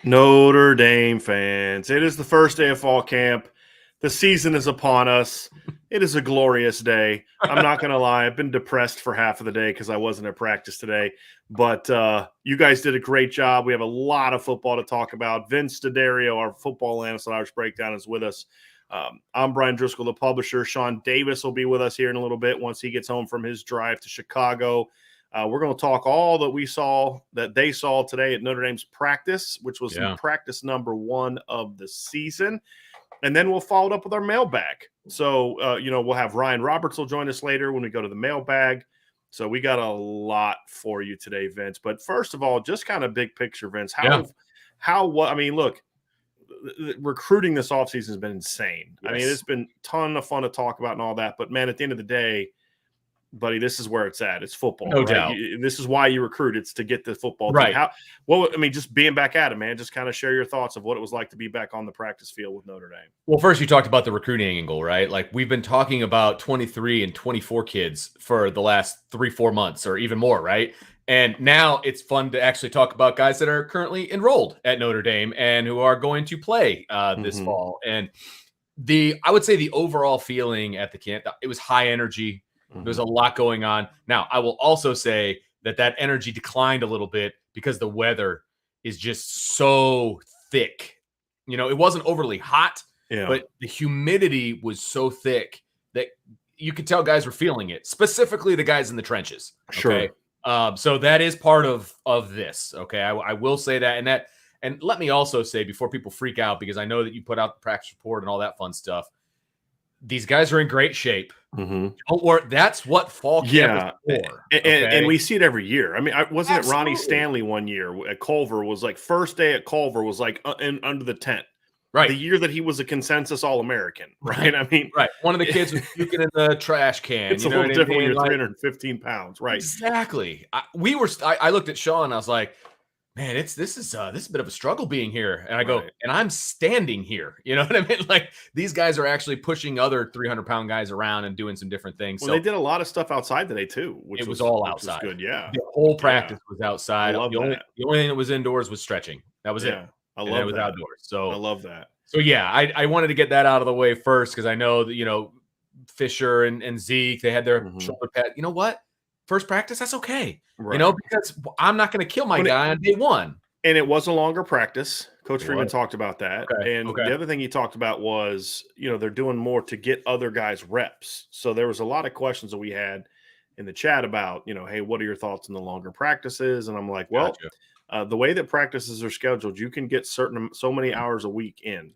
Notre Dame fans, it is the first day of fall camp. The season is upon us. It is a glorious day. I'm not going to lie. I've been depressed for half of the day because I wasn't at practice today. But you guys did a great job. We have a lot of football to talk about. Vince D'Addario, our football analyst at Irish Breakdown, is with us. I'm Brian Driscoll, the publisher. Sean Davis will be with us here in a little bit once he gets home from his drive to Chicago. We're going to talk all that they saw today at Notre Dame's practice, which was practice number 1 of the season. And then we'll follow it up with our mailbag. So, we'll have Ryan Roberts will join us later when we go to the mailbag. So we got a lot for you today, Vince. But first of all, just kind of big picture, Vince. Look, recruiting this offseason has been insane. Yes. I mean, it's been a ton of fun to talk about and all that. But, man, at the end of the day, buddy, this is where it's at. It's football. No right? doubt. This is why you recruit. It's to get the football right. team. Just being back at it, man, just kind of share your thoughts of what it was like to be back on the practice field with Notre Dame. Well, first you talked about the recruiting angle, right? Like we've been talking about 23 and 24 kids for the last 3-4 months or even more, right? And now it's fun to actually talk about guys that are currently enrolled at Notre Dame and who are going to play this fall. And I would say the overall feeling at the camp, it was high energy. There's a lot going on. Now, I will also say that energy declined a little bit because the weather is just so thick. You know, it wasn't overly hot, but the humidity was so thick that you could tell guys were feeling it, specifically the guys in the trenches. Okay? Sure. So that is part of this. Okay. I will say that. And let me also say before people freak out, because I know that you put out the practice report and all that fun stuff. These guys are in great shape. Don't worry. That's what fall camp is for. And we see it every year. I mean, wasn't it Ronnie Stanley one year at Culver was like first day at Culver was like under the tent. Right. The year that he was a consensus All-American. Right. I mean, right. One of the kids was puking in the trash can. It's a little different when you're 315 pounds. Right. Exactly. I looked at Sean and I was like, man, this is a bit of a struggle being here. And I go, and I'm standing here. You know what I mean? Like these guys are actually pushing other 300-pound guys around and doing some different things. Well, so they did a lot of stuff outside today too. Which was all outside. Good, yeah. The whole practice was outside. I love the only thing that was indoors was stretching. That was it. I love it was outdoors. So I love that. So yeah, I wanted to get that out of the way first because I know that Fisher and Zeke, they had their shoulder pad. You know what? First practice, that's okay. Right. Because I'm not going to kill my guy on day one. And it was a longer practice. Coach Freeman talked about that. Okay. The other thing he talked about was, they're doing more to get other guys reps. So there was a lot of questions that we had in the chat about, hey, what are your thoughts on the longer practices? And I'm like, well, the way that practices are scheduled, you can get so many hours a week in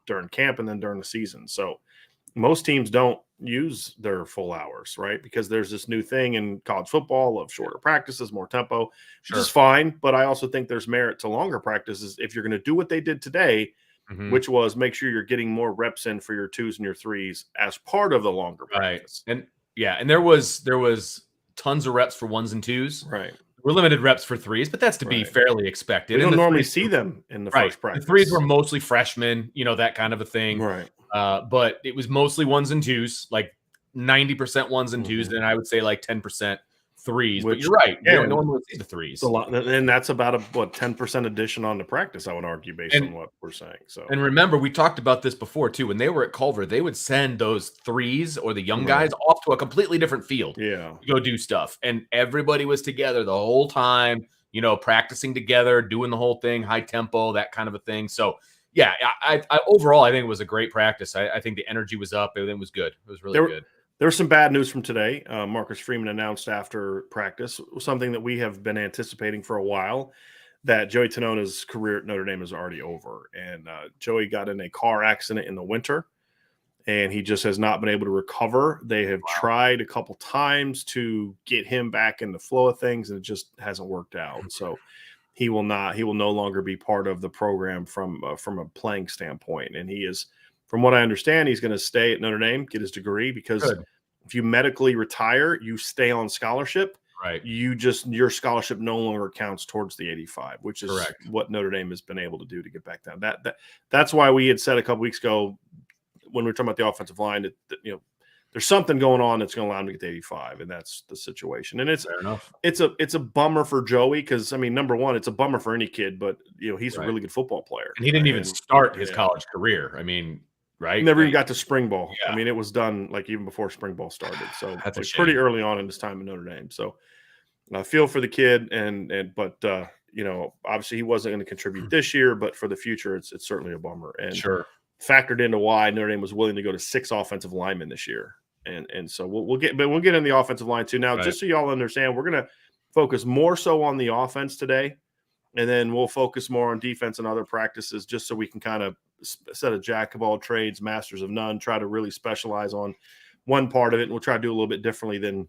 during camp and then during the season. So most teams don't use their full hours, right? Because there's this new thing in college football of shorter practices, more tempo, which is fine. But I also think there's merit to longer practices if you're going to do what they did today, which was make sure you're getting more reps in for your 2s and your 3s as part of the longer practice. And there was tons of reps for 1s and 2s. Right. We're limited reps for 3s, but that's to be fairly expected. We don't normally see them in the first practice. The 3s were mostly freshmen, that kind of a thing. Right. But it was mostly 1s and 2s, like 90% 1s and 2s, and I would say like 10% 3s. But you're right. You don't normally see the 3s. It's a lot, and that's about 10% addition on the practice, I would argue, based on what we're saying. So, and remember, we talked about this before too. When they were at Culver, they would send those 3s or the young guys off to a completely different field. To go do stuff, and everybody was together the whole time. Practicing together, doing the whole thing, high tempo, that kind of a thing. So. Yeah, I overall, I think it was a great practice. I think the energy was up. Everything was good. It was really good. There was some bad news from today. Marcus Freeman announced after practice something that we have been anticipating for a while, that Joey Tanona's career at Notre Dame is already over. And Joey got in a car accident in the winter, and he just has not been able to recover. They have tried a couple times to get him back in the flow of things, and it just hasn't worked out. So he will no longer be part of the program from a playing standpoint. And he is, from what I understand, he's going to stay at Notre Dame, get his degree, because if you medically retire, you stay on scholarship. Right. Your scholarship no longer counts towards the 85, which is what Notre Dame has been able to do to get back down. That's why we had said a couple weeks ago when we were talking about the offensive line that there's something going on that's going to allow him to get to 85, and that's the situation. And Fair enough. it's a bummer for Joey because, I mean, number one, it's a bummer for any kid, but he's a Right. really good football player. And he didn't even And, start his college career. I mean, right? Never even got to spring ball. Yeah. I mean, it was done like even before spring ball started. So That's a like, pretty shame. early on in his time in Notre Dame. So I feel for the kid, but obviously he wasn't going to contribute this year, but for the future, it's certainly a bummer. And Sure. factored into why Notre Dame was willing to go to 6 offensive linemen this year. And so we'll get in the offensive line too. Now, just so y'all understand, we're going to focus more so on the offense today, and then we'll focus more on defense and other practices just so we can kind of set a jack of all trades, masters of none, try to really specialize on one part of it. And we'll try to do a little bit differently than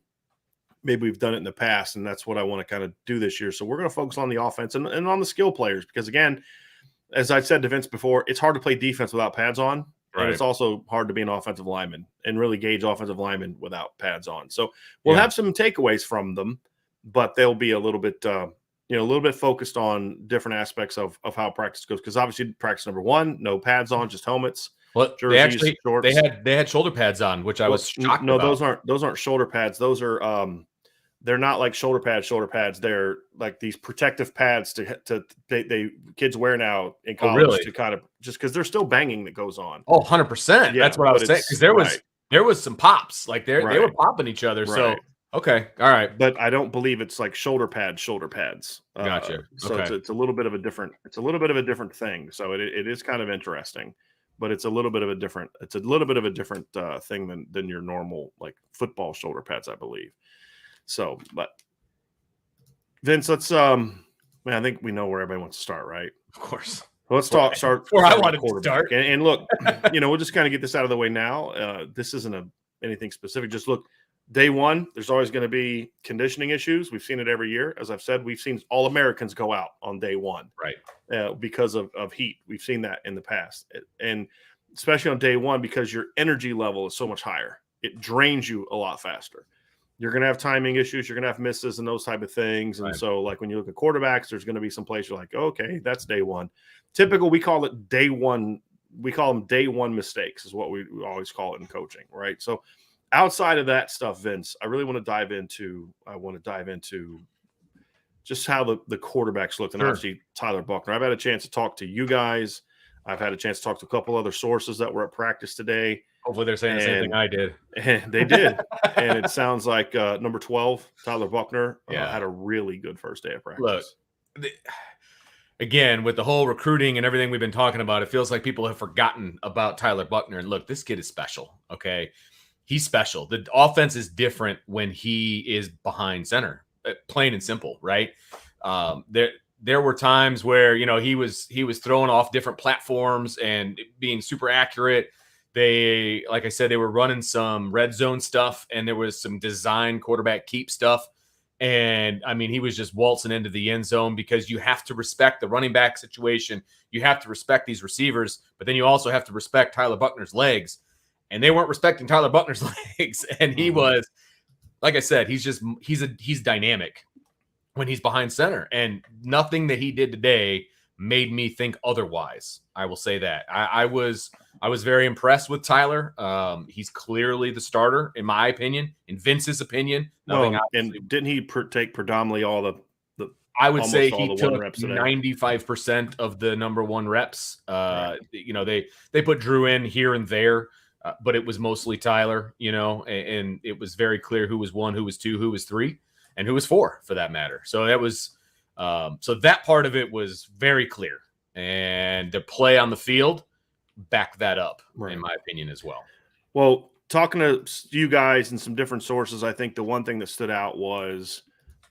maybe we've done it in the past. And that's what I want to kind of do this year. So we're going to focus on the offense and on the skill players, because again, as I've said to Vince before, it's hard to play defense without pads on. Right. And it's also hard to be an offensive lineman and really gauge offensive linemen without pads on. So we'll have some takeaways from them, but they'll be a little bit, a little bit focused on different aspects of how practice goes. Because obviously, practice number one, no pads on, just helmets. Well, jerseys, shorts. They had shoulder pads on, which I was shocked about. No, those aren't shoulder pads. Those are they're not like shoulder pads. They're like these protective pads they kids wear now in college to kind of just because there's still banging that goes on. Oh, 100%. Yeah, that's what I was saying. Because there was some pops. Like they were popping each other. Right. So okay. All right. But I don't believe it's like shoulder pads. Gotcha. So it's a little bit of a different thing. So it is kind of interesting, but it's a little bit of a different thing than your normal like football shoulder pads, I believe. So, but Vince, let's I think we know where everybody wants to start, right? Of course. Let's start where I wanted to start. And look, we'll just kind of get this out of the way now. This isn't anything specific. Just look, day one, there's always going to be conditioning issues. We've seen it every year. As I've said, we've seen all Americans go out on day one, right? Because of heat. We've seen that in the past, and especially on day one because your energy level is so much higher. It drains you a lot faster. You're going to have timing issues. You're going to have misses and those type of things. And so like when you look at quarterbacks, there's going to be some place you're like, okay, that's day one. Typical, we call it day one. We call them day one mistakes is what we always call it in coaching, right? So outside of that stuff, Vince, I really want to dive into just how the quarterbacks looked. And obviously Tyler Buchner. I've had a chance to talk to you guys. I've had a chance to talk to a couple other sources that were at practice today. Hopefully they're saying the same thing I did. And they did. And it sounds like number 12, Tyler Buchner, had a really good first day of practice. Look, again, with the whole recruiting and everything we've been talking about, it feels like people have forgotten about Tyler Buchner. And look, this kid is special, okay? He's special. The offense is different when he is behind center, plain and simple, right? There were times where, he was throwing off different platforms and being super accurate. They, like I said, they were running some red zone stuff, and there was some design quarterback keep stuff. And I mean, he was just waltzing into the end zone because you have to respect the running back situation. You have to respect these receivers, but then you also have to respect Tyler Buchner's legs. And they weren't respecting Tyler Buchner's legs. And he was, like I said, he's dynamic when he's behind center. And nothing that he did today made me think otherwise. I will say that. I was very impressed with Tyler. He's clearly the starter, in my opinion, in Vince's opinion. And didn't he take predominantly all the I would say he took 95% of the number one reps. Right. They put Drew in here and there, but it was mostly Tyler, and it was very clear who was 1, who was 2, who was 3, and who was 4 for that matter. So that was so that part of it was very clear. And the play on the field backed that up, in my opinion, as well. Well, talking to you guys and some different sources, I think the one thing that stood out was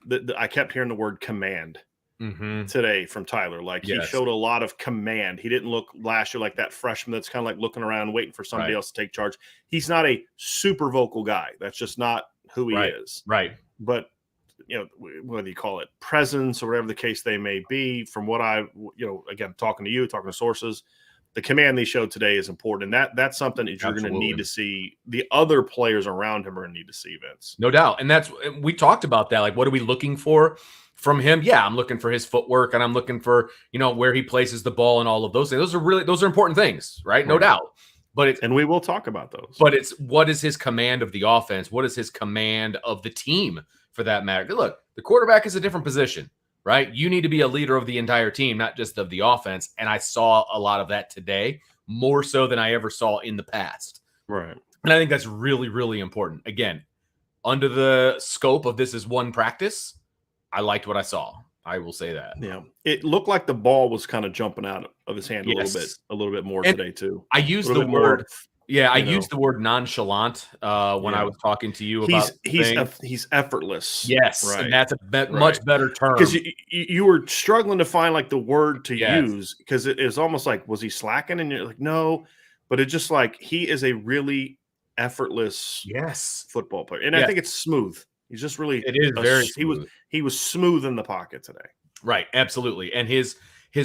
that I kept hearing the word command today from Tyler. Like he showed a lot of command. He didn't look last year like that freshman that's kind of like looking around, waiting for somebody else to take charge. He's not a super vocal guy. That's just not who he is. Right. But whether you call it presence or whatever the case they may be, from what I, again, talking to sources, the command they showed today is important. And that's something that you're going to need to see. The other players around him are going to need to see, Vince. No doubt. And we talked about that. Like, what are we looking for from him? Yeah, I'm looking for his footwork, and I'm looking for, where he places the ball and all of those things. Those are important things, right? No doubt. and we will talk about those. But it's what is his command of the offense? What is his command of the team, for that matter? Look, the quarterback is a different position, right? You need to be a leader of the entire team, not just of the offense. And I saw a lot of that today, more so than I ever saw in the past. Right. And I think that's really, really important. Again, under the scope of this is one practice, I liked what I saw. I will say that. Yeah. It looked like the ball was kind of jumping out of his hand Yes. a little bit more And today too. I used the word I used the word nonchalant when I was talking to you about he's effortless. Yes, right. And that's a much better term. Because you were struggling to find like the word to use, because it is almost like, was he slacking? And you're like, no, but it's just like he is a really effortless football player. And I think it's smooth. He's just really very smooth. He was smooth in the pocket today. Right, absolutely. And his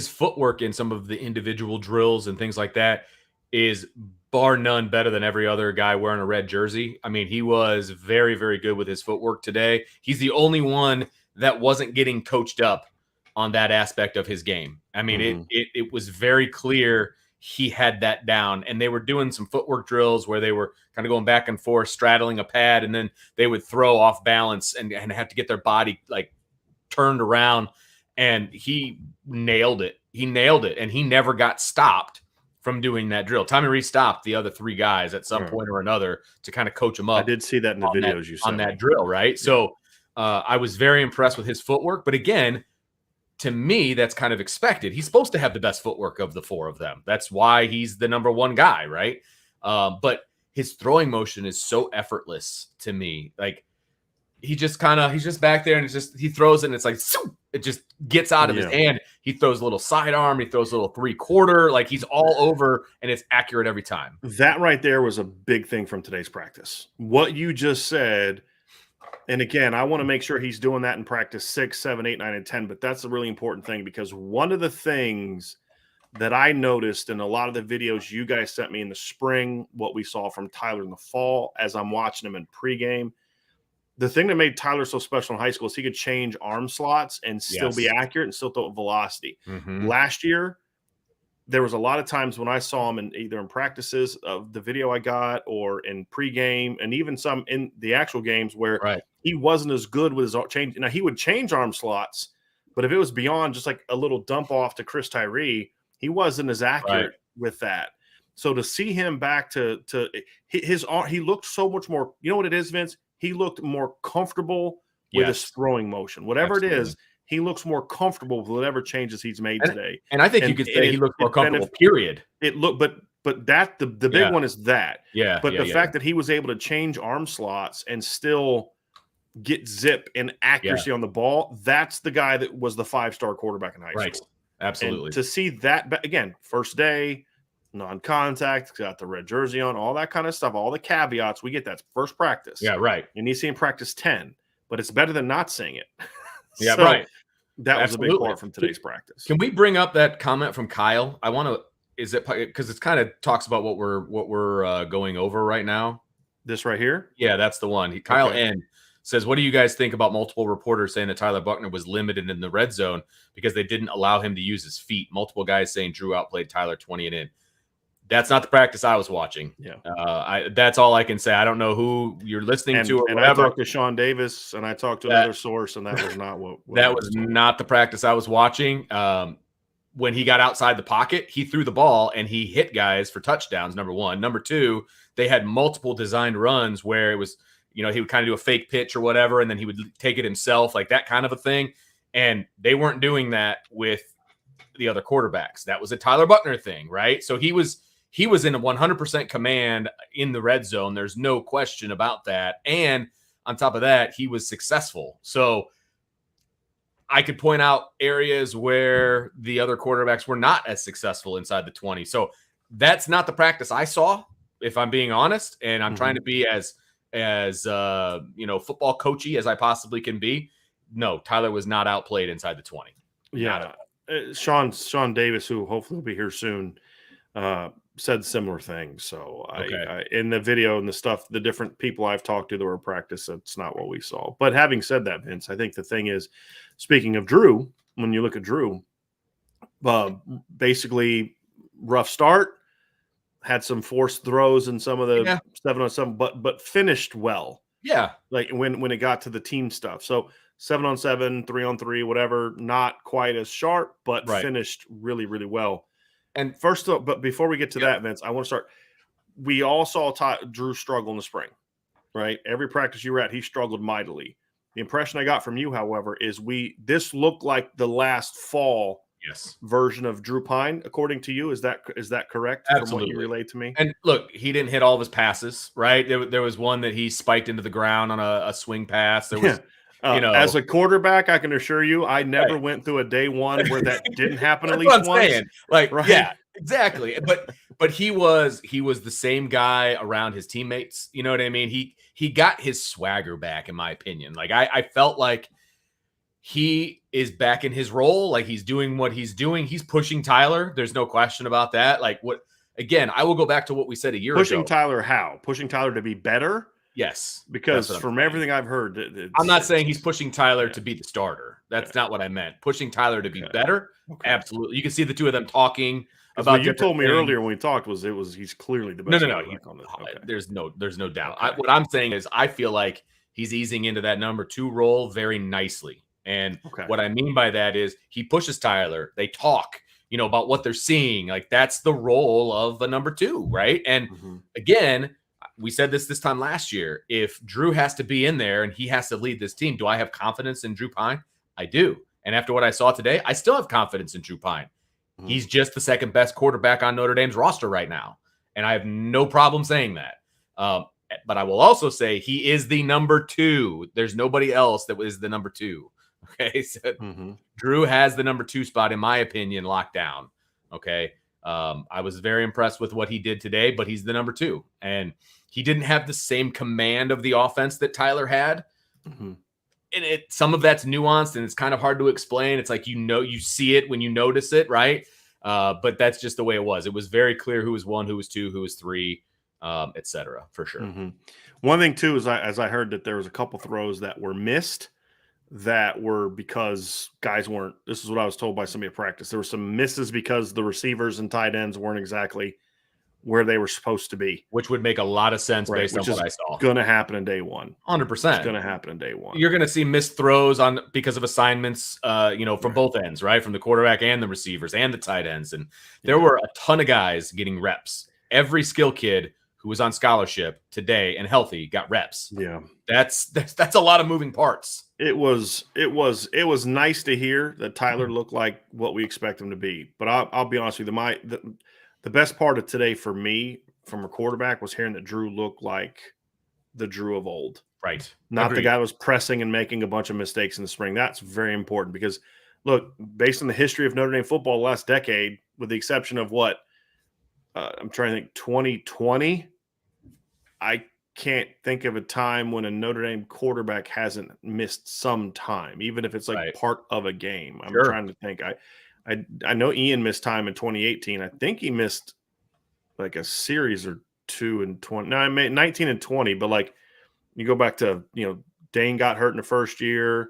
footwork in some of the individual drills and things like that is bar none better than every other guy wearing a red jersey. I mean, he was very, very good with his footwork today. He's the only one that wasn't getting coached up on that aspect of his game. I mean, it was very clear he had that down, and they were doing some footwork drills where they were kind of going back and forth, straddling a pad, and then they would throw off balance and have to get their body like turned around, and he nailed it. He nailed it, and he never got stopped from doing that drill. Tommy Rees stopped the other three guys at some point or another to kind of coach them up. I did see that in the videos you sent on that drill, right? Yeah. So I was very impressed with his footwork. But again, to me, that's kind of expected. He's supposed to have the best footwork of the four of them. That's why he's the number one guy, right? But his throwing motion is so effortless to me. Like he's just back there and he throws it and it's like, it just gets out of his hand. He throws a little sidearm. He throws a little 3/4. Like he's all over and it's accurate every time. That right there was a big thing from today's practice. What you just said. And again, I want to make sure he's doing that in practice 6, 7, 8, 9, and 10. But that's a really important thing, because one of the things that I noticed in a lot of the videos you guys sent me in the spring, what we saw from Tyler in the fall, as I'm watching him in pregame, the thing that made Tyler so special in high school is he could change arm slots and still be accurate and still throw at velocity. Last year, there was a lot of times when I saw him either in practices of the video I got or in pregame, and even some in the actual games where he wasn't as good with his change. Now, he would change arm slots, but if it was beyond just like a little dump off to Chris Tyree, he wasn't as accurate with that. So to see him back to his arm, he looked so much more. You know what it is, Vince? He looked more comfortable with his throwing motion. Whatever it is, he looks more comfortable with whatever changes he's made today. And I think you could say he looks more comfortable, period. It looked, but that the big one is that. But the fact that he was able to change arm slots and still get zip and accuracy on the ball, that's the guy that was the 5-star quarterback in high school. Absolutely. And to see that, again, first day, non-contact, got the red jersey on, all that kind of stuff, all the caveats, we get that first practice. And you see him practice 10, but it's better than not seeing it. That was a big part from today's practice. Can we bring up that comment from Kyle? I want to, is it because it's kind of talks about what we're going over right now? This right here? Yeah, that's the one. Kyle N says, what do you guys think about multiple reporters saying that Tyler Buckner was limited in the red zone because they didn't allow him to use his feet? Multiple guys saying Drew outplayed Tyler 20 and in. That's not the practice I was watching. That's all I can say. I don't know who you're listening to or whatever. I talked to Sean Davis and I talked to another source, and that was not what that was not the practice I was watching. When he got outside the pocket, he threw the ball and he hit guys for touchdowns, number one. Number two, they had multiple designed runs where it was, he would kind of do a fake pitch or whatever, and then he would take it himself, like that kind of a thing. And they weren't doing that with the other quarterbacks. That was a Tyler Buckner thing, right? So he was in a 100% command in the red zone. There's no question about that. And on top of that, he was successful. So I could point out areas where the other quarterbacks were not as successful inside the 20. So that's not the practice I saw, if I'm being honest. And I'm trying to be as football coachy as I possibly can be. No, Tyler was not outplayed inside the 20. Yeah. Sean Davis, who hopefully will be here soon, said similar things. So I in the video and the stuff, the different people I've talked to that were in practice, that's not what we saw. But having said that, Vince, I think the thing is, speaking of Drew, when you look at Drew, basically rough start, had some forced throws in some of the Yeah. 7-on-7, but finished well. Yeah. Like when it got to the team stuff. So 7-on-7, 3-on-3, whatever, not quite as sharp, but Right. finished really, really well. And First up, but before we get to Yep. that, Vince, I want to start. We all saw Drew struggle in the spring, right? Every practice you were at, he struggled mightily. The impression I got from you, however, is this looked like the last fall yes. version of Drew Pine, according to you. Is that correct? Absolutely. From what you relayed to me? And look, he didn't hit all of his passes, right? There was one that he spiked into the ground on a swing pass. There was, as a quarterback, I can assure you, I never Right. went through a day one where that didn't happen at That's least what I'm once. saying. Like, right? Yeah, exactly. But he was the same guy around his teammates. You know what I mean? He got his swagger back, in my opinion. Like I felt like he is back in his role. Like he's doing what he's doing. He's pushing Tyler. There's no question about that. Like again, I will go back to what we said a year ago. Pushing Tyler how? Pushing Tyler to be better? Yes. Because from everything I've heard, I'm not saying he's pushing Tyler to be the starter. That's not what I meant. Pushing Tyler to be better. Okay. Absolutely. You can see the two of them talking about what you told me earlier when we talked was he's clearly the best. No. There's no doubt. Okay. What I'm saying is I feel like he's easing into that number 2 role very nicely. And what I mean by that is he pushes Tyler. They talk, about what they're seeing. Like that's the role of a number 2, right? And again, we said this time last year. If Drew has to be in there and he has to lead this team, do I have confidence in Drew Pine? I do. And after what I saw today, I still have confidence in Drew Pine. He's just the second best quarterback on Notre Dame's roster right now. And I have no problem saying that. But I will also say he is the number 2. There's nobody else that is the number 2. Okay. So Drew has the number 2 spot, in my opinion, locked down. Okay. I was very impressed with what he did today, but he's the number 2. And he didn't have the same command of the offense that Tyler had. And some of that's nuanced and it's kind of hard to explain. It's like, you see it when you notice it, right? But that's just the way it was. It was very clear who was 1, who was 2, who was 3, et cetera, for sure. One thing too is as I heard that there was a couple throws that were missed that were because guys weren't. This is what I was told by somebody at practice. There were some misses because the receivers and tight ends weren't exactly where they were supposed to be, which would make a lot of sense based on what I saw. Going to happen in day 1. 100%. It's going to happen in day 1. You're going to see missed throws because of assignments, from both ends, right? From the quarterback and the receivers and the tight ends. And there were a ton of guys getting reps. Every skill kid who was on scholarship today and healthy got reps. Yeah. That's a lot of moving parts. It was nice to hear that Tyler looked like what we expect him to be. But I'll be honest with you, the best part of today for me from a quarterback was hearing that Drew looked like the Drew of old. Right. Not the guy that was pressing and making a bunch of mistakes in the spring. That's very important because, look, based on the history of Notre Dame football the last decade, with the exception of I'm trying to think, 2020, I can't think of a time when a Notre Dame quarterback hasn't missed some time, even if it's like part of a game. I'm trying to think. I know Ian missed time in 2018. I think he missed like a series or 2 in 20. No, I made 19 and 20, but like you go back to, Dane got hurt in the first year,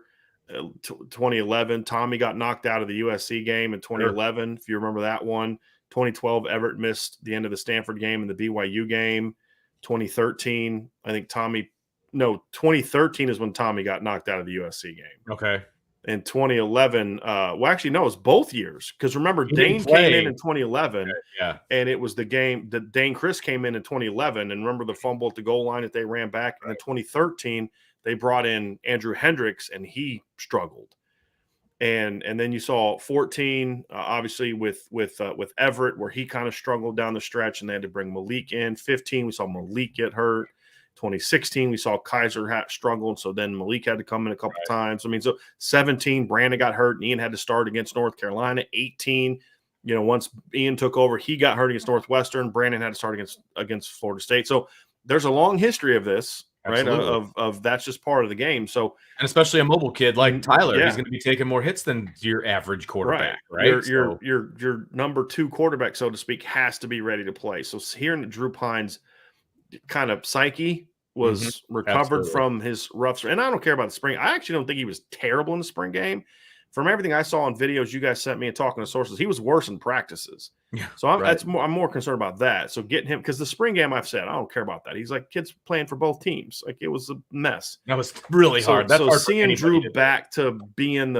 2011. Tommy got knocked out of the USC game in 2011, if you remember that one. 2012, Everett missed the end of the Stanford game and the BYU game. 2013, I think 2013 is when Tommy got knocked out of the USC game. Okay. In 2011, it was both years. Because remember, Dane came in 2011, and it was the game that Dane Chris came in 2011. And remember the fumble at the goal line that they ran back. And in 2013, they brought in Andrew Hendricks, and he struggled. And then you saw 14, obviously with Everett, where he kind of struggled down the stretch, and they had to bring Malik in. 15, we saw Malik get hurt. 2016, we saw Kaiser struggle, and so then Malik had to come in a couple times. I mean, so 17, Brandon got hurt, and Ian had to start against North Carolina. 18, once Ian took over, he got hurt against Northwestern. Brandon had to start against Florida State. So there's a long history of this. Absolutely. Right, of that's just part of the game. So, and especially a mobile kid like Tyler, he's going to be taking more hits than your average quarterback, right? Your number 2 quarterback, so to speak, has to be ready to play. So hearing that Drew Pine's kind of psyche was recovered from his rough, and I don't care about the spring. I actually don't think he was terrible in the spring game, from everything I saw on videos you guys sent me and talking to sources, he was worse in practices. Yeah. So I'm more concerned about that. So getting him, because the spring game, I've said I don't care about that. He's like kids playing for both teams. Like it was a mess. That was really hard. That's hard for seeing anybody Drew back to being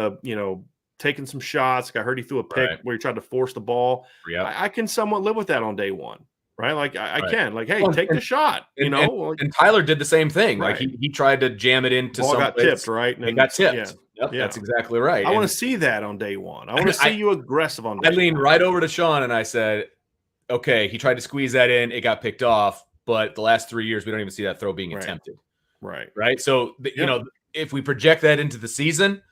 taking some shots. I heard he threw a pick where he tried to force the ball. Yep. I can somewhat live with that on day one, right? Like I can, like, hey, Well, take the shot. And Tyler did the same thing. Right. Like he tried to jam it into ball some got tipped, right? And got tipped. Yeah. Yep, yeah. That's exactly right. I want to see that on day one. I want to see you aggressive on day one. I leaned right over to Sean and I said, okay, he tried to squeeze that in. It got picked off. But the last 3 years, we don't even see that throw being attempted. Right. So, if we project that into the season,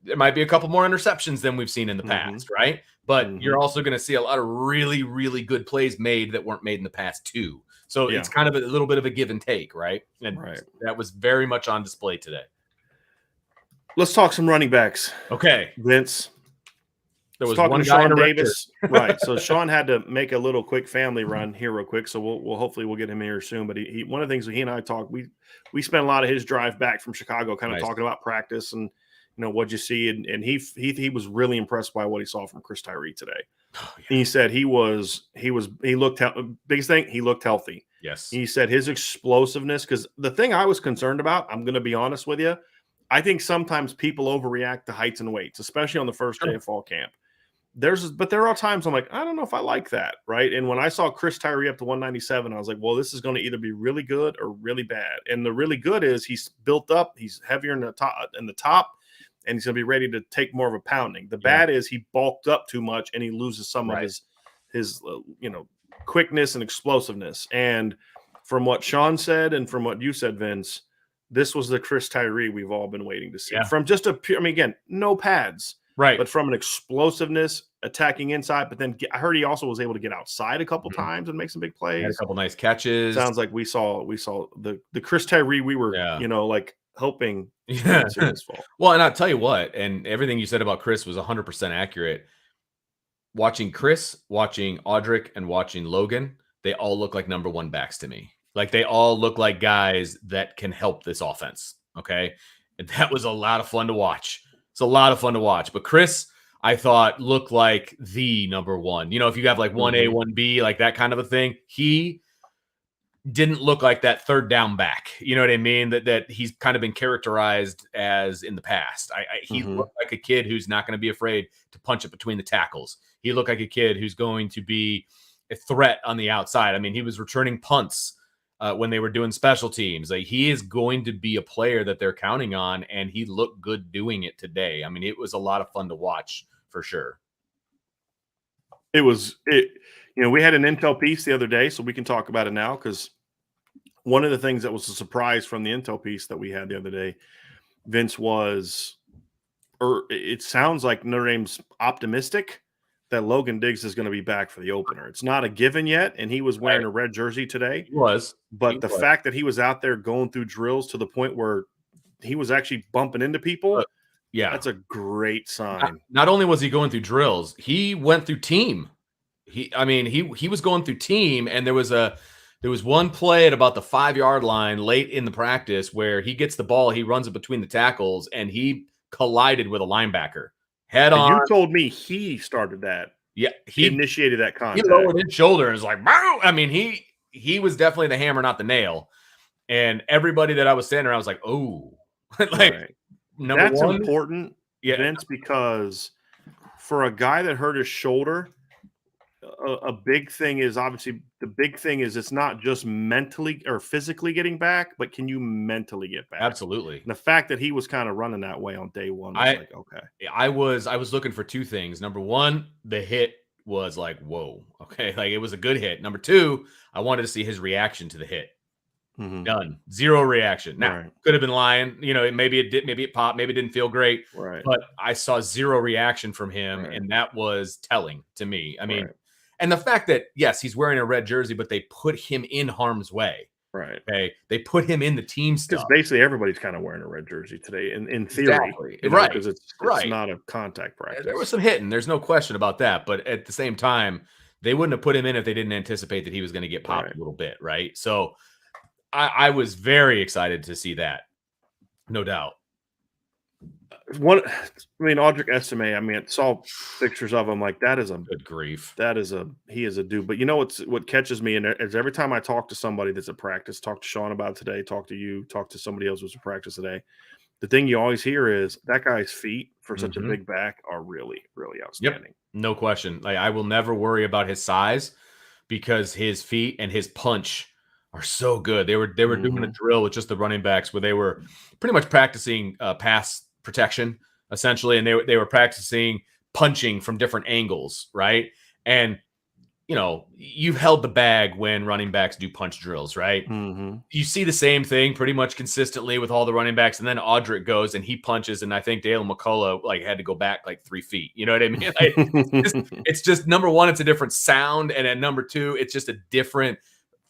there might be a couple more interceptions than we've seen in the past, right? But you're also going to see a lot of really, really good plays made that weren't made in the past too. So it's kind of a little bit of a give and take, right? And that was very much on display today. Let's talk some running backs. Okay. Vince. There was talking one to guy Sean Davis. Right. So Sean had to make a little quick family run here real quick. So we'll hopefully we'll get him here soon. But he one of the things that he and I talked, we spent a lot of his drive back from Chicago kind of talking about practice and what'd you see? And he was really impressed by what he saw from Chris Tyree today. Oh, yeah. He said he looked biggest thing, he looked healthy. Yes. He said his explosiveness, because the thing I was concerned about, I'm gonna be honest with you, I think sometimes people overreact to heights and weights, especially on the first day of fall camp. But there are times I'm like, I don't know if I like that, right? And when I saw Chris Tyree up to 197, I was like, well, this is going to either be really good or really bad. And the really good is he's built up, he's heavier in the top, and he's going to be ready to take more of a pounding. The bad is he bulked up too much and he loses some of his quickness and explosiveness. And from what Sean said and from what you said, Vince, this was the Chris Tyree we've all been waiting to see. Yeah. From just again, no pads. Right. But from an explosiveness, attacking inside, but then I heard he also was able to get outside a couple times and make some big plays. Had a couple nice catches. Sounds like we saw the Chris Tyree we were, hoping. Yeah. Well, and I'll tell you what, and everything you said about Chris was 100% accurate. Watching Chris, watching Audric, and watching Logan, they all look like number one backs to me. Like they all look like guys that can help this offense. Okay. And that was a lot of fun to watch. It's a lot of fun to watch. But Chris, I thought, looked like the number one. If you have like 1A, 1B, like that kind of a thing, he didn't look like that third down back. You know what I mean? That he's kind of been characterized as in the past. He looked like a kid who's not going to be afraid to punch it between the tackles. He looked like a kid who's going to be a threat on the outside. I mean, he was returning punts when they were doing special teams. Like he is going to be a player that they're counting on, and he looked good doing it today. I mean, it was a lot of fun to watch for sure. We had an intel piece the other day, so we can talk about it now, because one of the things that was a surprise from the intel piece that we had the other day, Vince, it sounds like Notre Dame's optimistic that Logan Diggs is going to be back for the opener. It's not a given yet, and he was wearing a red jersey today. He was. But the fact that he was out there going through drills to the point where he was actually bumping into people, that's a great sign. Not only was he going through drills, he went through team. He was going through team, and there was one play at about the 5-yard line late in the practice where he gets the ball, he runs it between the tackles, and he collided with a linebacker. Head on. You told me he started that. Yeah, he initiated that contact. He lowered his shoulder and was like, "Bow!" I mean, he was definitely the hammer, not the nail. And everybody that I was standing around was like, "Oh, that's important, Vince, because for a guy that hurt his shoulder, a big thing is it's not just mentally or physically getting back, but can you mentally get back? Absolutely. And the fact that he was kind of running that way on day one was like, okay. I was looking for two things. Number one, the hit was like, whoa, okay, like it was a good hit. Number two, I wanted to see his reaction to the hit. None. Zero reaction. Now, could have been lying. Maybe it popped. Maybe it didn't feel great. Right. But I saw zero reaction from him, and that was telling to me. I mean, and the fact that, yes, he's wearing a red jersey, but they put him in harm's way. Right. Okay. They put him in the team stuff. Because basically everybody's kind of wearing a red jersey today, in theory. Exactly. Right. Because it's not a contact practice. There was some hitting. There's no question about that. But at the same time, they wouldn't have put him in if they didn't anticipate that he was going to get popped a little bit. Right. So I was very excited to see that. No doubt. Audric Estime, I saw pictures of him, like, Good grief. he is a dude. But you know what catches me, and is every time I talk to somebody that's at practice, talk to Sean about it today, talk to you, talk to somebody else who's at practice today, the thing you always hear is that guy's feet for such a big back are really, really outstanding. Yep. No question. Like, I will never worry about his size because his feet and his punch are so good. They were doing a drill with just the running backs where they were pretty much practicing pass protection essentially, and they were practicing punching from different angles, right? And you've held the bag when running backs do punch drills, right? You see the same thing pretty much consistently with all the running backs, and then Audric goes and he punches, and I think Dale McCullough had to go back 3 feet. You know what I mean? It's just number one, it's a different sound, and then number two, it's just a different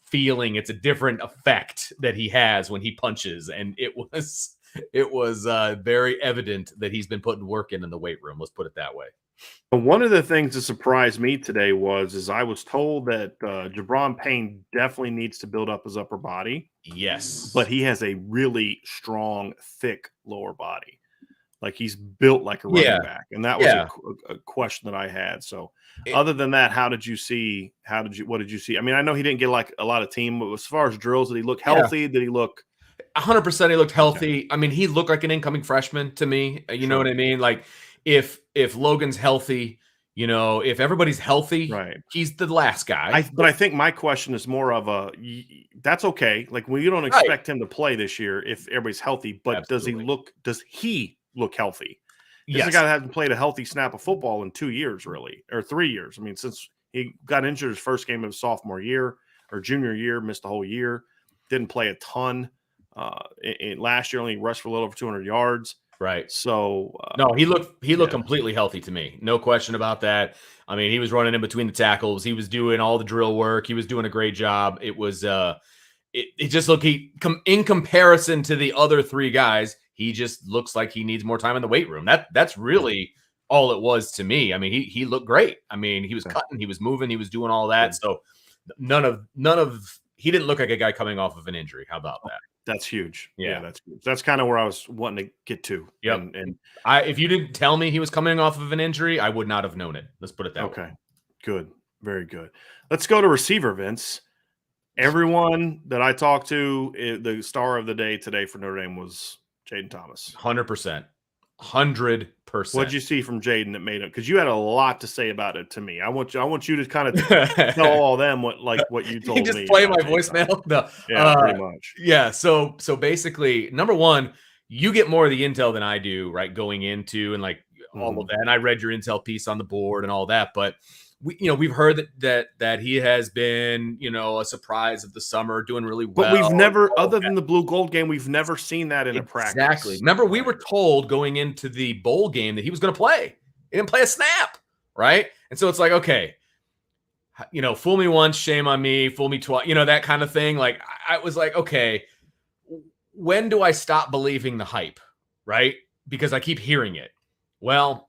feeling. It's a different effect that he has when he punches, and it was very evident that he's been putting work in the weight room. Let's put it that way. One of the things that surprised me today is I was told that Jabron Payne definitely needs to build up his upper body. Yes. But he has a really strong, thick lower body. Like, he's built like a running back. And that was a question that I had. So other than that, what did you see? I mean, I know he didn't get a lot of team, but as far as drills, did he look healthy? Did he look 100%? He looked healthy. Okay. I mean, he looked like an incoming freshman to me. You know what I mean? Like, if Logan's healthy, if everybody's healthy, right, he's the last guy. But I think my question is more of that's okay. Like, when you don't expect him to play this year if everybody's healthy, but Absolutely. does he look healthy? Yes. This is a guy that hasn't played a healthy snap of football in 2 years, really, or 3 years. I mean, since he got injured his first game of his sophomore year or junior year, missed the whole year, didn't play a ton. Last year only rushed for a little over 200 yards. Right. So no, he looked completely healthy to me. No question about that. I mean, he was running in between the tackles. He was doing all the drill work. He was doing a great job. It was it just looked in comparison to the other three guys, he just looks like he needs more time in the weight room. That's really all it was to me. I mean, he looked great. I mean, he was cutting, he was moving, he was doing all that. So none of he didn't look like a guy coming off of an injury. How about that? That's huge. Yeah, that's huge. That's kind of where I was wanting to get to. Yep. And if you didn't tell me he was coming off of an injury, I would not have known it. Let's put it that way. Okay. Good. Very good. Let's go to receiver, Vince. Everyone that I talked to, the star of the day today for Notre Dame was Jaden Thomas. 100%. 100%. What did you see from Jaden that made it? Because you had a lot to say about it to me. I want you to kind of tell all them what you told me. Just play my voicemail. No. Yeah, pretty much. Yeah. So basically, number one, you get more of the intel than I do, right? Going into and all of that. And I read your intel piece on the board and all that, but we've heard that he has been, a surprise of the summer, doing really well. But we've never, other than the blue gold game, we've never seen that in a practice. Exactly. Remember, we were told going into the bowl game that he was going to play. He didn't play a snap, right? And so it's like, okay, fool me once, shame on me. Fool me twice, that kind of thing. Like, I was like, okay, when do I stop believing the hype, right? Because I keep hearing it. Well,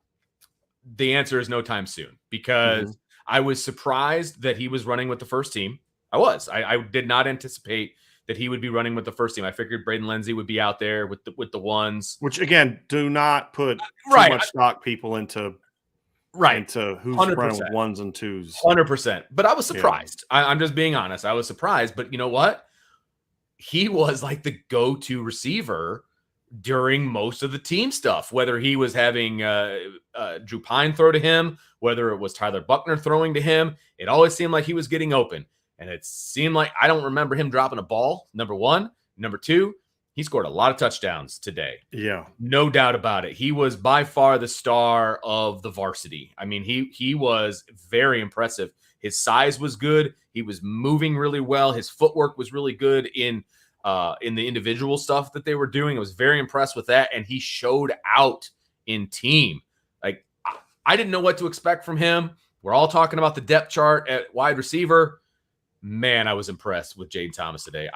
the answer is no time soon, because I was surprised that he was running with the first team. I did not anticipate that he would be running with the first team. I figured Braden Lindsey would be out there with the ones. Which, again, do not put too much stock people into who's 100%. Running with ones and twos. 100%. But I was surprised. Yeah. I'm just being honest. I was surprised. But you know what? He was like the go-to receiver during most of the team stuff, whether he was having Drew Pine throw to him, whether it was Tyler Buckner throwing to him, it always seemed like he was getting open. And it seemed like I don't remember him dropping a ball, number one. Number two, he scored a lot of touchdowns today. Yeah. No doubt about it. He was by far the star of the varsity. I mean, he was very impressive. His size was good. He was moving really well. His footwork was really good in the individual stuff that they were doing. I was very impressed with that. And he showed out in team. Like, I didn't know what to expect from him. We're all talking about the depth chart at wide receiver. Man, I was impressed with Jaden Thomas today.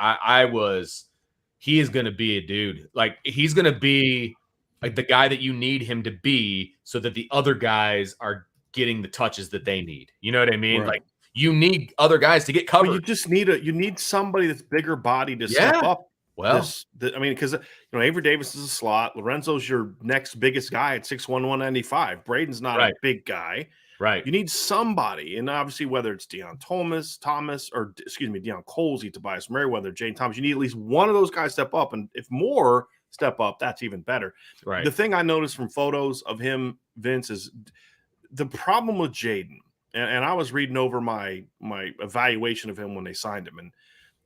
He is going to be a dude. Like, he's going to be like the guy that you need him to be so that the other guys are getting the touches that they need. You know what I mean? Right. Like, you need other guys to get covered. Well, you need somebody that's bigger body to step up Well, I mean, because Avery Davis is a slot. Lorenzo's your next biggest guy at 6'1", 195. Braden's not a right, big guy. right, You need somebody, and obviously whether it's Deion Thomas, or excuse me, Deion Colsey, Tobias Merriweather, Jane Thomas, you need at least one of those guys step up, and if more step up, that's even better. right. The thing I noticed from photos of him, Vince, is the problem with Jaden, and I was reading over my evaluation of him when they signed him,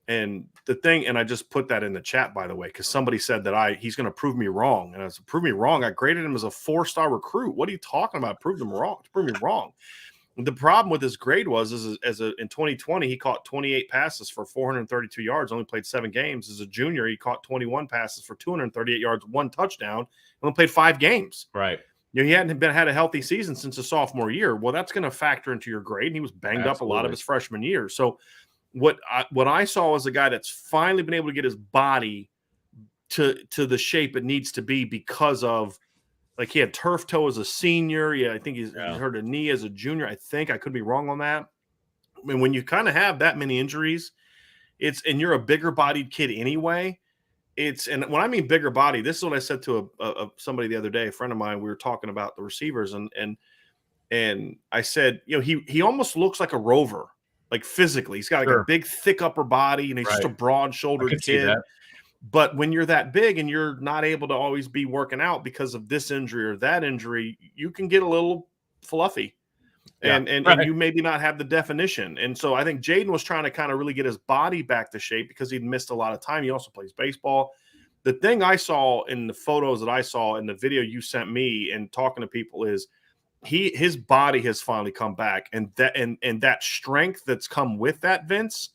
and the thing, and I just put that in the chat, by the way, because somebody said that he's going to prove me wrong. And I said, prove me wrong. I graded him as a 4-star recruit. What are you talking about? Prove them wrong. Prove me wrong. The problem with his grade was in 2020, he caught 28 passes for 432 yards, only played 7 games. As a junior, he caught 21 passes for 238 yards, 1 touchdown, only played 5 games. Right. He hadn't had a healthy season since his sophomore year. Well, that's going to factor into your grade. And he was banged up a lot of his freshman year. So what I saw was a guy that's finally been able to get his body to the shape it needs to be, because of, like, he had turf toe as a senior. Yeah, I think he hurt a knee as a junior. I could be wrong on that. I mean, when you kind of have that many injuries, and you're a bigger bodied kid anyway. And when I mean bigger body, this is what I said to somebody the other day, a friend of mine. We were talking about the receivers, and I said, he almost looks like a rover. Like, physically, he's got like a big, thick upper body, and he's just a broad-shouldered kid. But when you're that big and you're not able to always be working out because of this injury or that injury, you can get a little fluffy, and you maybe not have the definition. And so I think Jaden was trying to kind of really get his body back to shape, because he'd missed a lot of time. He also plays baseball. The thing I saw in the photos that I saw in the video you sent me and talking to people is, his body has finally come back, and that strength that's come with that, Vince,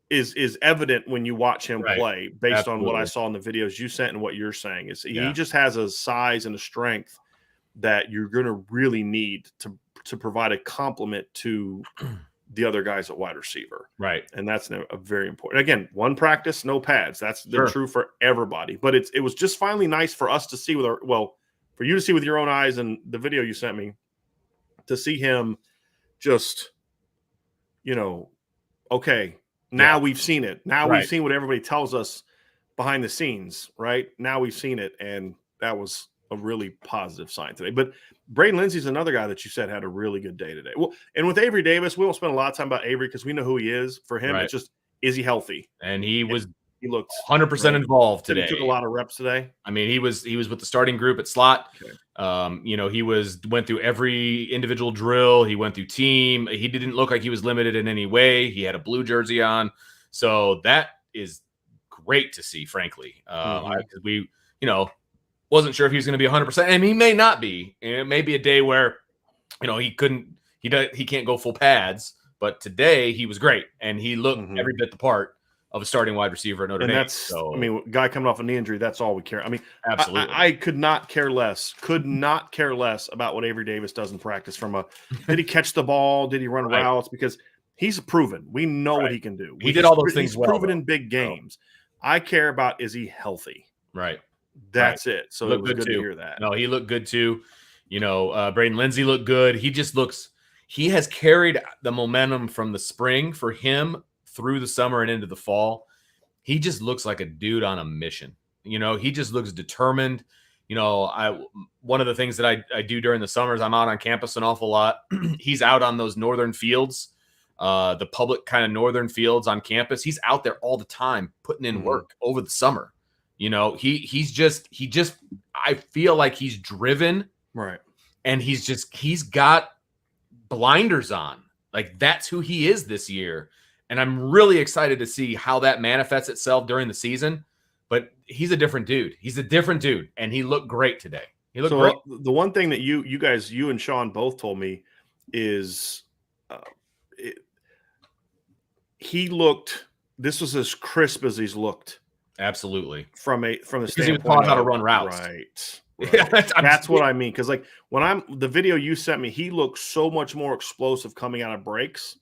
is evident when you watch him play, based on what I saw in the videos you sent and what you're saying. He just has a size and a strength that you're going to really need to provide a complement to the other guys at wide receiver. Right. And that's a very important. Again, one practice, no pads. That's true for everybody. But it was just finally nice for us to see for you to see with your own eyes, and the video you sent me, to see him just, okay, now we've seen it. Now we've seen what everybody tells us behind the scenes, right? Now we've seen it, and that was a really positive sign today. But Braden Lindsey's another guy that you said had a really good day today. Well, and with Avery Davis, we won't spend a lot of time about Avery because we know who he is. For him, it's just, is he healthy? And he looked 100% involved today. He took a lot of reps today. I mean, he was with the starting group at slot. Okay. He went through every individual drill. He went through team. He didn't look like he was limited in any way. He had a blue jersey on. So that is great to see, frankly. We wasn't sure if he was going to be 100%, and he may not be. It may be a day where, he can't go full pads, but today he was great, and he looked every bit the part of a starting wide receiver at Notre Dame. That's, guy coming off a knee injury, that's all we care. I mean, absolutely. I could not care less about what Avery Davis does in practice. Did he catch the ball? Did he run routes? Because he's proven. We know what he can do. He did all those things well. He's proven in big games. I care about, is he healthy? Right. That's it. So it was good to hear that. No, he looked good too. Braden Lindsey looked good. He has carried the momentum from the spring for him through the summer and into the fall. He just looks like a dude on a mission. He just looks determined. One of the things that I do during the summers, I'm out on campus an awful lot. He's out on those northern fields, the public kind of northern fields on campus. He's out there all the time putting in work over the summer. I feel like he's driven. Right. And he's got blinders on. Like, that's who he is this year. And I'm really excited to see how that manifests itself during the season. But he's a different dude. He's a different dude. And he looked great today. He looked great. The one thing that you guys, you and Sean both told me is this was as crisp as he's looked. Absolutely. From the standpoint, he was taught how to run routes. Right. Yeah, that's what I mean. Because the video you sent me, he looks so much more explosive coming out of breaks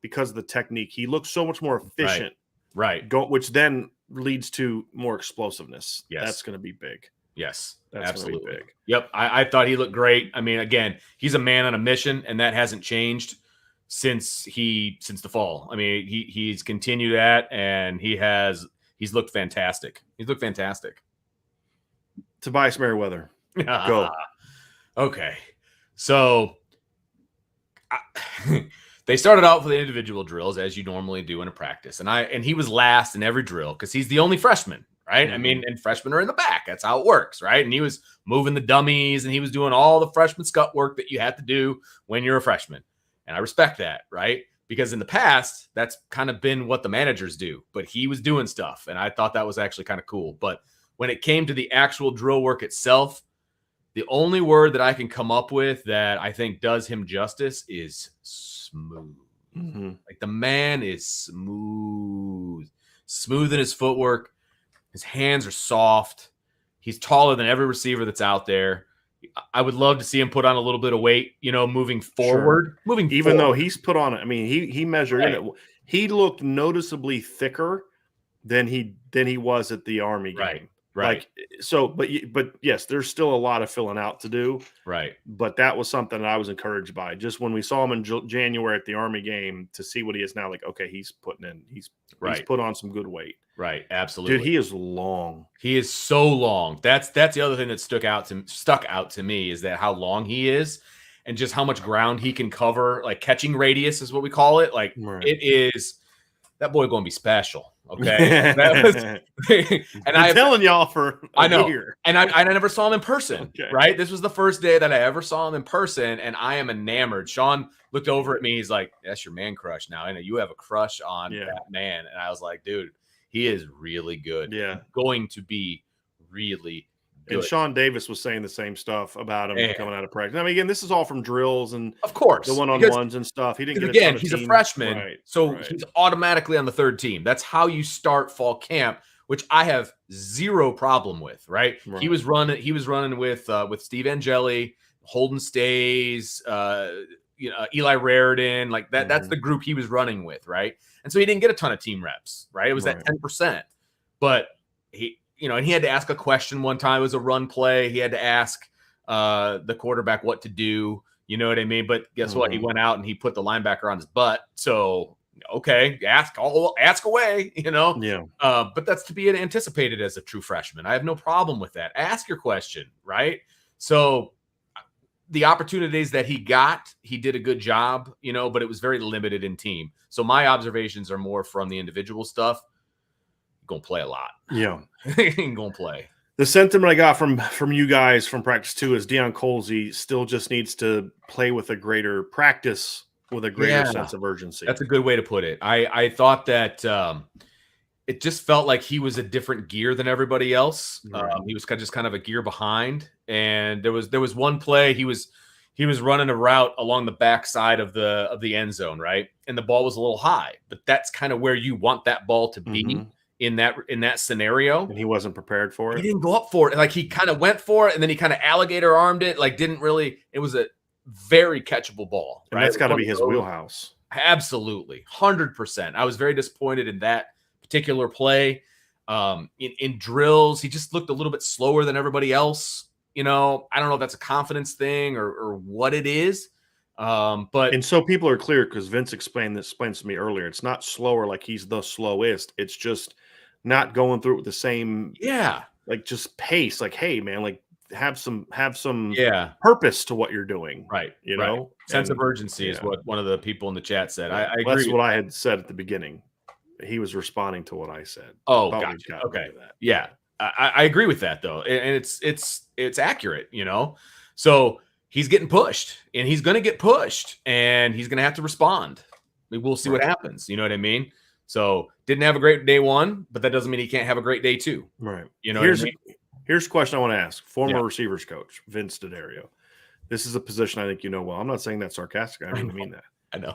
because of the technique. He looks so much more efficient. Right. Which then leads to more explosiveness. Yes. That's going to be big. Yes, that's absolutely big. Yep. I thought he looked great. I mean, again, he's a man on a mission, and that hasn't changed since the fall. I mean, he's continued that, and he's looked fantastic. Tobias Merriweather. Go. Okay. So they started out with the individual drills as you normally do in a practice. And he was last in every drill because he's the only freshman, right? Mm-hmm. I mean, and freshmen are in the back. That's how it works, right? And he was moving the dummies and he was doing all the freshman scut work that you have to do when you're a freshman. And I respect that, right? Because in the past, that's kind of been what the managers do. But he was doing stuff, and I thought that was actually kind of cool. But when it came to the actual drill work itself, the only word that I can come up with that I think does him justice is smooth. Mm-hmm. Like the man is smooth in his footwork. His hands are soft. He's taller than every receiver that's out there. I would love to see him put on a little bit of weight, moving forward. Sure. Even though he's put on, I mean, he measured in it. He looked noticeably thicker than he was at the Army game. Right. But yes, there's still a lot of filling out to do. Right. But that was something that I was encouraged by. Just when we saw him in January at the Army game, to see what he is now, like, okay, he's put on some good weight. Right. Absolutely. Dude, he is long. He is so long. That's the other thing that stuck out to me is that how long he is and just how much ground he can cover. Like catching radius is what we call it. Like It is that boy going to be special. Okay. And I'm telling y'all for I know. year. And I never saw him in person. Okay. Right. This was the first day that I ever saw him in person. And I am enamored. Sean looked over at me. He's like, that's your man crush now. I know you have a crush on that man. And I was like, dude, he is really good. Yeah. Going to be really good. And Sean Davis was saying the same stuff about him coming out of practice. I mean, again, this is all from drills and of course the one-on-ones and stuff. He didn't get again, he's a freshman, so right. He's automatically on the third team. That's how you start fall camp, which I have zero problem with, right? He was running with Steve Angeli, Holden Stays, Eli Raridan, like that. That's the group he was running with, right? And so he didn't get a ton of team reps, right? It was that 10%. But and he had to ask a question one time. It was a run play. He had to ask the quarterback what to do. You know what I mean? But guess what? He went out and he put the linebacker on his butt. So, okay, ask away, Yeah. But that's to be anticipated as a true freshman. I have no problem with that. Ask your question, right? So the opportunities that he got, he did a good job, but it was very limited in team. So my observations are more from the individual stuff. Going to play a lot. Yeah. Going to play. The sentiment I got from you guys from practice 2 is Deion Colsey still just needs to play with a greater practice with a greater sense of urgency. That's a good way to put it. I thought that it just felt like he was a different gear than everybody else. Right. He was just kind of a gear behind. And there was one play he was running a route along the backside of the end zone, right? And the ball was a little high, but that's kind of where you want that ball to be. In that scenario, and he wasn't prepared for it. He didn't go up for it. Like he kind of went for it, and then he kind of alligator armed it. Like didn't really. It was a very catchable ball. And that's got to be his wheelhouse. Absolutely, 100%. I was very disappointed in that particular play. In drills, he just looked a little bit slower than everybody else. I don't know if that's a confidence thing or what it is. But so people are clear because Vince explained to me earlier. It's not slower like he's the slowest. It's just not going through it with the same like just pace. Like, hey man, like have some purpose to what you're doing. Right. Sense of urgency is what one of the people in the chat said. I agree. That's what I had said at the beginning. He was responding to what I said. Oh, gotcha. Okay. Yeah. I agree with that though. And it's accurate, so he's getting pushed and he's going to get pushed and he's going to have to respond. We'll see what happens. You know what I mean? So didn't have a great day 1, but that doesn't mean he can't have a great day 2. Right. Here's a question I want to ask. Former receivers coach, Vince D'Addario. This is a position I think well. I'm not saying that sarcastic. I really mean that. I know.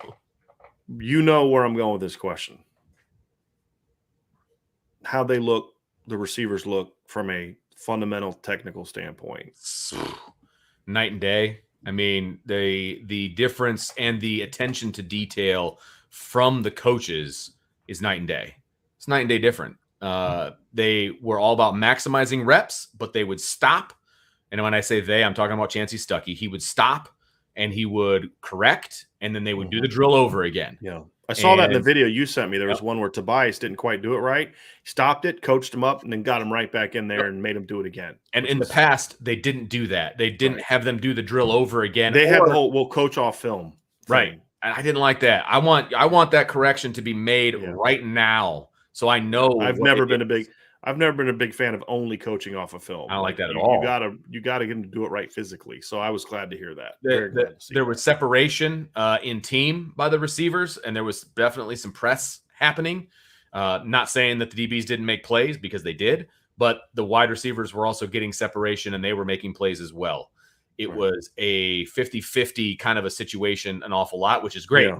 You know where I'm going with this question. How the receivers look from a fundamental technical standpoint. Night and day. I mean, the difference and the attention to detail from the coaches is night and day. It's night and day different. They were all about maximizing reps, but they would stop. And when I say they, I'm talking about Chancey Stuckey. He would stop and he would correct, and then they would do the drill over again. Yeah. I saw that in the And video you sent me. There yep, was one where Tobias didn't quite do it right. He stopped it, coached him up, and then got him right back in there yep. and made him do it again. And in the past, they didn't do that. They didn't Right. have them do the drill over again. They had the Or whole "we'll coach off film" right. thing. And I didn't like that. I want that correction to be made Yeah. right now, so I know. I've never been a big fan of only coaching off of film. I don't like that at you all. You gotta get him to do it right physically. So I was glad to hear that. Very glad to see There that. was separation in team by the receivers, and there was definitely some press happening. Not saying that the DBs didn't make plays, because they did, but the wide receivers were also getting separation, and they were making plays as well. It was a 50-50 kind of a situation an awful lot, which is great. Yeah.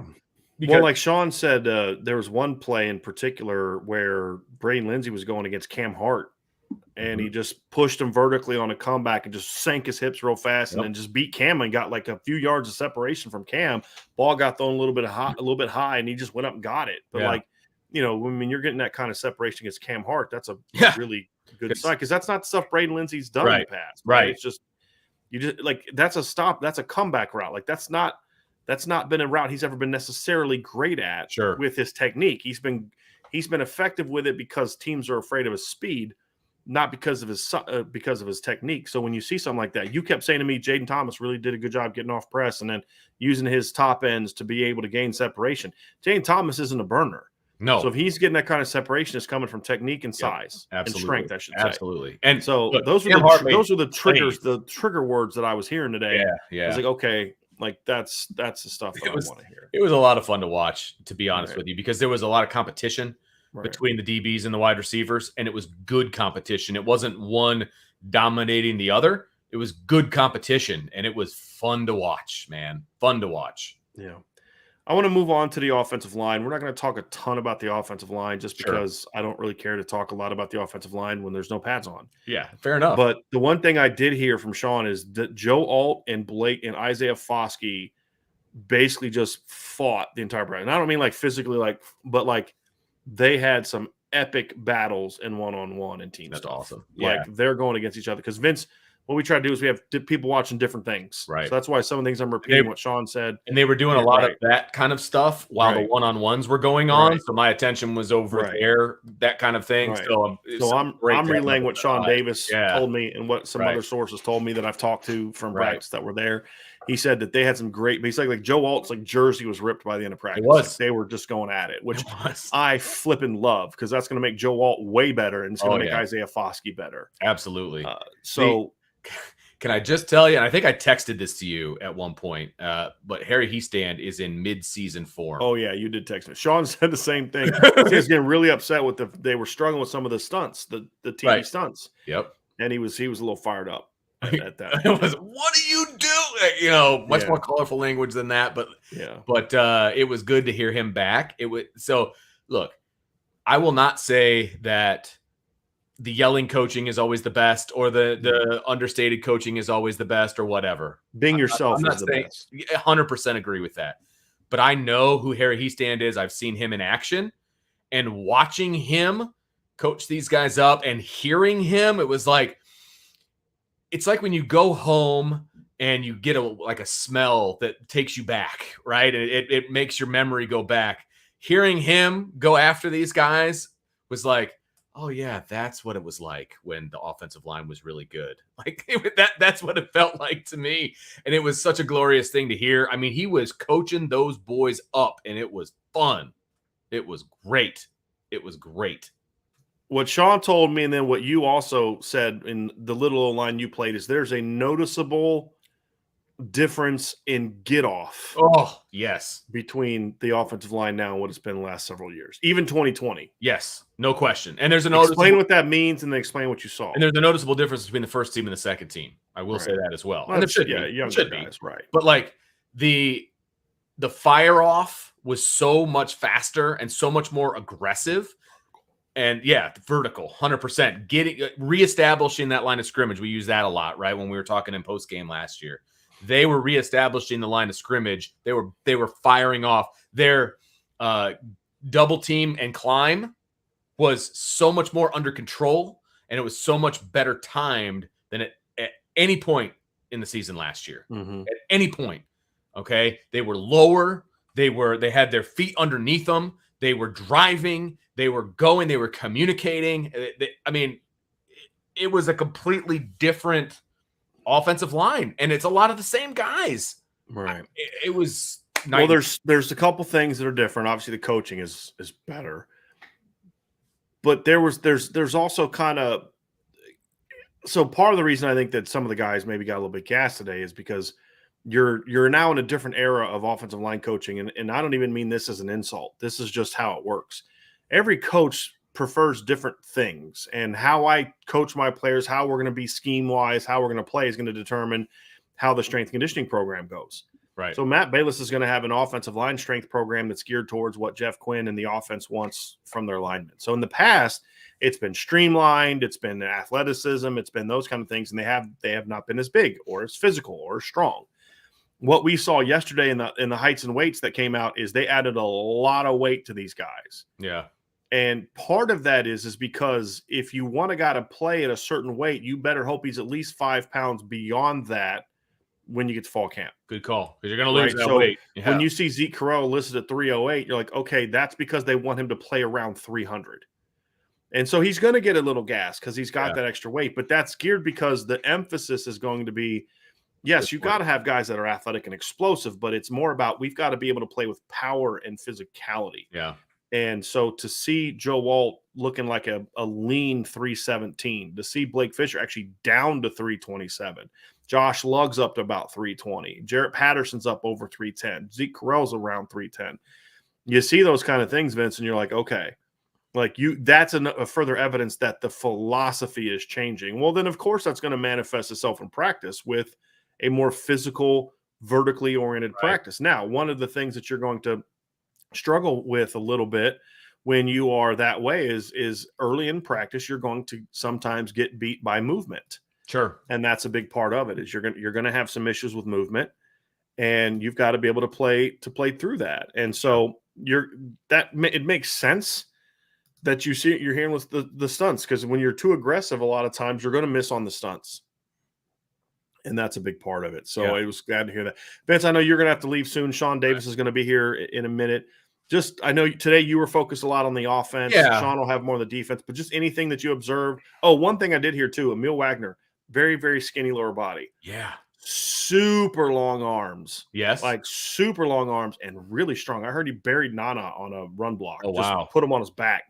Because, Well, like Sean said, there was one play in particular where Braden Lindsey was going against Cam Hart, and he just pushed him vertically on a comeback and just sank his hips real fast, and then just beat Cam and got like a few yards of separation from Cam. Ball got thrown a little bit high, and he just went up and got it. But like, when you're getting that kind of separation against Cam Hart, that's a really good sign, because that's not stuff Braden Lindsey's done in the past. Right? It's just that's a stop, that's a comeback route. Like that's not been a route he's ever been necessarily great at. With his technique. He's been effective with it because teams are afraid of his speed, not because of his technique. So when you see something like that, you kept saying to me, Jaden Thomas really did a good job getting off press and then using his top ends to be able to gain separation. Jaden Thomas isn't a burner. No. So if he's getting that kind of separation, it's coming from technique and size and strength, I should say. Absolutely. And so look, those are the triggers, the trigger words that I was hearing today. I was like, okay, like that's the stuff that I want to hear. It was a lot of fun to watch, to be honest with you, because there was a lot of competition between the DBs and the wide receivers, and it was good competition. It wasn't one dominating the other. It was good competition, and it was fun to watch, man. Fun to watch. Yeah. I want to move on to the offensive line. We're not going to talk a ton about the offensive line just because I don't really care to talk a lot about the offensive line when there's no pads on. Yeah, fair enough. But the one thing I did hear from Sean is that Joe Alt and Blake and Isaiah Foskey basically just fought the entire practice. And I don't mean like physically, but like they had some epic battles in one-on-one and team stuff. That's awesome. Like they're going against each other because Vince, what we try to do is we have people watching different things. Right. So that's why some of the things I'm repeating what Sean said. And they were doing a lot of that kind of stuff while the one-on-ones were going on. So my attention was over there, that kind of thing. So I'm relaying what Sean Davis told me and what some other sources told me that I've talked to from practice that were there. He said that they had some great, but he's like Joe Alt's jersey was ripped by the end of practice. It was. Like they were just going at it, which I flipping love because that's going to make Joe Alt way better and it's going to make Isaiah Foskey better. Absolutely. Can I just tell you, and I think I texted this to you at one point, but Harry Heestand is in mid-season form. Oh, yeah, you did text me. Sean said the same thing. He was getting really upset with they were struggling with some of the stunts, the TV stunts. Yep. And he was a little fired up at that. It was, what do you do? Much more colorful language than that, but it was good to hear him back. Look, I will not say that the yelling coaching is always the best or the understated coaching is always the best or whatever. Being yourself is the best. 100% agree with that. But I know who Harry Heestand is. I've seen him in action, and watching him coach these guys up and hearing him, it's like when you go home and you get a smell that takes you back, right? It makes your memory go back. Hearing him go after these guys was like, oh yeah, that's what it was like when the offensive line was really good. That's what it felt like to me. And it was such a glorious thing to hear. I mean, he was coaching those boys up and it was fun. It was great. It was great. What Sean told me, and then what you also said in the little line you played, is there's a noticeable difference in get off. Oh, yes. Between the offensive line now and what it's been the last several years, even 2020. Yes, no question. And there's explain what that means, and then explain what you saw. And there's a noticeable difference between the first team and the second team. I will say that as well. And it should be. Young guys, right? But the fire off was so much faster and so much more aggressive. And vertical, 100%. Reestablishing that line of scrimmage. We use that a lot, right? When we were talking in post game last year. They were reestablishing the line of scrimmage. They were firing off. Their double team and climb was so much more under control, and it was so much better timed than at any point in the season last year. Mm-hmm. At any point, okay? They were lower. They had their feet underneath them. They were driving. They were going. They were communicating. I mean, it was a completely different offensive line, and it's a lot of the same guys. Right. It was nice. Well, there's a couple things that are different. Obviously, the coaching is better, but there's also kind of, so part of the reason I think that some of the guys maybe got a little bit gassed today is because you're now in a different era of offensive line coaching, and I don't even mean this as an insult. This is just how it works. Every coach prefers different things, and how I coach my players, how we're going to be scheme wise, how we're going to play is going to determine how the strength conditioning program goes. Right. So Matt Bayless is going to have an offensive line strength program that's geared towards what Jeff Quinn and the offense wants from their linemen. So in the past, it's been streamlined, it's been athleticism, it's been those kind of things, and they have not been as big or as physical or as strong. What we saw yesterday in the heights and weights that came out is they added a lot of weight to these guys. Yeah. And part of that is because if you want a guy to play at a certain weight, you better hope he's at least 5 pounds beyond that when you get to fall camp. Good call, because you're going to lose that weight. Yeah. When you see Zeke Correll listed at 308, you're like, okay, that's because they want him to play around 300. And so he's going to get a little gas because he's got that extra weight. But that's geared because the emphasis is going to be, yes, you've got to have guys that are athletic and explosive, but it's more about we've got to be able to play with power and physicality. Yeah. And so to see Joe Walt looking like a lean 317, to see Blake Fisher actually down to 327, Josh Lugg's up to about 320, Jarrett Patterson's up over 310, Zeke Correll's around 310. You see those kind of things, Vince, and you're like, okay, like that's a further evidence that the philosophy is changing. Well, then, of course, that's going to manifest itself in practice with a more physical, vertically oriented practice. Now, one of the things that you're going to struggle with a little bit when you are that way is early in practice, you're going to sometimes get beat by movement. Sure. And that's a big part of it is you're going to have some issues with movement, and you've got to be able to play through that. And so it makes sense that you're hearing with the stunts, because when you're too aggressive, a lot of times you're going to miss on the stunts. And that's a big part of it. So it was glad to hear that. Vince, I know you're going to have to leave soon. Sean Davis is going to be here in a minute. Just, I know today you were focused a lot on the offense. Yeah. Sean will have more of the defense, but just anything that you observed. Oh, one thing I did hear too, Emil Wagner, very, very skinny lower body. Yeah. Super long arms. Yes. Like super long arms and really strong. I heard he buried Nana on a run block. Oh, just wow. put him on his back.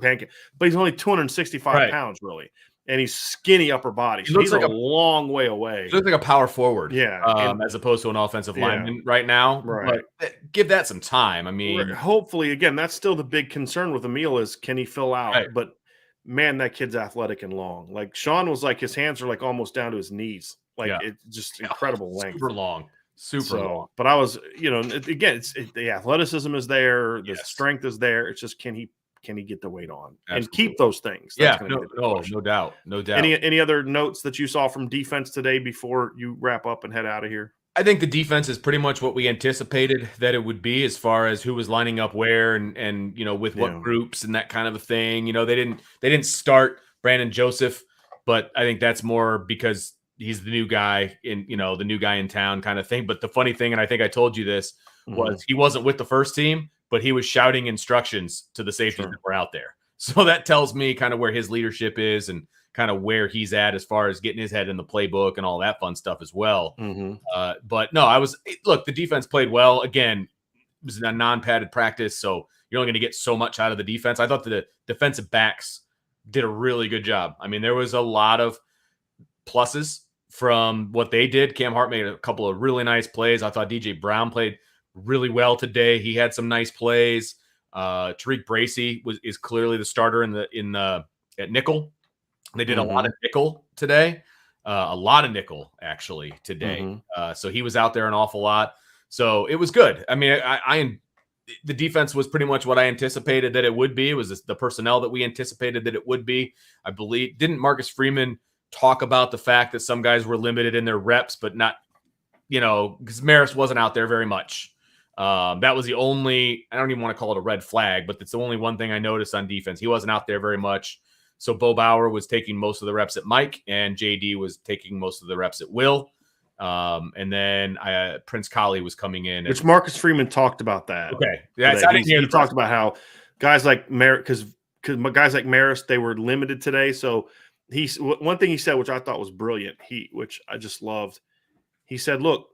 Pancake. But he's only 265 pounds, really. And he's skinny upper body. So he's like a long way away. He looks like a power forward. Yeah. As opposed to an offensive lineman right now. Right. But give that some time. I mean, hopefully, again, that's still the big concern with Emil is can he fill out? Right. But man, that kid's athletic and long. Like Sean was like his hands are like almost down to his knees. Like it's just incredible length. Super long. Long. But I was, again, the athleticism is there, the strength is there. It's just can he get the weight on and keep those things? That's no doubt. Any other notes that you saw from defense today before you wrap up and head out of here? I think the defense is pretty much what we anticipated that it would be as far as who was lining up where and with what groups and that kind of a thing. They didn't start Brandon Joseph, but I think that's more because he's the new guy the new guy in town kind of thing. But the funny thing, and I think I told you this, was he wasn't with the first team, but he was shouting instructions to the safeties that were out there. So that tells me kind of where his leadership is and kind of where he's at as far as getting his head in the playbook and all that fun stuff as well. But no, the defense played well. Again, it was a non-padded practice, so you're only going to get so much out of the defense. I thought the defensive backs did a really good job. I mean, there was a lot of pluses from what they did. Cam Hart made a couple of really nice plays. I thought DJ Brown played really well today. He had some nice plays. Tariq Bracy is clearly the starter at nickel. They did a lot of nickel today. A lot of nickel actually today. So he was out there an awful lot. So it was good. I mean, the defense was pretty much what I anticipated that it would be. It was the personnel that we anticipated that it would be. I believe, didn't Marcus Freeman talk about the fact that some guys were limited in their reps, but not, because Maris wasn't out there very much. That was the only, I don't even want to call it a red flag, but it's the only one thing I noticed on defense. He wasn't out there very much. So Bo Bauer was taking most of the reps at Mike, and JD was taking most of the reps at Will. And then Prince Collie was coming in. Which Marcus Freeman talked about that. Okay. Yeah, he talked about how guys like because guys like Maris, they were limited today. So one thing he said, which I thought was brilliant, which I just loved. He said, look,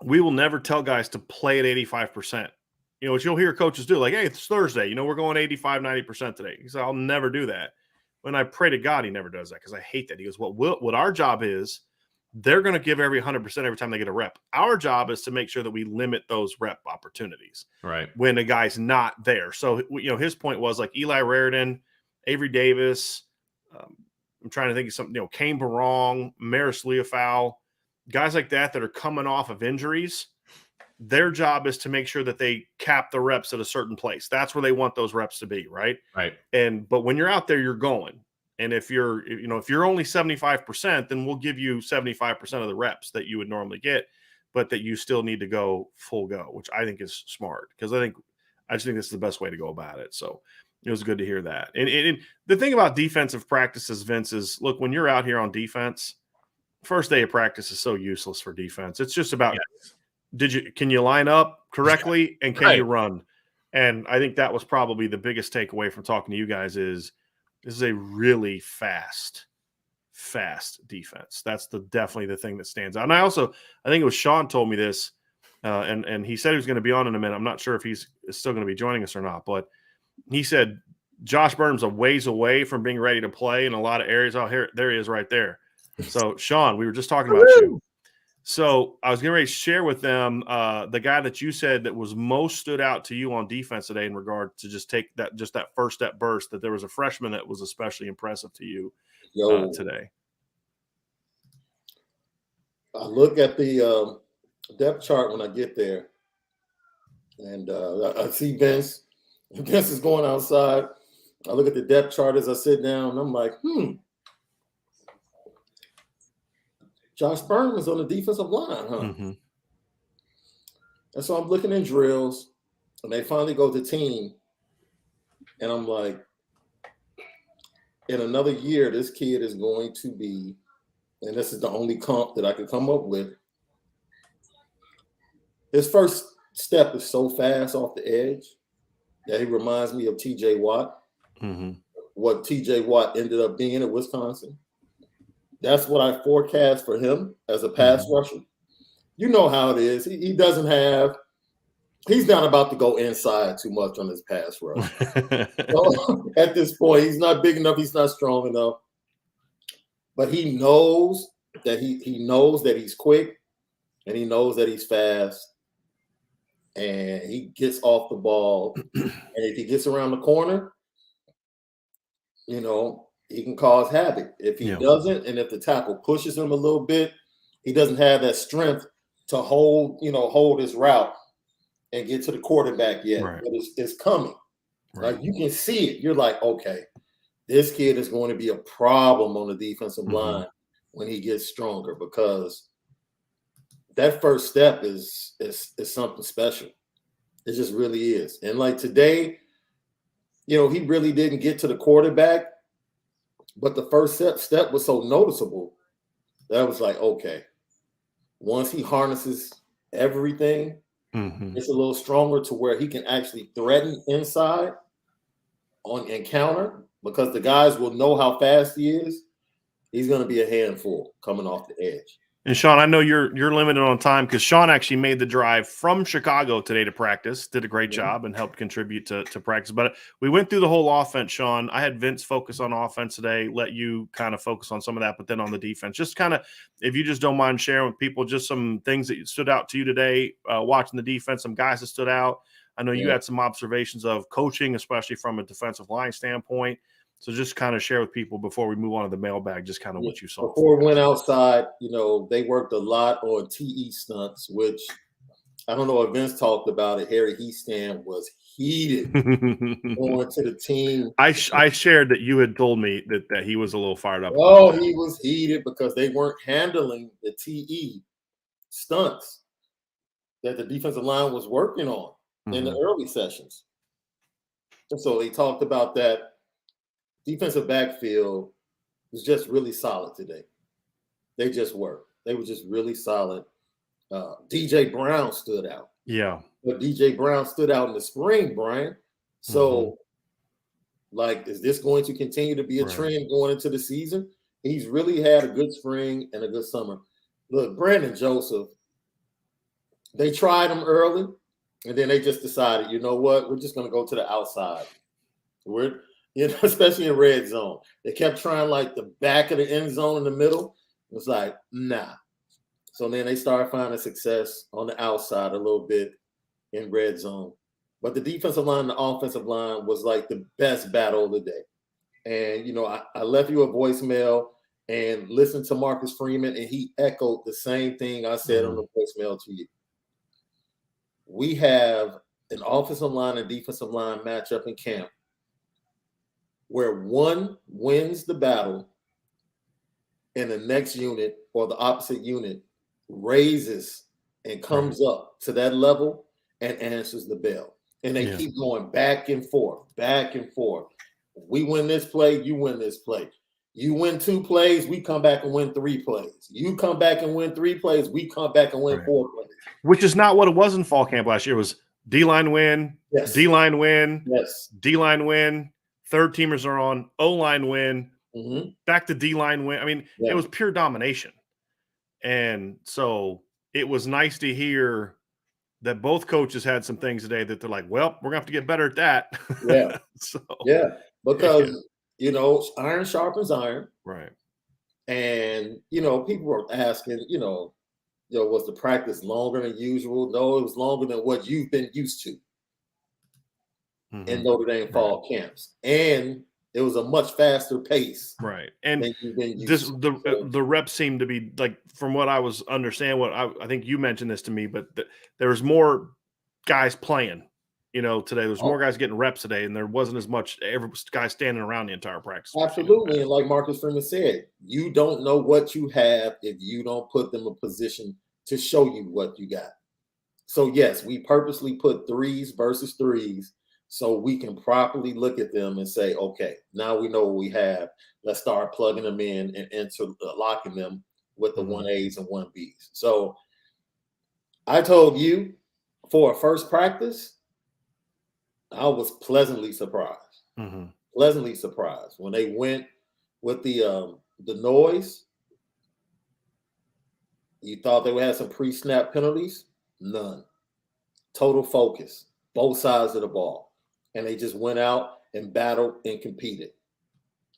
we will never tell guys to play at 85%. Which you'll hear coaches do, like, hey, it's Thursday. We're going 85, 90% today. He said, I'll never do that. When I pray to God, he never does that because I hate that. He goes, what our job is, they're going to give every 100% every time they get a rep. Our job is to make sure that we limit those rep opportunities when a guy's not there. So, his point was like Eli Raridan, Avery Davis, I'm trying to think of something, Kane Barong, Maris Leofau, guys like that are coming off of injuries. Their job is to make sure that they cap the reps at a certain place. That's where they want those reps to be, right? Right. But when you're out there, you're going. And if you're only 75%, then we'll give you 75% of the reps that you would normally get, but that you still need to go full go, which I think is smart because I just think this is the best way to go about it. So it was good to hear that. And the thing about defensive practices, Vince, is look, when you're out here on defense, first day of practice is so useless for defense. It's just about can you line up correctly and can you run? And I think that was probably the biggest takeaway from talking to you guys is this is a really fast defense. That's definitely the thing that stands out. And I think it was Sean told me this, and he said he was going to be on in a minute. I'm not sure if he's still going to be joining us or not, but he said Josh Burnham's a ways away from being ready to play in a lot of areas. Oh, there he is right there. So, Sean, we were just talking about you. So I was getting ready to share with them the guy that you said that was most stood out to you on defense today in regard to just that first step burst, that there was a freshman that was especially impressive to you today. I look at the depth chart when I get there, and I see Vince. Vince is going outside. I look at the depth chart as I sit down, and I'm like, Josh Burnham is on the defensive line, huh? Mm-hmm. And so I'm looking in drills, and they finally go to team, and I'm like, in another year, this kid is going to be, and this is the only comp that I could come up with. His first step is so fast off the edge that he reminds me of T.J. Watt, what T.J. Watt ended up being at Wisconsin. That's what I forecast for him as a pass rusher. You know how it is. He's not about to go inside too much on his pass rush. So, at this point, he's not big enough. He's not strong enough. But he knows that he knows that he's quick, and he knows that he's fast, and he gets off the ball. And if he gets around the corner, he can cause havoc. If he doesn't, and if the tackle pushes him a little bit, he doesn't have that strength to hold his route and get to the quarterback yet. Right. But it's coming. Right. Like, you can see it. You're like, okay, this kid is going to be a problem on the defensive line when he gets stronger, because that first step is something special. It just really is. And like today, he really didn't get to the quarterback, but the first step was so noticeable that I was like, okay, once he harnesses everything, it's a little stronger to where he can actually threaten inside on encounter, because the guys will know how fast he is. He's going to be a handful coming off the edge. And Sean, I know you're limited on time because Sean actually made the drive from Chicago today to practice, did a great job and helped contribute to practice. But we went through the whole offense, Sean. I had Vince focus on offense today, let you kind of focus on some of that, but then on the defense, just kind of, if you just don't mind sharing with people, just some things that stood out to you today, watching the defense, some guys that stood out. I know you had some observations of coaching, especially from a defensive line standpoint. So just kind of share with people before we move on to the mailbag, just kind of what you saw. Before we went outside, they worked a lot on TE stunts, which I don't know if Vince talked about it. Harry Heastand was heated going to the team. I shared that you had told me that he was a little fired up. Oh, he was heated because they weren't handling the TE stunts that the defensive line was working on in the early sessions. And so he talked about that. Defensive backfield was just really solid today. They just were. They were just really solid. DJ Brown stood out. Yeah. But DJ Brown stood out in the spring, Brian. So, like, is this going to continue to be a trend going into the season? He's really had a good spring and a good summer. Look, Brandon Joseph, they tried him early, and then they just decided, you know what? We're just going to go to the outside. Especially in red zone. They kept trying like the back of the end zone in the middle. It was like, nah. So then they started finding success on the outside a little bit in red zone. But the defensive line and the offensive line was like the best battle of the day. And, I left you a voicemail and listened to Marcus Freeman, and he echoed the same thing I said on the voicemail to you. We have an offensive line and defensive line matchup in camp where one wins the battle and the next unit or the opposite unit raises and comes up to that level and answers the bell. And they keep going back and forth. We win this play, you win this play. You win 2 plays, we come back and win 3 plays. You come back and win 3 plays, we come back and win 4 plays. Which is not what it was in fall camp last year. It was D-line win, D-line win, D-line win, third teamers are on, O-line win, back to D-line win. I mean, it was pure domination. And so it was nice to hear that both coaches had some things today that they're like, well, we're going to have to get better at that. Because, iron sharpens iron. Right. And, people were asking, was the practice longer than usual? No, it was longer than what you've been used to in Notre Dame fall camps. And it was a much faster pace. Right. And the reps seemed to be like, from what I was understanding, I think you mentioned this to me, but there was more guys playing, today. There was more guys getting reps today, and there wasn't as much guy standing around the entire practice. Absolutely. And like Marcus Freeman said, you don't know what you have if you don't put them in a position to show you what you got. So yes, we purposely put 3s versus 3s so we can properly look at them and say, okay, now we know what we have. Let's start plugging them in and interlocking them with the 1As and 1Bs. So I told you for a first practice, I was pleasantly surprised. Pleasantly surprised when they went with the noise. You thought they would have some pre-snap penalties? None. Total focus, both sides of the ball. And they just went out and battled and competed.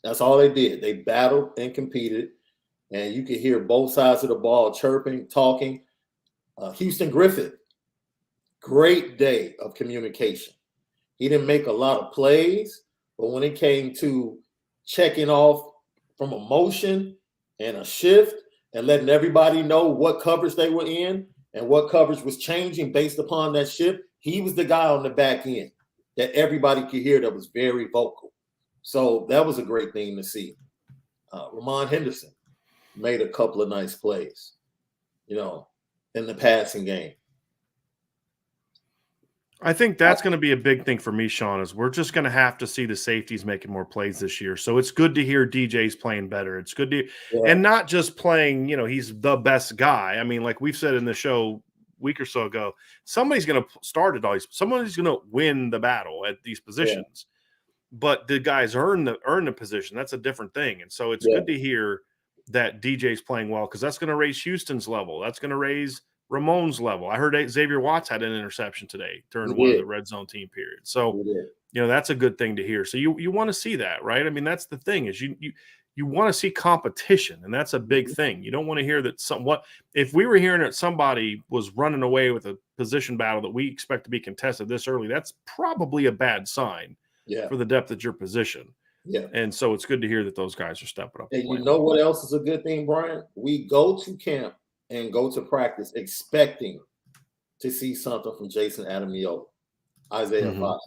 That's all they did. They battled and competed. And you could hear both sides of the ball chirping, talking. Houston Griffith, great day of communication. He didn't make a lot of plays, but when it came to checking off from a motion and a shift and letting everybody know what coverage they were in and what coverage was changing based upon that shift, he was the guy on the back end that everybody could hear that was very vocal. So that was a great thing to see. Ramon Henderson made a couple of nice plays, in the passing game. I think that's going to be a big thing for me, Sean, is we're just going to have to see the safeties making more plays this year. So it's good to hear DJ's playing better. It's good to and not just playing, he's the best guy. I mean, like we've said in the show a week or so ago, somebody's going to start at all these. Somebody's going to win the battle at these positions. But the guys earn the position. That's a different thing. And so it's good to hear that DJ's playing well, because that's going to raise Houston's level. That's going to raise Ramon's level. I heard Xavier Watts had an interception today during one of the red zone team periods. So, that's a good thing to hear. So you want to see that, right? I mean, that's the thing, is you want to see competition, and that's a big thing. You don't want to hear that if we were hearing that somebody was running away with a position battle that we expect to be contested this early, that's probably a bad sign for the depth at your position. Yeah. And so it's good to hear that those guys are stepping up. And you know what else is a good thing, Brian? We go to camp and go to practice expecting to see something from Jason Adamiola, Isaiah Fox,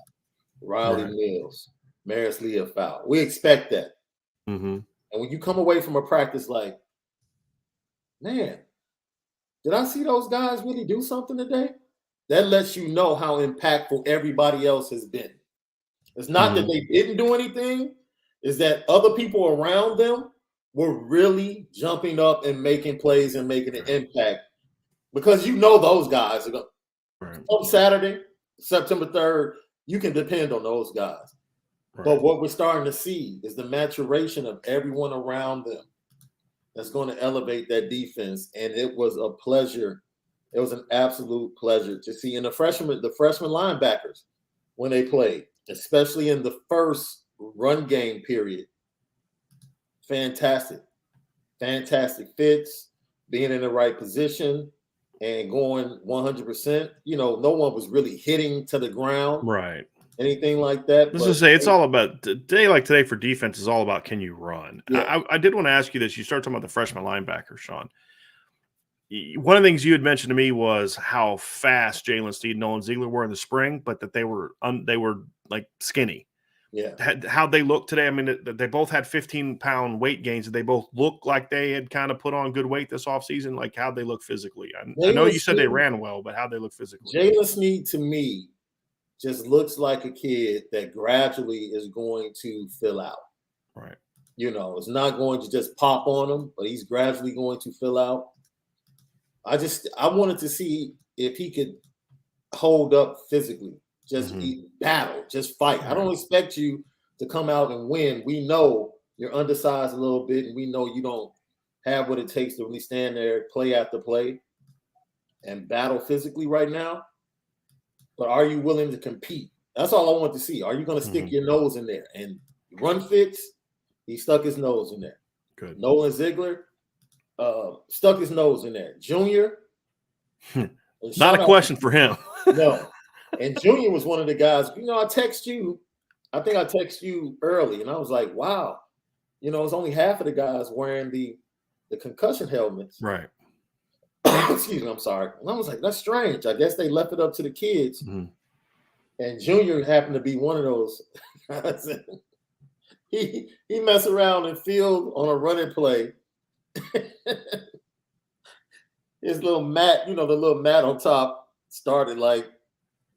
Riley Mills, Maris Leofau. We expect that. And when you come away from a practice like, man, did I see those guys really do something today? That lets you know how impactful everybody else has been. It's not that they didn't do anything, it's that other people around them were really jumping up and making plays and making an impact, because those guys are going to come Saturday, September 3rd, you can depend on those guys. Right. But what we're starting to see is the maturation of everyone around them that's going to elevate that defense. And it was a pleasure. It was an absolute pleasure to see. And the freshman linebackers, when they played, especially in the first run game period, fantastic fits, being in the right position and going 100%. No one was really hitting to the ground. Right. Anything like that. I was going to say, it's all about day like today for defense is all about, can you run? Yeah. I did want to ask you this. You started talking about the freshman linebacker, Sean. One of the things you had mentioned to me was how fast Jalen Steed and Nolan Ziegler were in the spring, but that they were like skinny. Yeah. How'd they look today? I mean, they both had 15-pound weight gains. Did they both look like they had kind of put on good weight this offseason? Like, how'd they look physically? I know you said they ran well, but how'd they look physically? Jalen Sneed, to me, just looks like a kid that gradually is going to fill out. Right. It's not going to just pop on him, but he's gradually going to fill out. I wanted to see if he could hold up physically, just battle, just fight. I don't expect you to come out and win. We know you're undersized a little bit, and we know you don't have what it takes to really stand there, play after play, and battle physically right now. But are you willing to compete? That's all I want to see. Are you going to stick your nose in there? And run fits, he stuck his nose in there. Good. Nolan Ziegler stuck his nose in there. Junior. Not a question for him. No. And Junior was one of the guys, I think I texted you early, and I was like, wow. It's only half of the guys wearing the concussion helmets. Right. Excuse me, I'm sorry. And I was like, that's strange. I guess they left it up to the kids. And Junior happened to be one of those guys. he messed around in field on a running play. His little mat, the little mat on top started like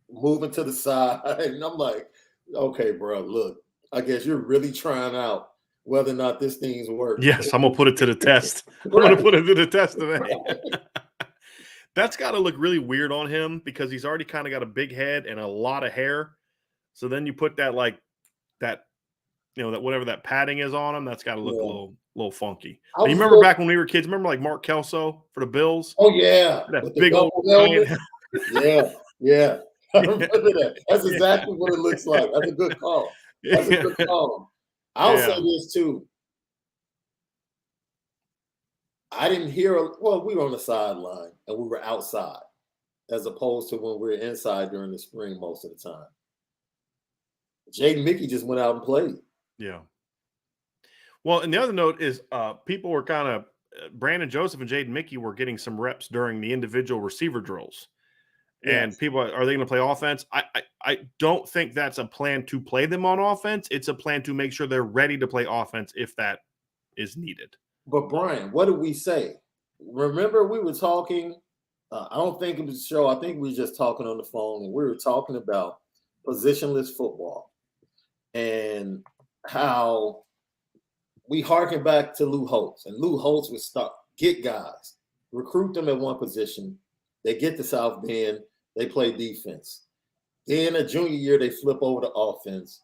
moving to the side. And I'm like, okay, bro, look, I guess you're really trying out whether or not this thing's working. Yes, I'm going to put it to the test. I'm going to put it to the test today. That's got to look really weird on him because he's already kind of got a big head and a lot of hair. So then you put that that whatever that padding is on him, that's got to look a little funky. You remember back when we were kids, remember like Mark Kelso for the Bills? Oh, yeah. That big old Yeah. I remember that. That's exactly what it looks like. That's a good call. I'll say this too. I didn't hear, we were on the sideline and we were outside as opposed to when we were inside during the spring most of the time. Jaden Mickey just went out and played. Yeah. Well, and the other note is people were kind of Brandon Joseph and Jaden Mickey were getting some reps during the individual receiver drills. And people, are they going to play offense? I don't think that's a plan to play them on offense. It's a plan to make sure they're ready to play offense if that is needed. But Brian, what did we say? Remember we were talking, I don't think it was a show. I think we were just talking on the phone, and we were talking about positionless football and how we harken back to Lou Holtz. And Lou Holtz would get guys, recruit them at one position. They get to South Bend. They play defense. Then a junior year, they flip over to offense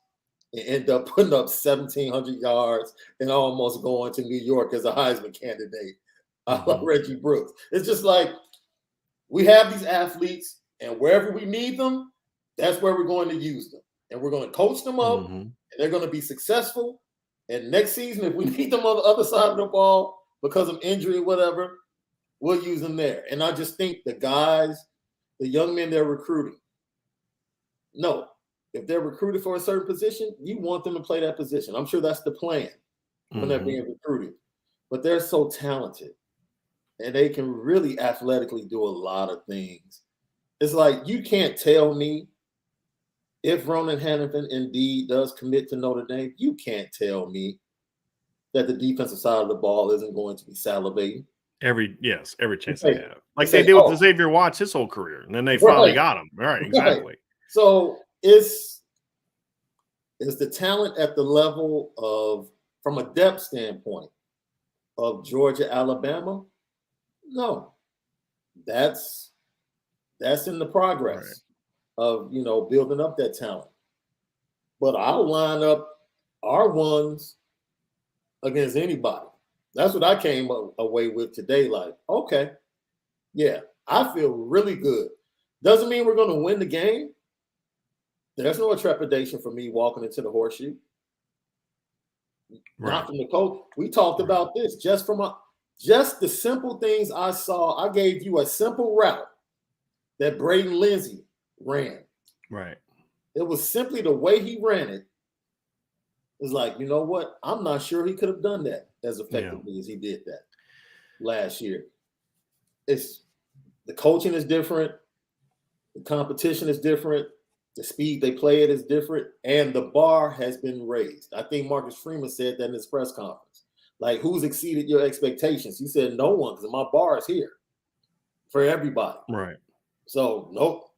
and end up putting up 1,700 yards and almost going to New York as a Heisman candidate, like Reggie Brooks. It's just like we have these athletes, and wherever we need them, that's where we're going to use them. And we're going to coach them up, and they're going to be successful. And next season, if we need them on the other side of the ball because of injury or whatever, we'll use them there. And I just think the guys, the young men they're recruiting, no, if they're recruited for a certain position, you want them to play that position. I'm sure that's the plan when they're being recruited. But they're so talented, and they can really athletically do a lot of things. It's like you can't tell me if Ronan Hannafin indeed does commit to Notre Dame, you can't tell me that the defensive side of the ball isn't going to be salivating. Every chance they have. Like they did with Xavier Watts his whole career, and then they finally got him. All right, exactly. Right. So it's the talent at the level of, from a depth standpoint, of Georgia, Alabama? No. That's in the progress of building up that talent. But I'll line up our ones against anybody. That's what I came away with today. Like, okay, yeah, I feel really good. Doesn't mean we're going to win the game. There's no trepidation for me walking into the horseshoe. Right. Not from the coach. We talked about this just the simple things I saw. I gave you a simple route that Braden Lindsay ran. Right. It was simply the way he ran it. It's like, you know what? I'm not sure he could have done that as effectively as he did that last year. It's the coaching is different, the competition is different, the speed they play it is different, and the bar has been raised. I think Marcus Freeman said that in his press conference. Like, who's exceeded your expectations? He said no one, because my bar is here for everybody. Right. So, nope.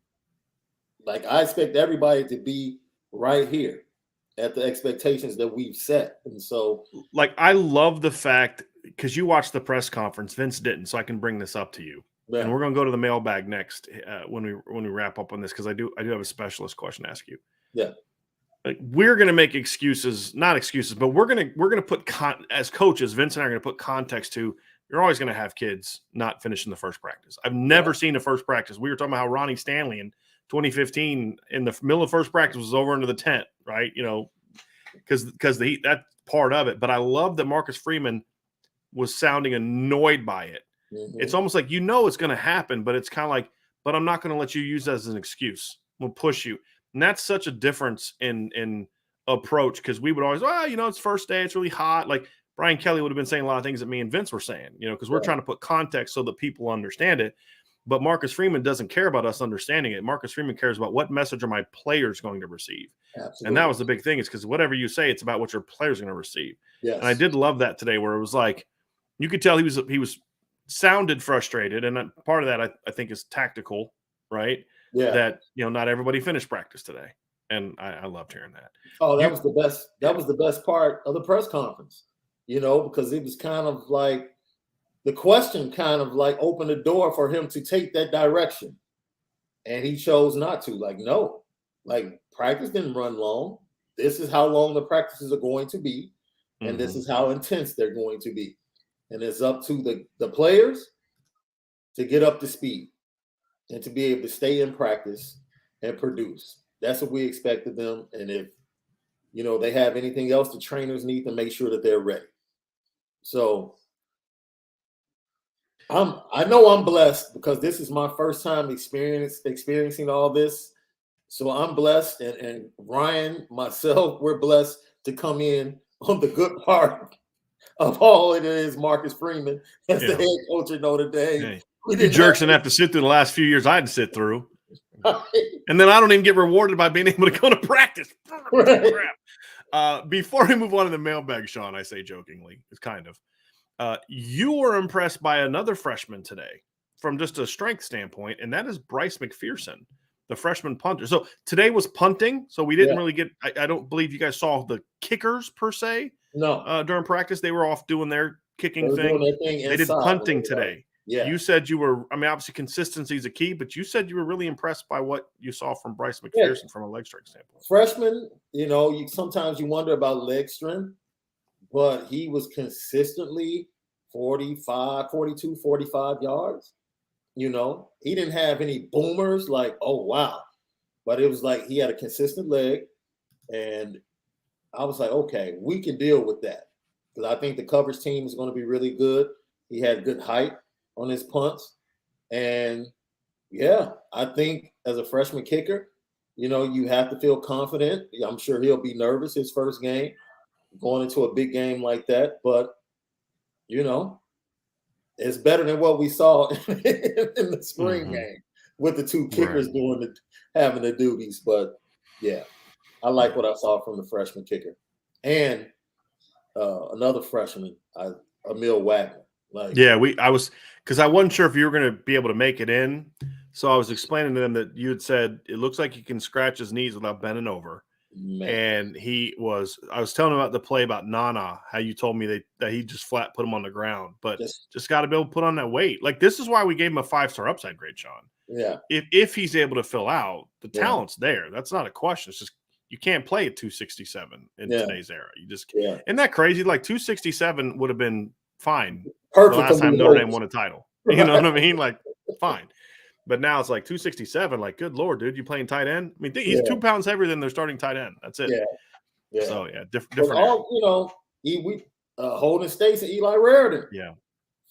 Like, I expect everybody to be right here at the expectations that we've set. And so, like, I love the fact, because you watched the press conference, Vince didn't, so I can bring this up to you. Yeah. And we're going to go to the mailbag next when we wrap up on this, because I do have a specialist question to ask you. Yeah. Like, we're going to make excuses, not excuses, but we're going to put as coaches, Vince and I are going to put context to, you're always going to have kids not finishing the first practice. I've never seen a first practice. We were talking about how Ronnie Stanley in 2015 in the middle of first practice was over into the tent, right? Because the heat, that's part of it. But I love that Marcus Freeman was sounding annoyed by it. Mm-hmm. It's almost like it's going to happen, but it's kind of like, but I'm not going to let you use that as an excuse. We'll push you. And that's such a difference in approach, because we would always, it's first day, it's really hot. Like Brian Kelly would have been saying a lot of things that me and Vince were saying, because we're trying to put context so that people understand it. But Marcus Freeman doesn't care about us understanding it. Marcus Freeman cares about what message are my players going to receive. Absolutely. And that was the big thing, is because whatever you say, it's about what your players are going to receive. Yes. And I did love that today, where it was like, you could tell he was sounded frustrated. And part of that, I think, is tactical, right? Yeah. That, not everybody finished practice today. And I loved hearing that. Oh, that was the best. That was the best part of the press conference, because it was kind of like, the question kind of like opened the door for him to take that direction. And he chose not to. Like, no, like, practice didn't run long. This is how long the practices are going to be. And this is how intense they're going to be. And it's up to the players to get up to speed and to be able to stay in practice and produce. That's what we expect of them. And if, they have anything else, the trainers need to make sure that they're ready. So I know I'm blessed, because this is my first time experiencing all this. So I'm blessed, and Ryan, myself, we're blessed to come in on the good part of all it is. Marcus Freeman as the head coach of Notre Dame. Hey, you jerks didn't have to sit through the last few years I had to sit through. And then I don't even get rewarded by being able to go to practice. Crap. Before we move on to the mailbag, Sean, I say jokingly, it's kind of. You were impressed by another freshman today from just a strength standpoint, and that is Bryce McPherson, the freshman punter. So today was punting, so we didn't really get – I don't believe you guys saw the kickers per se. No. During practice. They were off doing their kicking thing. They did punting today. Yeah. You said you were – obviously consistency is a key, but you said you were really impressed by what you saw from Bryce McPherson from a leg strength standpoint. Freshman, sometimes you wonder about leg strength. But he was consistently 42, 45 yards. He didn't have any boomers like, oh, wow. But it was like he had a consistent leg. And I was like, okay, we can deal with that. Because I think the coverage team is going to be really good. He had good height on his punts. And, I think as a freshman kicker, you have to feel confident. I'm sure he'll be nervous his first game, going into a big game like that, but it's better than what we saw in the spring game with the two kickers having the duties. But I like what I saw from the freshman kicker and another freshman, Emil Wagner. Because I wasn't sure if you were going to be able to make it in, so I was explaining to them that you had said it looks like he can scratch his knees without bending over. And I was telling him about the play about Nana, how you told me that he just flat put him on the ground, but just got to be able to put on that weight. Like, this is why we gave him a 5-star upside grade, Sean. Yeah. If he's able to fill out, the talent's there. That's not a question. It's just, you can't play at 267 in today's era. You just Isn't that crazy? Like, 267 would have been fine. Perfect the last time Notre Dame won a title. You know what I mean? Like, fine. But now it's like 267. Like, good Lord, dude, you playing tight end? I mean, he's 2 pounds heavier than their starting tight end. That's it. Yeah. So, different. Holden States and Eli Raritan. Yeah.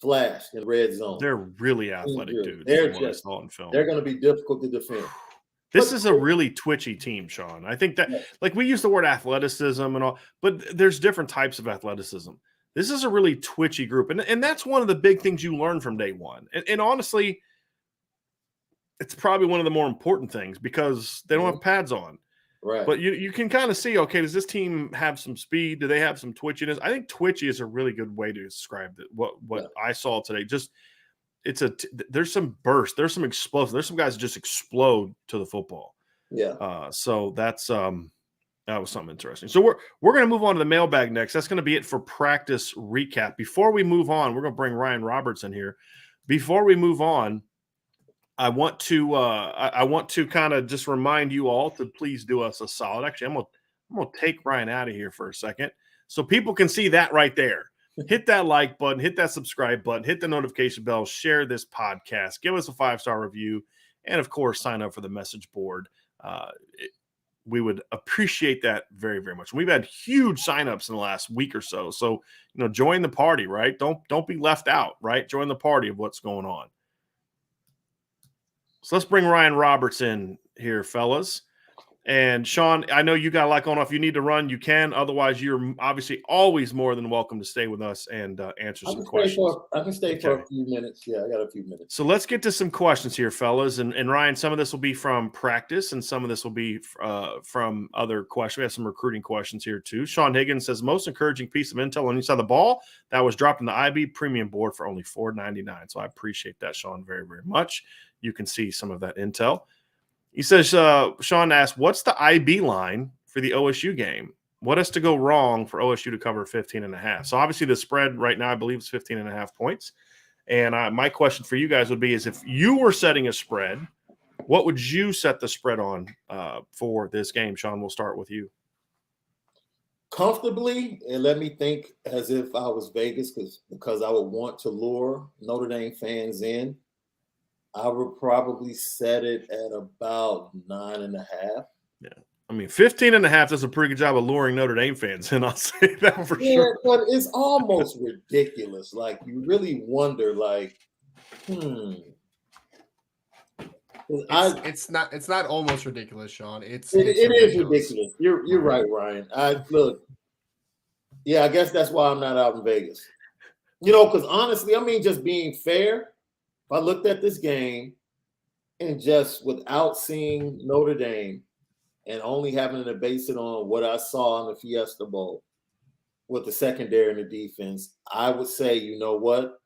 Flashed in red zone. They're really athletic dudes. They're going to be difficult to defend. This is a really twitchy team, Sean. I think that, like, we use the word athleticism and all, but there's different types of athleticism. This is a really twitchy group. And that's one of the big things you learn from day one. And honestly, it's probably one of the more important things because they don't have pads on. Right. But you can kind of see, okay, does this team have some speed? Do they have some twitchiness? I think twitchy is a really good way to describe it. What I saw today. Just there's some burst, there's some explosive, there's some guys that just explode to the football. Yeah. So that's that was something interesting. So we're going to move on to the mailbag next. That's going to be it for practice recap. Before we move on, we're going to bring Ryan Roberts in here. Before we move on, I want to kind of just remind you all to please do us a solid. Actually, I'm gonna take Ryan out of here for a second so people can see that right there. Hit that like button, hit that subscribe button, hit the notification bell, share this podcast, give us a 5-star review, and of course, sign up for the message board. We would appreciate that very, very much. We've had huge signups in the last week or so. So, join the party, right? Don't be left out, right? Join the party of what's going on. So let's bring Ryan Roberts in here, fellas. And Sean, I know you got a lot going on. If you need to run, you can. Otherwise, you're obviously always more than welcome to stay with us and answer some questions. I can stay for a few minutes. Yeah, I got a few minutes. So let's get to some questions here, fellas. And Ryan, some of this will be from practice, and some of this will be from other questions. We have some recruiting questions here too. Sean Higgins says, most encouraging piece of intel on each side of the ball that was dropped in the IB premium board for only $4.99. So I appreciate that, Sean, very, very much. You can see some of that intel. He says, Sean asked, what's the IB line for the OSU game? What has to go wrong for OSU to cover 15.5? So obviously the spread right now, I believe, is 15.5 points. And my question for you guys would be is if you were setting a spread, what would you set the spread on for this game? Sean, we'll start with you. Comfortably, and let me think as if I was Vegas because I would want to lure Notre Dame fans in. I would probably set it at about 9.5. Yeah. I mean, 15.5 does a pretty good job of luring Notre Dame fans in. I'll say that for sure. But it's almost ridiculous. Like, you really wonder, like, It's not almost ridiculous, Sean. It is ridiculous. You're right, Ryan. I guess that's why I'm not out in Vegas. Because honestly, I mean, just being fair, if I looked at this game and just without seeing Notre Dame and only having to base it on what I saw in the Fiesta Bowl with the secondary and the defense, I would say, you know what?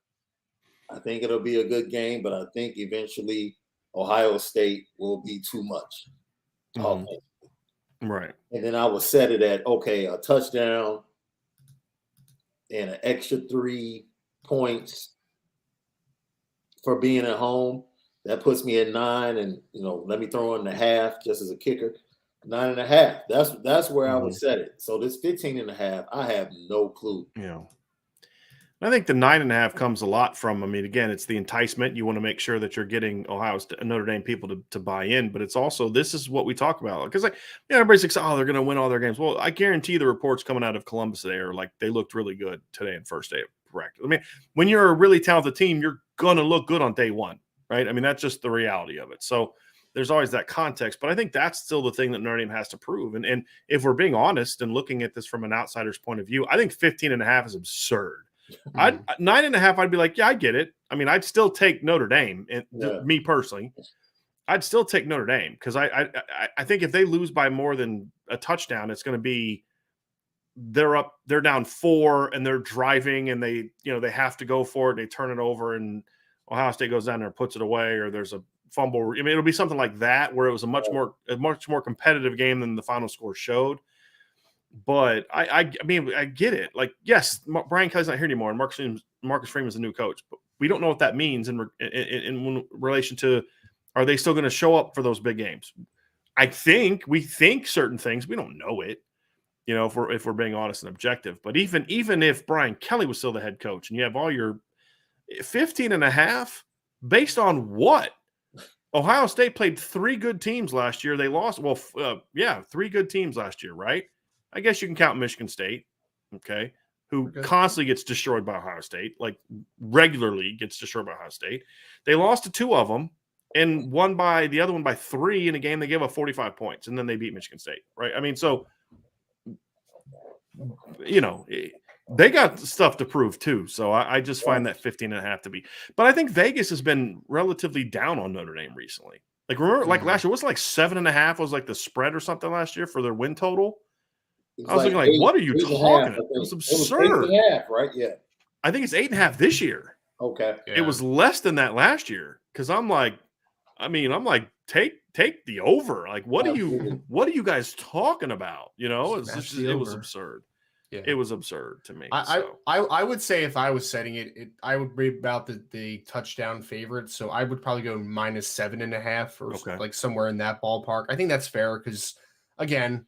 I think it'll be a good game, but I think eventually Ohio State will be too much. Right. And then I would set it at, okay, a touchdown and an extra 3 points for being at home. That puts me at 9, and let me throw in the half just as a kicker. 9.5. That's where I would set it. So this 15.5, I have no clue. Yeah. I think the 9.5 comes a lot from, I mean, again, it's the enticement. You want to make sure that you're getting Notre Dame people to buy in, but it's also, this is what we talk about. Because everybody's like, oh, they're going to win all their games. Well, I guarantee the reports coming out of Columbus today are like, they looked really good today in first day of practice. I mean, when you're a really talented team, you're going to look good on day one, right? I mean, that's just the reality of it. So there's always that context, but I think that's still the thing that Notre Dame has to prove. And if we're being honest and looking at this from an outsider's point of view, I think 15.5 is absurd. 9.5, I'd be like, yeah, I get it. I mean, I'd still take Notre Dame, and me personally, I'd still take Notre Dame because I think if they lose by more than a touchdown, it's going to be they're down 4 and they're driving and they have to go for it. They turn it over and Ohio State goes down there and puts it away, or there's a fumble. I mean, it'll be something like that where it was a much more competitive game than the final score showed. But I mean, I get it. Like, yes, Brian Kelly's not here anymore, and Marcus Freeman's the new coach. But we don't know what that means in relation to, are they still going to show up for those big games? We think certain things. We don't know it, if we're being honest and objective. But even if Brian Kelly was still the head coach and you have all your 15.5, based on what? Ohio State played 3 good teams last year. They lost. Well, 3 good teams last year, right? I guess you can count Michigan State, okay, who constantly gets destroyed by Ohio State, like regularly gets destroyed by Ohio State. They lost to 2 of them and won by the other one by 3 in a game. They gave up 45 points, and then they beat Michigan State, right? I mean, so, they got stuff to prove too. So I just find that 15.5 to be. But I think Vegas has been relatively down on Notre Dame recently. Like, remember, like last year, was it like 7.5 was like the spread or something last year for their win total? I was looking what are you talking about? It was absurd. 8.5, right? Yeah. I think it's 8.5 this year. Okay. Yeah. It was less than that last year. Because I'm like, take the over. Like, what are you guys talking about? It was absurd. Yeah. It was absurd to me. I would say if I was setting it, I would be about the touchdown favorite. So I would probably go -7.5 or like somewhere in that ballpark. I think that's fair because, again,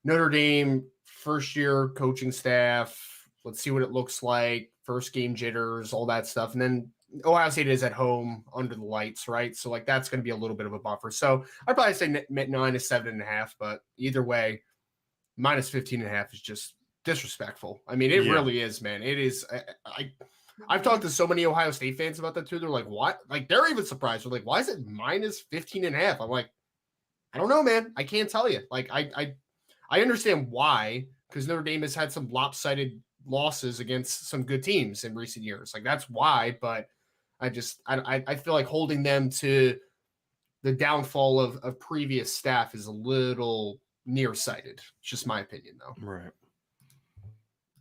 Notre Dame, first year coaching staff. Let's see what it looks like. First game jitters, all that stuff. And then Ohio State is at home under the lights, right? So like that's going to be a little bit of a buffer. So I'd probably say -7.5, but either way, -15.5 is just disrespectful. I mean, it really is, man. It is. I've talked to so many Ohio State fans about that too. They're like, what? Like they're even surprised. They're like, why is it -15.5? I'm like, I don't know, man. I can't tell you. Like I understand why, because Notre Dame has had some lopsided losses against some good teams in recent years. Like that's why, but I feel like holding them to the downfall of previous staff is a little nearsighted. It's just my opinion, though. Right.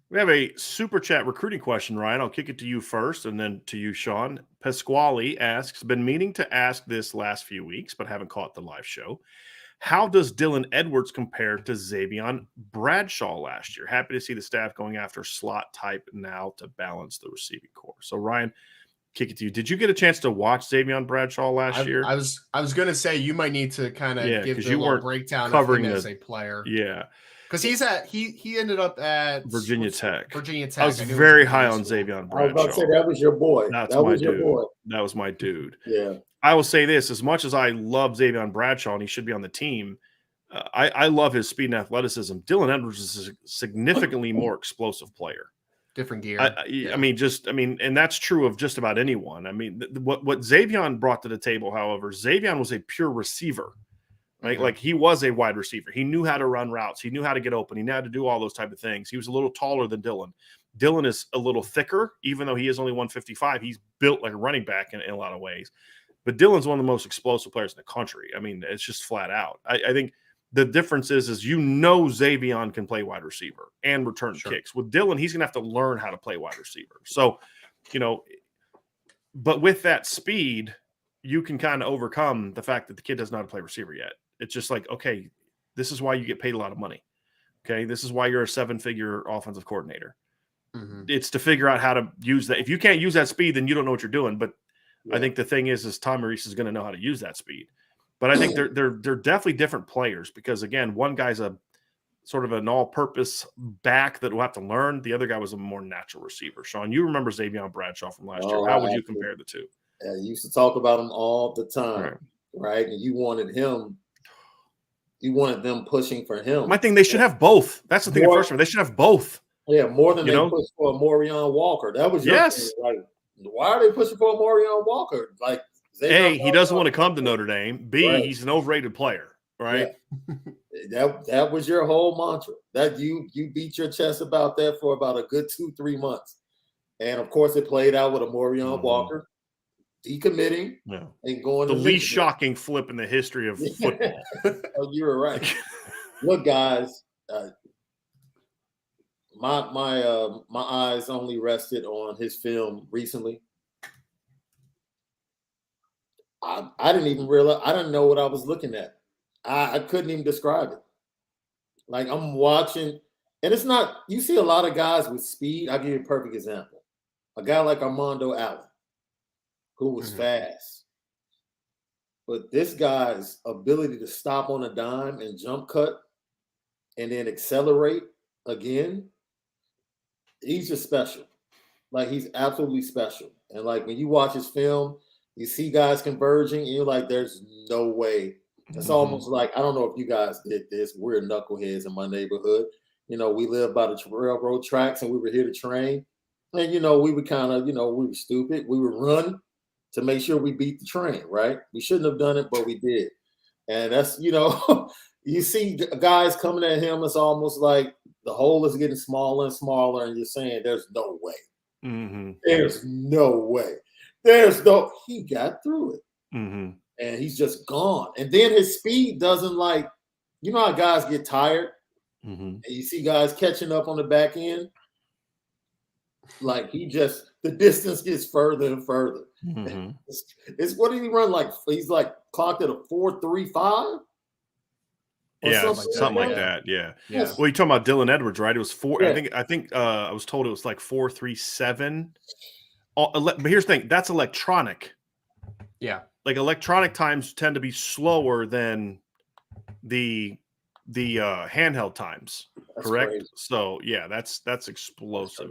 We have a super chat recruiting question, Ryan. I'll kick it to you first and then to you, Sean. Pasquale asks, been meaning to ask this last few weeks, but haven't caught the live show. How does Dylan Edwards compare to Xavier Bradshaw last year? Happy to see the staff going after slot type now to balance the receiving core. So, Ryan, kick it to you. Did you get a chance to watch Xavier Bradshaw last year? I was going to say you might need to kind of give the little breakdown covering of him as a player. Yeah. Because he ended up at Virginia Tech. I was very high on Xavier Bradshaw. I was about to say that was your boy. That was your boy. That was my dude. Yeah. I will say this: as much as I love Xavier Bradshaw and he should be on the team, I love his speed and athleticism. Dylan Edwards is a significantly more explosive player. Different gear. I mean, and that's true of just about anyone. I mean, what Xavier brought to the table, however, Xavier was a pure receiver. Right? Mm-hmm. Like he was a wide receiver. He knew how to run routes. He knew how to get open. He knew how to do all those type of things. He was a little taller than Dylan. Dylan is a little thicker, even though he is only 155. He's built like a running back in a lot of ways. But Dylan's one of the most explosive players in the country. I mean, it's just flat out. I think the difference is Xavier can play wide receiver and return kicks. With Dylan, he's going to have to learn how to play wide receiver. So, but with that speed, you can kind of overcome the fact that the kid doesn't know how to play receiver yet. It's just like, okay, this is why you get paid a lot of money. Okay, this is why you're a 7-figure offensive coordinator. Mm-hmm. It's to figure out how to use that. If you can't use that speed, then you don't know what you're doing. But I think the thing is Tom Reese is going to know how to use that speed. But I think they're definitely different players because, again, one guy's a sort of an all-purpose back that will have to learn. The other guy was a more natural receiver. Sean, you remember Xavier Bradshaw from last year. How would you compare the two? Yeah, you used to talk about him all the time, right? And you wanted them pushing for him. My thing, they should have both. That's the thing at first. They should have both. Yeah, more than they pushed for Morion Walker. That was your thing, right? Why are they pushing for Morion Walker? Like, A, he doesn't want to come to Notre Dame. B, he's an overrated player, right? Yeah. That was your whole mantra. That you beat your chest about that for about a good 2-3 months. And of course it played out with a Morion Walker decommitting and going the least shocking flip in the history of football. Oh, you were right. Look, guys, my eyes only rested on his film recently. I I didn't even realize. I didn't know what I was looking at. I couldn't even describe it. Like I'm watching, and it's not. You see a lot of guys with speed. I'll give you a perfect example. A guy like Armando Allen, who was fast, but this guy's ability to stop on a dime and jump cut, and then accelerate again, he's just special. Like he's absolutely special. And like when you watch his film, you see guys converging, and you're like, "There's no way." It's almost like I don't know if you guys did this. We're knuckleheads in my neighborhood. You know, we live by the railroad tracks, and we were here to train. And we would kind of, we were stupid. We would run to make sure we beat the train. Right? We shouldn't have done it, but we did. And that's, you see guys coming at him. It's almost like the hole is getting smaller and smaller, and you're saying, "There's no way." There's no way. He got through it. And he's just gone. And then his speed doesn't how guys get tired and you see guys catching up on the back end. Like the distance gets further and further. It's what did he run like? He's like clocked at a 4.35. Yeah, something like that. Yeah. Well, you're talking about Dylan Edwards, right? It was 4. Yeah. I think I was told it was like 4.37. But here's the thing: that's electronic. Yeah. Like electronic times tend to be slower than the handheld times. That's correct. Crazy. So yeah, that's explosive.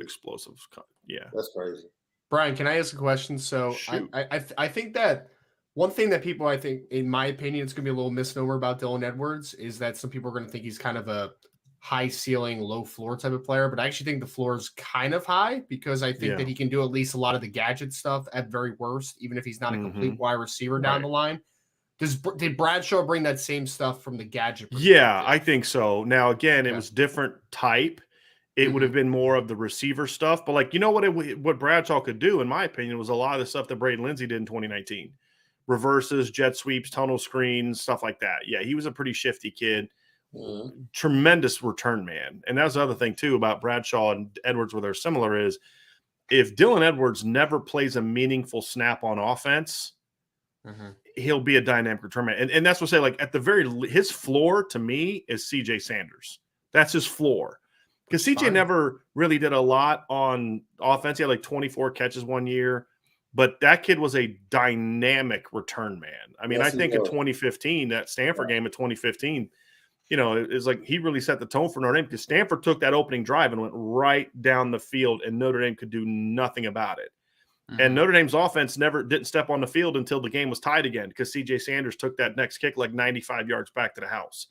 Yeah. That's crazy. Brian, can I ask a question? So I think that one thing that people, I think, in my opinion, it's going to be a little misnomer about Dylan Edwards is that some people are going to think he's kind of a high ceiling, low floor type of player. But I actually think the floor is kind of high because I think that he can do at least a lot of the gadget stuff at very worst, even if he's not a complete wide receiver down the line. Did Bradshaw bring that same stuff from the gadget perspective? Yeah, I think so. Now, again, it was different type. It would have been more of the receiver stuff. But what Bradshaw could do, in my opinion, was a lot of the stuff that Braden Lindsey did in 2019. Reverses, jet sweeps, tunnel screens, stuff like that. Yeah, he was a pretty shifty kid. Tremendous return man. And that's the other thing, too, about Bradshaw and Edwards where they're similar is if Dylan Edwards never plays a meaningful snap on offense, he'll be a dynamic return man. And that's what I say, his floor to me is CJ Sanders. That's his floor. Because CJ never really did a lot on offense. He had 24 catches one year. But that kid was a dynamic return man. I mean, I think in 2015, that Stanford game in 2015, it's like he really set the tone for Notre Dame because Stanford took that opening drive and went right down the field, and Notre Dame could do nothing about it. And Notre Dame's offense didn't step on the field until the game was tied again because C.J. Sanders took that next kick 95 yards back to the house.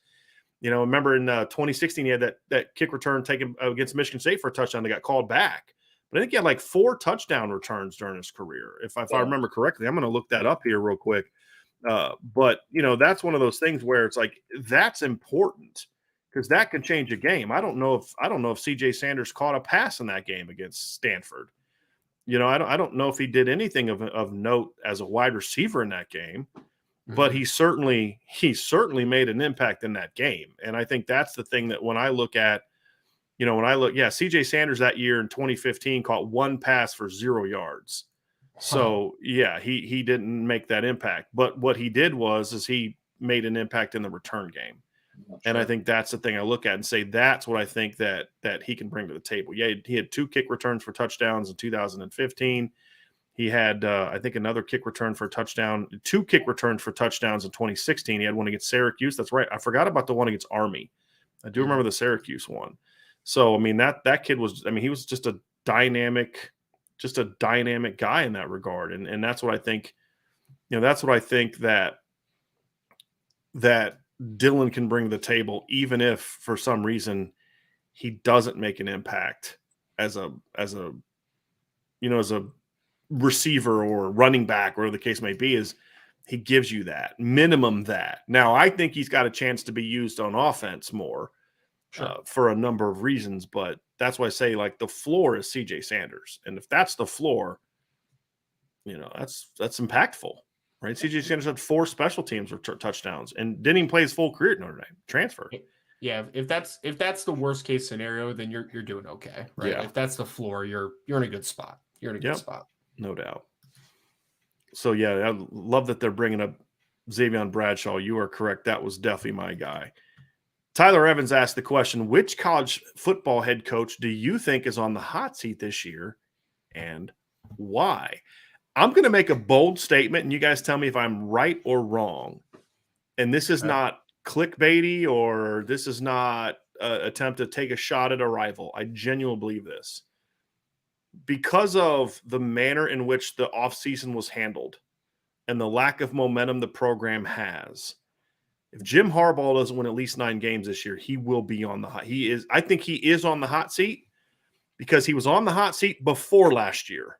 Remember in 2016, he had that kick return taken against Michigan State for a touchdown that got called back. But I think he had 4 touchdown returns during his career, if I remember correctly. I'm going to look that up here real quick. But that's one of those things where it's that's important because that can change a game. I don't know if CJ Sanders caught a pass in that game against Stanford. I don't know if he did anything of note as a wide receiver in that game, but he certainly made an impact in that game. And I think that's the thing that when I look at, CJ Sanders that year in 2015 caught 1 pass for 0 yards. So, he didn't make that impact. But what he did is he made an impact in the return game. And I think that's the thing I look at and say that's what I think that he can bring to the table. Yeah, he had 2 kick returns for touchdowns in 2015. He had, I think, another kick return for a touchdown, 2 kick returns for touchdowns in 2016. He had one against Syracuse. That's right. I forgot about the one against Army. I do remember the Syracuse one. So, I mean, that kid he was just a dynamic guy in that regard. And that's what I think, that's what I think that Dylan can bring to the table, even if for some reason he doesn't make an impact as a receiver or running back, whatever the case may be, is he gives you that minimum that. Now, I think he's got a chance to be used on offense more. For a number of reasons, but that's why I say the floor is CJ Sanders, and if that's the floor, that's impactful, right? CJ Sanders had 4 special teams or touchdowns, and didn't even play his full career at Notre Dame. Transfer. Yeah, if that's the worst case scenario, then you're doing okay, right? Yeah. If that's the floor, you're in a good spot. You're in a good spot, no doubt. So yeah, I love that they're bringing up Xavier Bradshaw. You are correct. That was definitely my guy. Tyler Evans asked the question, which college football head coach do you think is on the hot seat this year and why? I'm going to make a bold statement, and you guys tell me if I'm right or wrong. And this is not clickbaity, or this is not an attempt to take a shot at a rival. I genuinely believe this. Because of the manner in which the offseason was handled and the lack of momentum the program has, if Jim Harbaugh doesn't win at least 9 games this year, he will be on the hot. I think he is on the hot seat because he was on the hot seat before last year.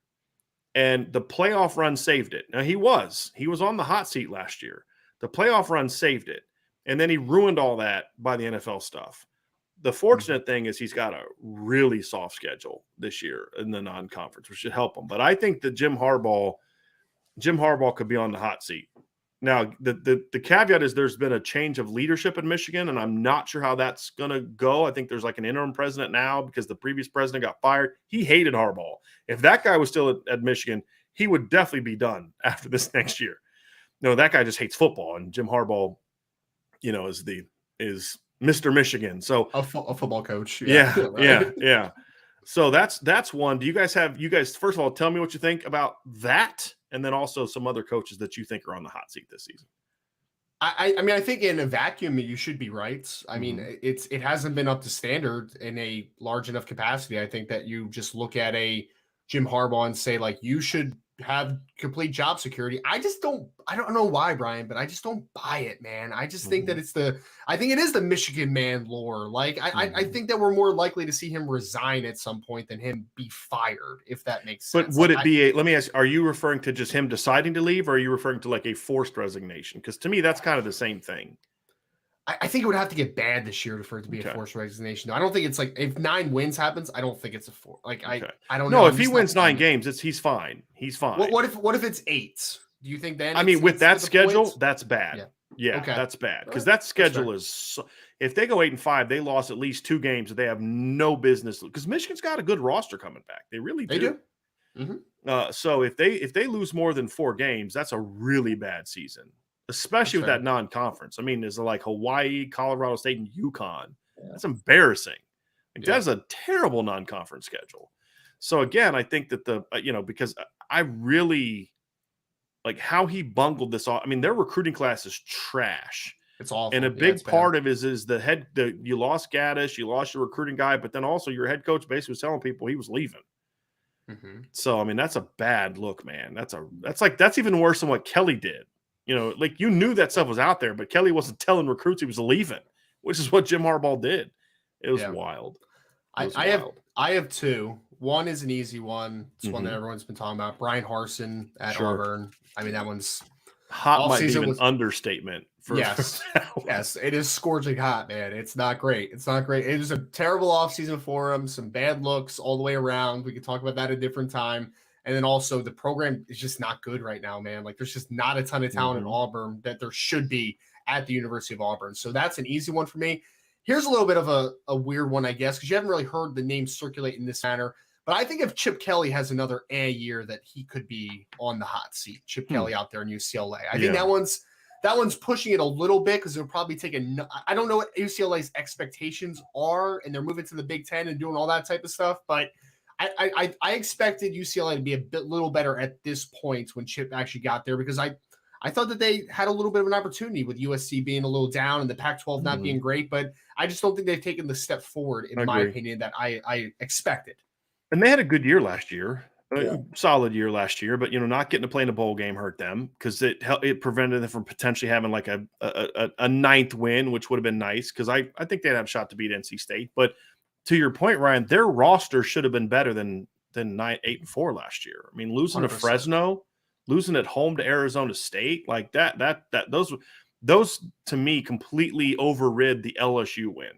And the playoff run saved it. Now, he was on the hot seat last year. The playoff run saved it. And then he ruined all that by the NFL stuff. The fortunate thing is he's got a really soft schedule this year in the non-conference, which should help him. But I think that Jim Harbaugh could be on the hot seat. Now, the caveat is there's been a change of leadership in Michigan, and I'm not sure how that's going to go. I think there's like an interim president now because the previous president got fired. He hated Harbaugh. If that guy was still at Michigan, he would definitely be done after this next year. No, that guy just hates football, and Jim Harbaugh, is Mr. Michigan. So a football coach. Yeah, right? yeah. So that's one. Do you guys first of all, tell me what you think about that, and then also some other coaches that you think are on the hot seat this season? I mean, I think in a vacuum, you should be right. I mean, it hasn't been up to standard in a large enough capacity. I think that you just look at a Jim Harbaugh and say, like, you should have complete job security. I don't know why, Brian, but I just don't buy it, man. I just think that I think it is the Michigan man lore. Like, I think that we're more likely to see him resign at some point than him be fired, if that makes sense. But would it be let me ask, are you referring to just him deciding to leave, or are you referring to like a forced resignation? Because to me, that's kind of the same thing. I think it would have to get bad this year for it to be a forced resignation. I don't think it's like if 9 wins happens, I don't think it's a 4. Like I don't know. No, if he wins 9 games, he's fine. He's fine. What if it's 8? Do you think then? I mean, with that schedule, that's bad. Yeah, okay. That's bad because that schedule is. If they go 8-5, they lost at least 2 games that they have no business. Because Michigan's got a good roster coming back. They really do. They do. Mm-hmm. So if they lose more than 4 games, that's a really bad season. Especially with that non-conference. I mean, there's like Hawaii, Colorado State, and UConn. Yeah. That's embarrassing. That's a terrible non-conference schedule. So again, I think that because I really like how he bungled this off. I mean, their recruiting class is trash. It's awful. And a big part of it is you lost Gaddis, you lost your recruiting guy, but then also your head coach basically was telling people he was leaving. Mm-hmm. So I mean, that's a bad look, man. That's even worse than what Kelly did. Like you knew that stuff was out there, but Kelly wasn't telling recruits he was leaving, which is what Jim Harbaugh did. It was wild. I have 2. One is an easy one. It's one that everyone's been talking about. Brian Harsin at Auburn. I mean, that one's hot. Might be an understatement. Yes, it is scorching hot, man. It's not great. It was a terrible offseason for him. Some bad looks all the way around. We could talk about that at a different time. And then also the program is just not good right now, man. Like there's just not a ton of talent in Auburn that there should be at the University of Auburn. So that's an easy one for me. Here's a little bit of a weird one, I guess, because you haven't really heard the name circulate in this manner. But I think if Chip Kelly has another year that he could be on the hot seat. Chip Kelly out there in UCLA. I think that one's pushing it a little bit because it'll probably take I don't know what UCLA's expectations are, and they're moving to the Big Ten and doing all that type of stuff, but I expected UCLA to be a little better at this point when Chip actually got there because I thought that they had a little bit of an opportunity with USC being a little down and the Pac-12 not being great, but I just don't think they've taken the step forward, in my opinion, that I expected. And they had a good year last year, solid year last year, but not getting to play in a bowl game hurt them because it prevented them from potentially having like a 9th win, which would have been nice because I think they'd have a shot to beat NC State, but. To your point, Ryan, their roster should have been better than 8-4 last year. I mean, losing 100%. To Fresno, losing at home to Arizona State, like those to me completely overrid the LSU win,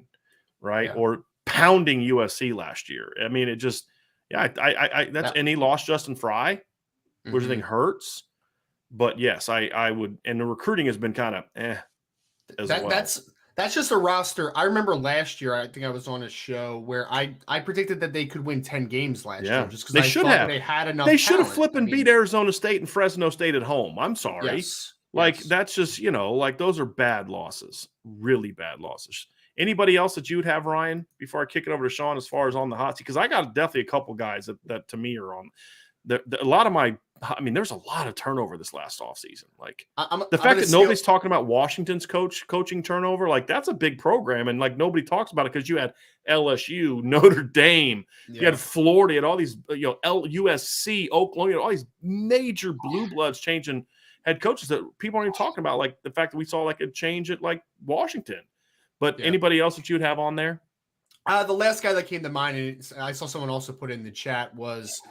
right? Yeah. Or pounding USC last year. I mean, it just, and he lost Justin Fry, which I think hurts. But yes, I would, and the recruiting has been kind of as well. That's just a roster. I remember last year, I think I was on a show where I predicted that they could win 10 games last year just because they I should thought have. they had enough. They should have talent. flipped and beat Arizona State and Fresno State at home. I'm sorry. Yes. That's just, like those are bad losses, really bad losses. Anybody else that you would have, Ryan, before I kick it over to Sean as far as on the hot seat? Because I got definitely a couple guys that to me are on a lot of my. I mean, there's a lot of turnover this last offseason. Like the fact that nobody's talking about Washington's coaching turnover, like that's a big program, and like nobody talks about it because you had LSU, Notre Dame, you had Florida, you had all these, USC, Oklahoma, all these major blue bloods changing head coaches that people aren't even talking about. Like the fact that we saw like a change at like Washington. But anybody else that you'd have on there? The last guy that came to mind, and I saw someone also put in the chat, was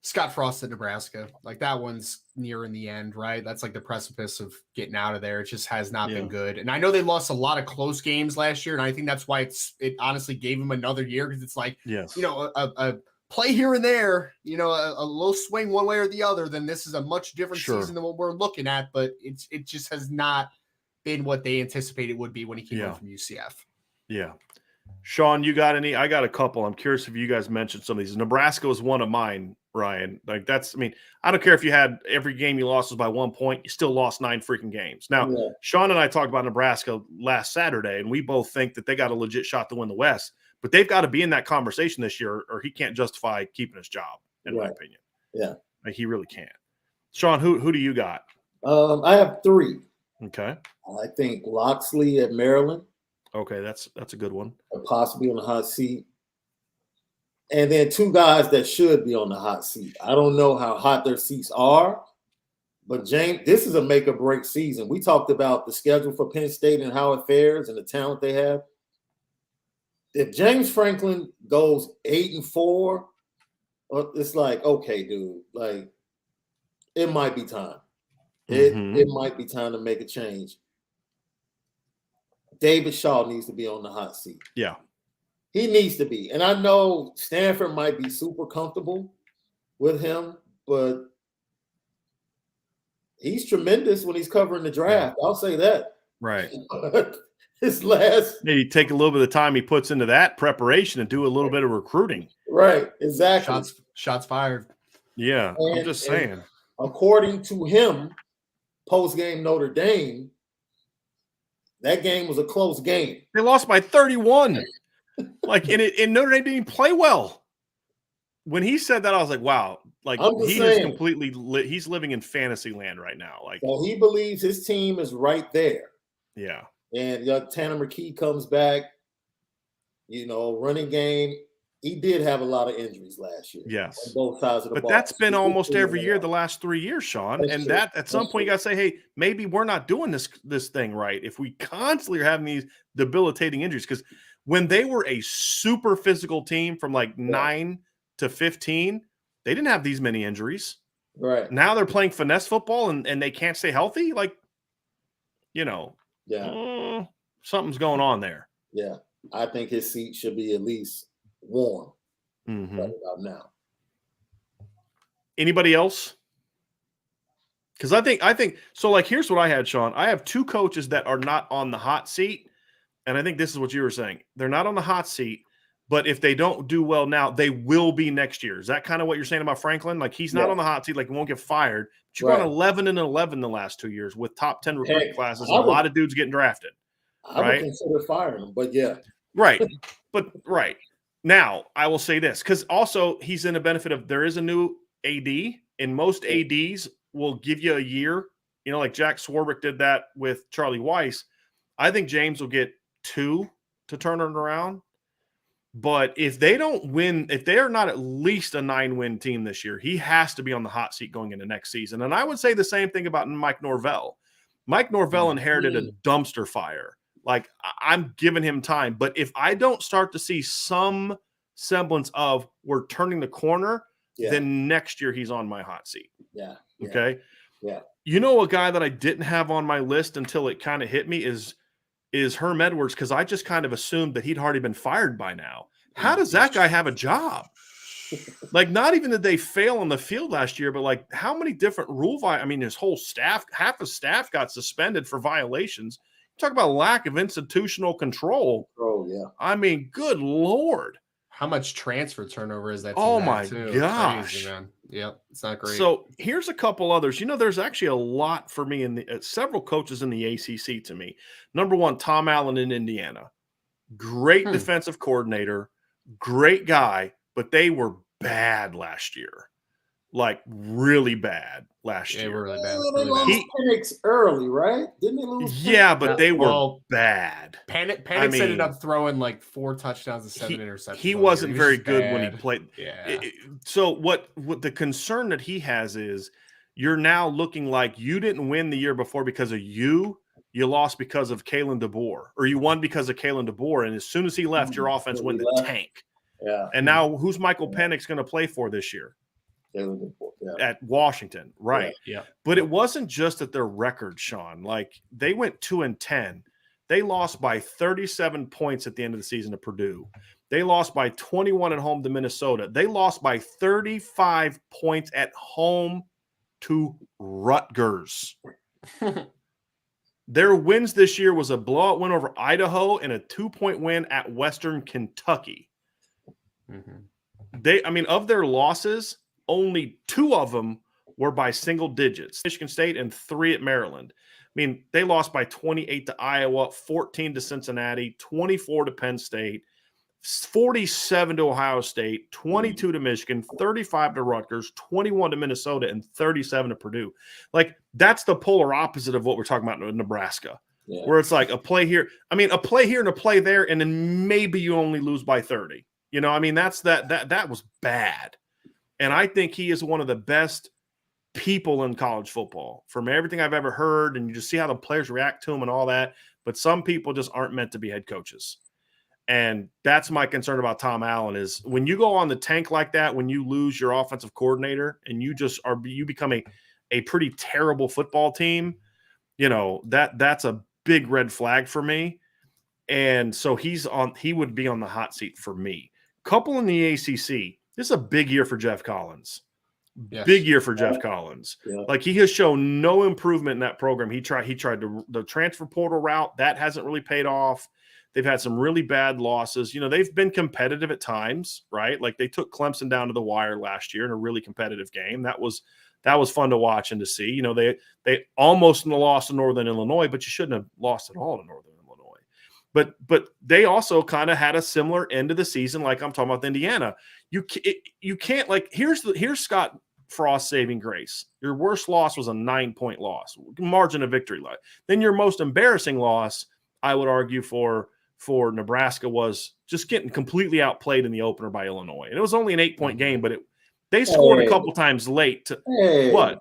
Scott Frost at Nebraska. Like that one's near in the end, right? That's like the precipice of getting out of there. It just has not been good. And I know they lost a lot of close games last year, and I think that's why it honestly gave them another year, because it's like, a play here and there, a little swing one way or the other, then this is a much different season than what we're looking at. But it just has not been what they anticipated it would be when he came in from UCF. Yeah. Sean, you got any? I got a couple. I'm curious if you guys mentioned some of these. Nebraska was one of mine, Ryan. Like I don't care if you had every game you lost was by 1 point, you still lost 9 freaking games. Now, Sean and I talked about Nebraska last Saturday, and we both think that they got a legit shot to win the West, but they've got to be in that conversation this year, or he can't justify keeping his job, in my opinion. Yeah. Like he really can't. Sean, who do you got? I have 3. Okay. I think Loxley at Maryland. Okay, that's a good one. Possibly on the hot seat. And then 2 guys that should be on the hot seat. I don't know how hot their seats are, but James, this is a make or break season. We talked about the schedule for Penn State and how it fares and the talent they have. If James Franklin goes 8-4, it's like, okay, dude, like it might be time. It might be time to make a change. David Shaw needs to be on the hot seat. Yeah. He needs to be. And I know Stanford might be super comfortable with him, but he's tremendous when he's covering the draft. I'll say that. Right. His last. Maybe take a little bit of time he puts into that preparation and do a little bit of recruiting. Right. Exactly. Shots fired. Yeah. I'm just saying. According to him, post-game Notre Dame, that game was a close game. They lost by 31. And Notre Dame didn't play well. When he said that, I was like, wow. Like he is completely he's living in fantasy land right now. Like, well, he believes his team is right there. Yeah. And Tanner McKee comes back, running game. He did have a lot of injuries last year. Yes. On both sides of the ball. But that's been almost every year the last 3 years, Sean. That's true. That at some point you got to say, hey, maybe we're not doing this thing right if we constantly are having these debilitating injuries. Because when they were a super physical team from like 9 to 15, they didn't have these many injuries. Right. Now they're playing finesse football and they can't stay healthy. Like, something's going on there. Yeah. I think his seat should be at least warm right about now. Anybody else? Because I think so. Like, here's what I had, Sean. I have 2 coaches that are not on the hot seat, and I think this is what you were saying. They're not on the hot seat, but if they don't do well now, they will be next year. Is that kind of what you're saying about Franklin? Like, he's not on the hot seat, like he won't get fired. But you've gone 11-11 the last 2 years with top 10 recruiting classes. And a lot of dudes getting drafted. I would consider firing him, but yeah. Right. Right. Now, I will say this, because also he's in a benefit of there is a new AD, and most ADs will give you a year. Like Jack Swarbrick did that with Charlie Weiss. I think James will get 2 to turn it around. But if they don't win, if they are not at least a 9-win team this year, he has to be on the hot seat going into next season. And I would say the same thing about Mike Norvell. Mike Norvell inherited a dumpster fire. Like, I'm giving him time. But if I don't start to see some semblance of we're turning the corner, then next year he's on my hot seat. Yeah. Okay? Yeah. A guy that I didn't have on my list until it kind of hit me is Herm Edwards, because I just kind of assumed that he'd already been fired by now. How does that guy have a job? Like, not even did they fail on the field last year, but like how many different his whole staff, half his staff got suspended for violations. Talk about lack of institutional control. Oh, yeah. I mean, good Lord. How much transfer turnover is that? Oh, team my too? gosh. Crazy, man. Yep, it's not great. So here's a couple others. There's actually a lot for me in the several coaches in the ACC to me. Number one, Tom Allen in Indiana. Great defensive coordinator, great guy, but they were bad last year. Like really bad last year. They were really bad. They lost Penix early, right? Didn't they lose Penix? Yeah, but they were bad. Penix ended up throwing like 4 touchdowns and 7 interceptions. He wasn't very good bad when he played. Yeah. So what the concern that he has is you're now looking like you didn't win the year before because of you lost because of Kalen DeBoer, or you won because of Kalen DeBoer, and as soon as he left, your offense went the tank. Yeah. And now who's Michael Penix going to play for this year? At Washington, right? Yeah. But it wasn't just at their record, Sean. Like they went 2-10. They lost by 37 points at the end of the season to Purdue. They lost by 21 at home to Minnesota. They lost by 35 points at home to Rutgers. Their wins this year was a blowout win over Idaho and a 2-point win at Western Kentucky. Of their losses, only 2 of them were by single digits. Michigan State and 3 at Maryland. They lost by 28 to Iowa, 14 to Cincinnati, 24 to Penn State, 47 to Ohio State, 22 to Michigan, 35 to Rutgers, 21 to Minnesota, and 37 to Purdue. Like, that's the polar opposite of what we're talking about in Nebraska, where it's like a play here. A play here and a play there, and then maybe you only lose by 30. That was bad. And I think he is one of the best people in college football from everything I've ever heard. And you just see how the players react to him and all that. But some people just aren't meant to be head coaches. And that's my concern about Tom Allen is when you go on the tank like that, when you lose your offensive coordinator and you become a pretty terrible football team, that's a big red flag for me. And so he would be on the hot seat for me. Couple in the ACC. This is a big year for Jeff Collins. Yes. Big year for Jeff Collins. Yeah. Like he has shown no improvement in that program. He tried the transfer portal route. That hasn't really paid off. They've had some really bad losses. They've been competitive at times, right? Like they took Clemson down to the wire last year in a really competitive game. That was fun to watch and to see. They almost lost to Northern Illinois, but you shouldn't have lost at all to Northern Illinois. But they also kind of had a similar end of the season, like I'm talking about Indiana. You can't like here's Scott Frost's saving grace. Your worst loss was a 9-point loss, margin of victory. Then your most embarrassing loss, I would argue for Nebraska, was just getting completely outplayed in the opener by Illinois. And it was only an 8-point game, but they scored a couple times late. What?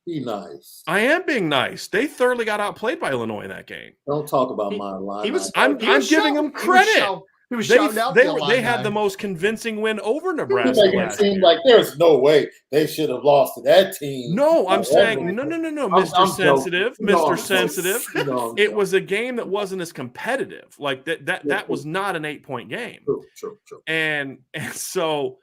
Be nice. I am being nice. They thoroughly got outplayed by Illinois in that game. Don't talk about my line. I'm giving them credit. They had guy. The most convincing win over Nebraska. It seemed like there's no way they should have lost to that team. No, I'm saying no, Mr. Sensitive, Mr. Sensitive. It was a game that wasn't as competitive. Like that was not an 8-point game. True. And so,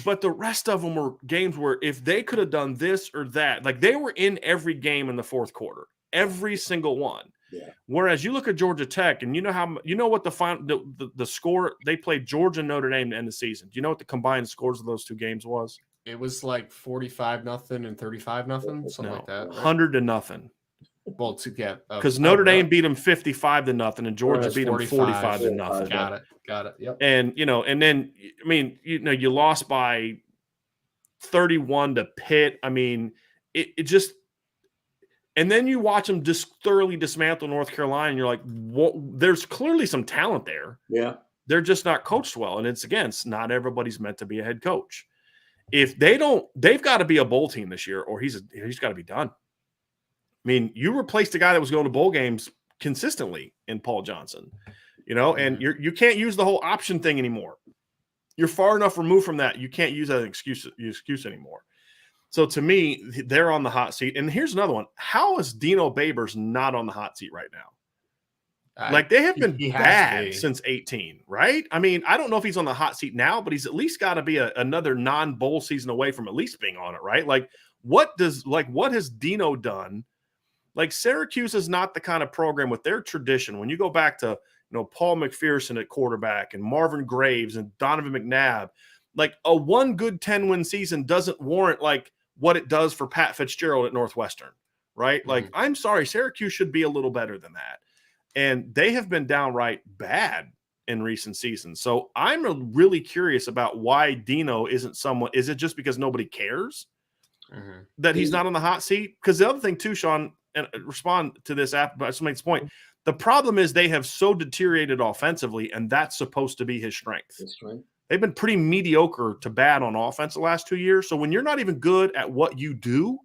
but the rest of them were games where if they could have done this or that, like they were in every game in the fourth quarter, every single one. Yeah. Whereas you look at Georgia Tech, and what the final the score, they played Georgia and Notre Dame to end the season. Do you know what the combined scores of those two games was? It was like 45-0 and 35-0, something like that. Right? 100-0. Well, to get because Notre Dame beat them 55-0, and Georgia beat them 45-0. Got it. Yep. And and then you lost by 31 to Pitt. It just. And then you watch them just thoroughly dismantle North Carolina, and you're like, there's clearly some talent there. Yeah. They're just not coached well. And it's not everybody's meant to be a head coach. If they don't, they've got to be a bowl team this year, or he's got to be done. You replaced a guy that was going to bowl games consistently in Paul Johnson, and you can't use the whole option thing anymore. You're far enough removed from that. You can't use that excuse anymore. So to me, they're on the hot seat. And here's another one. How is Dino Babers not on the hot seat right now? Like they have been bad since 18, right? I don't know if he's on the hot seat now, but he's at least got to be another non-bowl season away from at least being on it, right? What has Dino done? Like Syracuse is not the kind of program with their tradition. When you go back to, Paul McPherson at quarterback and Marvin Graves and Donovan McNabb, like a one good 10-win season doesn't warrant like what it does for Pat Fitzgerald at Northwestern, right? Mm-hmm. Like, I'm sorry, Syracuse should be a little better than that. And they have been downright bad in recent seasons. So I'm really curious about why Dino isn't someone. Is it just because nobody cares that he's not on the hot seat? Because the other thing too, Sean, and respond to this after, but I just make this point. The problem is they have so deteriorated offensively, and that's supposed to be his strength. That's right. They've been pretty mediocre to bad on offense the last 2 years. So when you're not even good at what you do,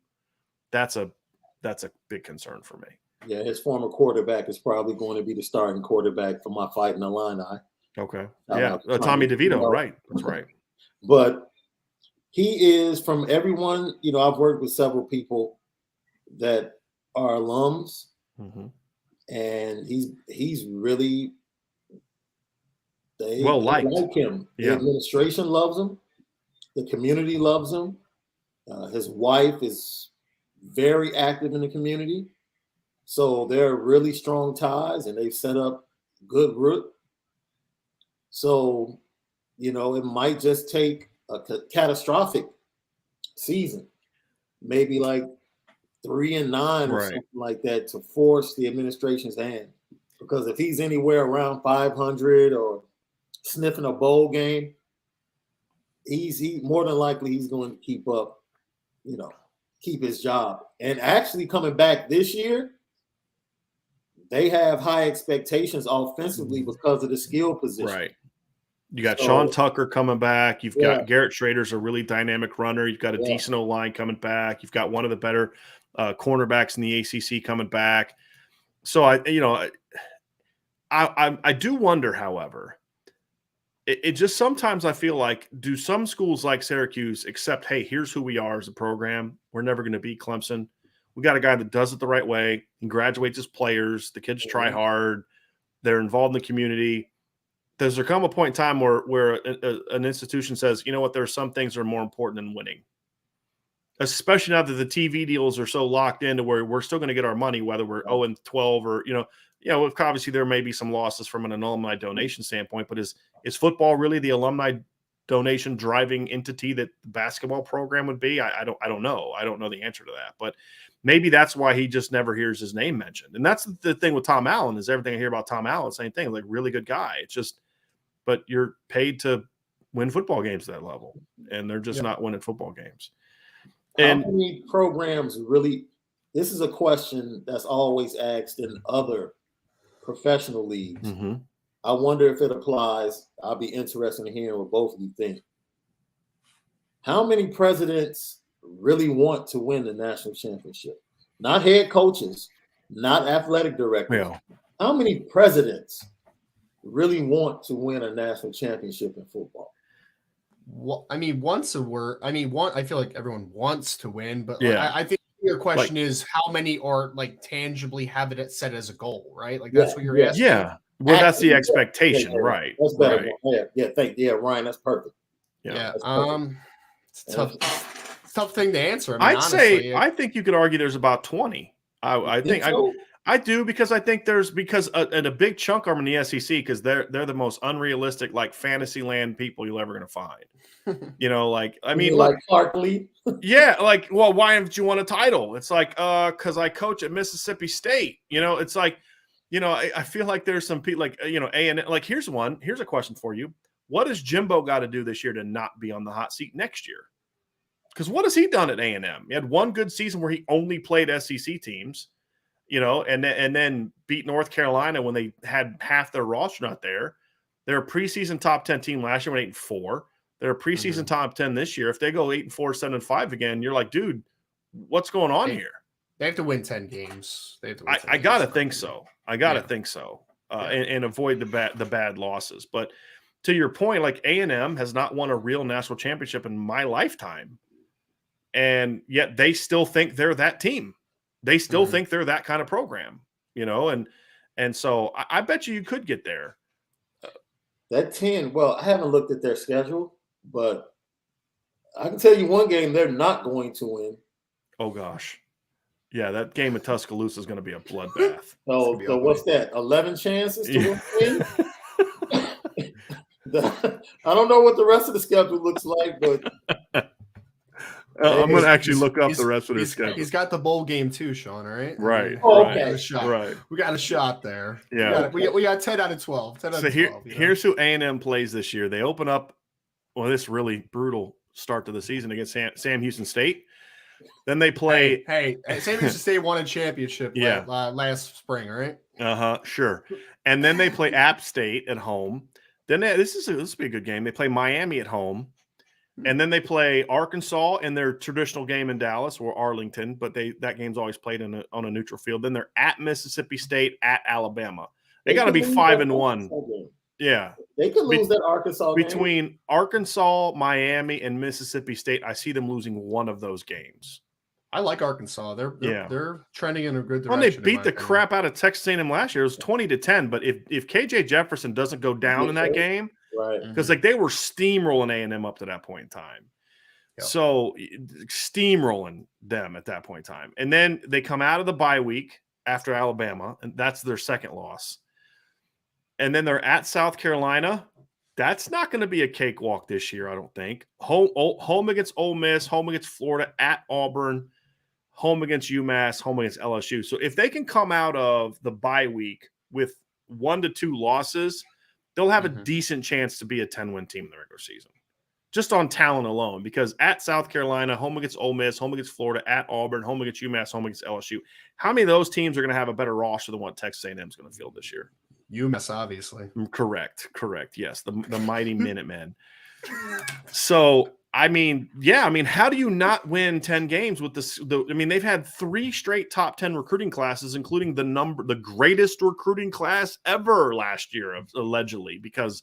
that's a big concern for me. Yeah, his former quarterback is probably going to be the starting quarterback for my Fighting Illini. Okay. Yeah, Tommy DeVito, right. That's right. But he is, from everyone, I've worked with several people that are alums, and he's really they liked. like him. Yeah. The administration loves him. The community loves him. His wife is very active in the community. So they're really strong ties, and they've set up good root. So, it might just take a catastrophic season, maybe like 3-9 or something like that, to force the administration's hand. Because if he's anywhere around 500 or sniffing a bowl game, he more than likely he's going to keep up, keep his job. And actually coming back this year, they have high expectations offensively because of the skill position. Right. You got Sean Tucker coming back. You've got Garrett Schrader's a really dynamic runner. You've got a decent O-line coming back. You've got one of the better cornerbacks in the ACC coming back. So I do wonder, however, it just sometimes I feel like, do some schools like Syracuse accept, hey, here's who we are as a program. We're never going to beat Clemson. We got a guy that does it the right way. He graduates his players. The kids try hard. They're involved in the community. Does there come a point in time where an institution says, you know what, there are some things that are more important than winning? Especially now that the TV deals are so locked into where we're still going to get our money, whether we're 0-12 or, obviously there may be some losses from an alumni donation standpoint, but is football really the alumni donation driving entity that the basketball program would be? I don't know. I don't know the answer to that, but maybe that's why he just never hears his name mentioned. And that's the thing with Tom Allen, is everything I hear about Tom Allen, same thing, like really good guy. It's just, but you're paid to win football games at that level, and they're just not winning football games. How many programs really, this is a question that's always asked in other professional leagues. I wonder if it applies. I'll be interested in hearing what both of you think. How many presidents really want to win the national championship? Not head coaches, not athletic directors. Yeah. How many presidents really want to win a national championship in football? Well, I feel like everyone wants to win, but Yeah. I think your question is how many are like tangibly have it set as a goal, right? Like that's what you're asking. Yeah. Well, that's the expectation, right? That's better. Right. Ryan, that's perfect. Yeah. Perfect. It's tough thing to answer. I'd say I think you could argue there's about 20. I think so? I do, because I think and a big chunk of them in the SEC, because they're the most unrealistic, like fantasy land people you're ever going to find. Look, Clark Lee. yeah, like, well, why haven't you won a title? It's like, because I coach at Mississippi State. It's like, I feel like there's some people like, A&M. Like, here's a question for you. What has Jimbo got to do this year to not be on the hot seat next year? Because what has he done at A&M? He had one good season where he only played SEC teams, and then beat North Carolina when they had half their roster not there. They're a preseason top 10 team last year, went 8-4. They're a preseason top 10 this year. If they go 8-4, 7-5 again, you're like, dude, what's going on here? They have to win 10 games. I gotta think so. Think so, and avoid the bad losses. But to your point, like, A&M has not won a real national championship in my lifetime, and yet they still think they're that team. They still think they're that kind of program, and so I bet you could get there. That 10. Well, I haven't looked at their schedule, but I can tell you one game they're not going to win. Oh gosh. Yeah, that game in Tuscaloosa is going to be a bloodbath. So what's that? 11 chances to win? I don't know what the rest of the schedule looks like, but I'm going to actually look up the rest of their schedule. He's got the bowl game too, Sean. All right. Right. Okay. Right. We got a shot there. Yeah. We got 10 out of 12. 10 out of 12. Here's who A&M plays this year. They open up this really brutal start to the season against Sam Houston State. Then they play. Hey, Sam Houston State won a championship last spring, right? Sure. And then they play App State at home. Then this will be a good game. They play Miami at home. And then they play Arkansas in their traditional game in Dallas or Arlington, but that game's always played on a neutral field. Then they're at Mississippi State, at Alabama. They got to be 5-1. Yeah, they could lose that Arkansas game. Between Arkansas, Miami, and Mississippi State, I see them losing one of those games. I like Arkansas. They're trending in a good direction. Well, they beat the crap out of Texas A&M last year. It was 20-10. But if KJ Jefferson doesn't go down in that game. Right. Because they were steamrolling A&M up to that point in time. Yep. So steamrolling them at that point in time. And then they come out of the bye week after Alabama, and that's their second loss. And then they're at South Carolina. That's not going to be a cakewalk this year, I don't think. Home against Ole Miss, home against Florida, at Auburn, home against UMass, home against LSU. So if they can come out of the bye week with 1 to 2 losses, they'll have a decent chance to be a 10-win team in the regular season, just on talent alone. Because at South Carolina, home against Ole Miss, home against Florida, at Auburn, home against UMass, home against LSU. How many of those teams are going to have a better roster than what Texas A&M is going to field this year? UMass, obviously. Correct. Yes, the mighty Minutemen. So, how do you not win 10 games with this? They've had 3 straight top 10 recruiting classes, including the greatest recruiting class ever last year, allegedly, because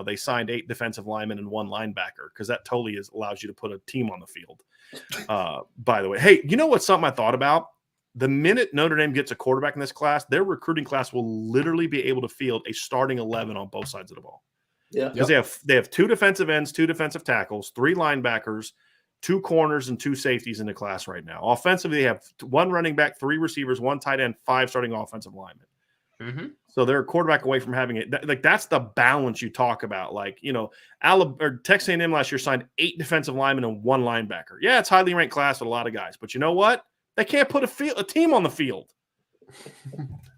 they signed 8 defensive linemen and 1 linebacker, because that totally allows you to put a team on the field. By the way, hey, you know what's something I thought about? The minute Notre Dame gets a quarterback in this class, their recruiting class will literally be able to field a starting 11 on both sides of the ball. Yeah, because they have 2 defensive ends, 2 defensive tackles, 3 linebackers, 2 corners, and 2 safeties in the class right now. Offensively, they have 1 running back, 3 receivers, 1 tight end, 5 starting offensive linemen. Mm-hmm. So they're a quarterback away from having it. That's the balance you talk about. Texas A&M last year signed 8 defensive linemen and 1 linebacker. Yeah, it's highly ranked class with a lot of guys, but you know what? They can't put a team on the field.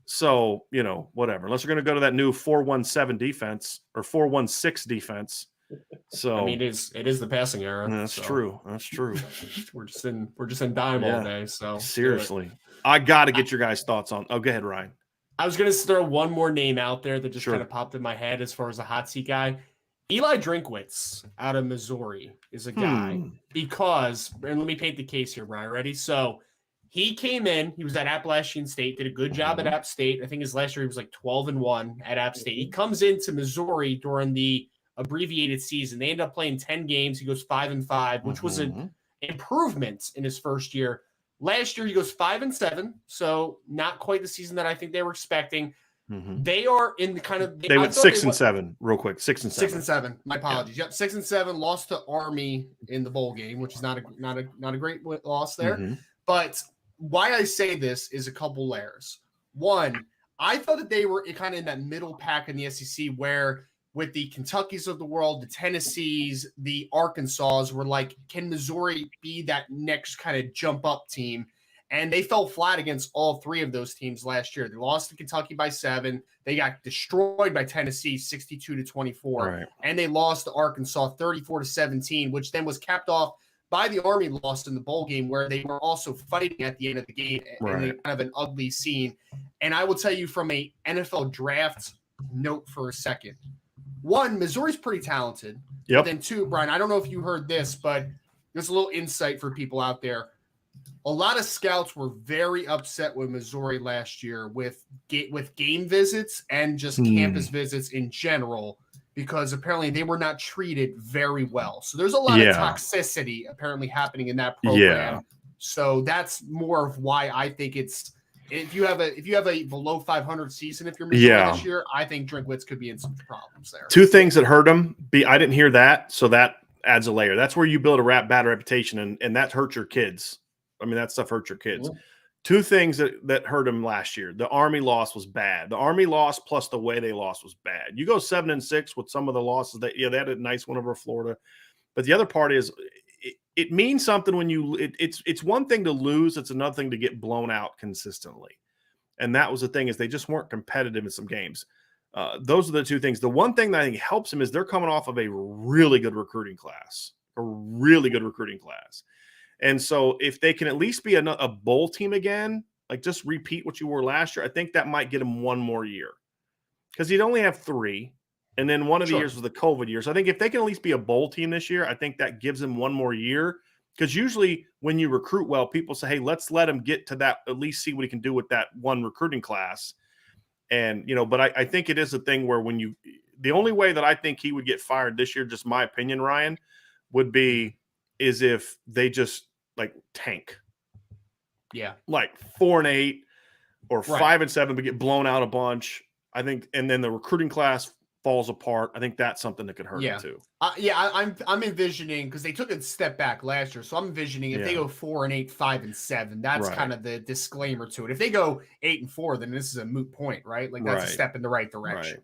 So, whatever. Unless you're going to go to that new 4-1-7 defense or 4-1-6 defense. So it is the passing era. That's true. we're just in dime all day. So seriously, I got to get your guys' thoughts on. Oh, go ahead, Ryan. I was going to throw one more name out there that just kind of popped in my head as far as a hot seat guy. Eli Drinkwitz out of Missouri is a guy because, and let me paint the case here, Brian. Ready? So he came in, he was at Appalachian State, did a good job at App State. I think his last year he was like 12-1 at App State. He comes into Missouri during the abbreviated season. They end up playing 10 games. He goes 5-5, which was an improvement in his first year. Last year he goes 5-7, so not quite the season that I think they were expecting. They are in the kind of they went 6-7 real quick. 6-7. 6-7. My apologies. Yep, 6-7. Lost to Army in the bowl game, which is not a great loss there. But why I say this is a couple layers. One, I thought that they were kind of in that middle pack in the SEC, where with the Kentuckys of the world, the Tennessees, the Arkansas were like, can Missouri be that next kind of jump up team? And they fell flat against all 3 of those teams last year. They lost to Kentucky by 7. They got destroyed by Tennessee 62-24. Right. And they lost to Arkansas 34-17, which then was capped off by the Army loss in the bowl game, where they were also fighting at the end of the game. Right. And kind of an ugly scene. And I will tell you from a NFL draft note for a second. 1, Missouri's pretty talented. Yep. Then 2, Brian, I don't know if you heard this, but there's a little insight for people out there. A lot of scouts were very upset with Missouri last year with game visits and just campus visits in general, because apparently they were not treated very well. So there's a lot of toxicity apparently happening in that program. Yeah. So that's more of why I think it's if you have a below 500 season, if you're Missouri this year, I think Drinkwitz could be in some problems there. 2 things that hurt him. I didn't hear that, so that adds a layer. That's where you build a bad reputation, and that hurts your kids. That stuff hurts your kids. Two things that hurt him last year. The Army loss was bad. The Army loss plus the way they lost was bad. You go 7-6 with some of the losses they had a nice one over Florida. But the other part is it means something when it's one thing to lose. It's another thing to get blown out consistently. And that was the thing, is they just weren't competitive in some games. Those are the two things. The one thing that I think helps him is they're coming off of a really good recruiting class, And so if they can at least be a bowl team again, like just repeat what you were last year, I think that might get him one more year, because he'd only have 3. And then one of the years was the COVID year. So I think if they can at least be a bowl team this year, I think that gives him one more year. Because usually when you recruit well, people say, hey, let's let him get to that, at least see what he can do with that one recruiting class. And, but I think it is a thing where the only way that I think he would get fired this year, just my opinion, Ryan, would be is if they just like tank. Yeah. Like 4-8 or 5-7, but get blown out a bunch. I think, and then the recruiting class falls apart. I think that's something that could hurt him too. I'm envisioning, because they took a step back last year, so I'm envisioning if they go 4-8, 5-7, that's kind of the disclaimer to it. If they go 8-4, then this is a moot point, right? Like that's a step in the right direction.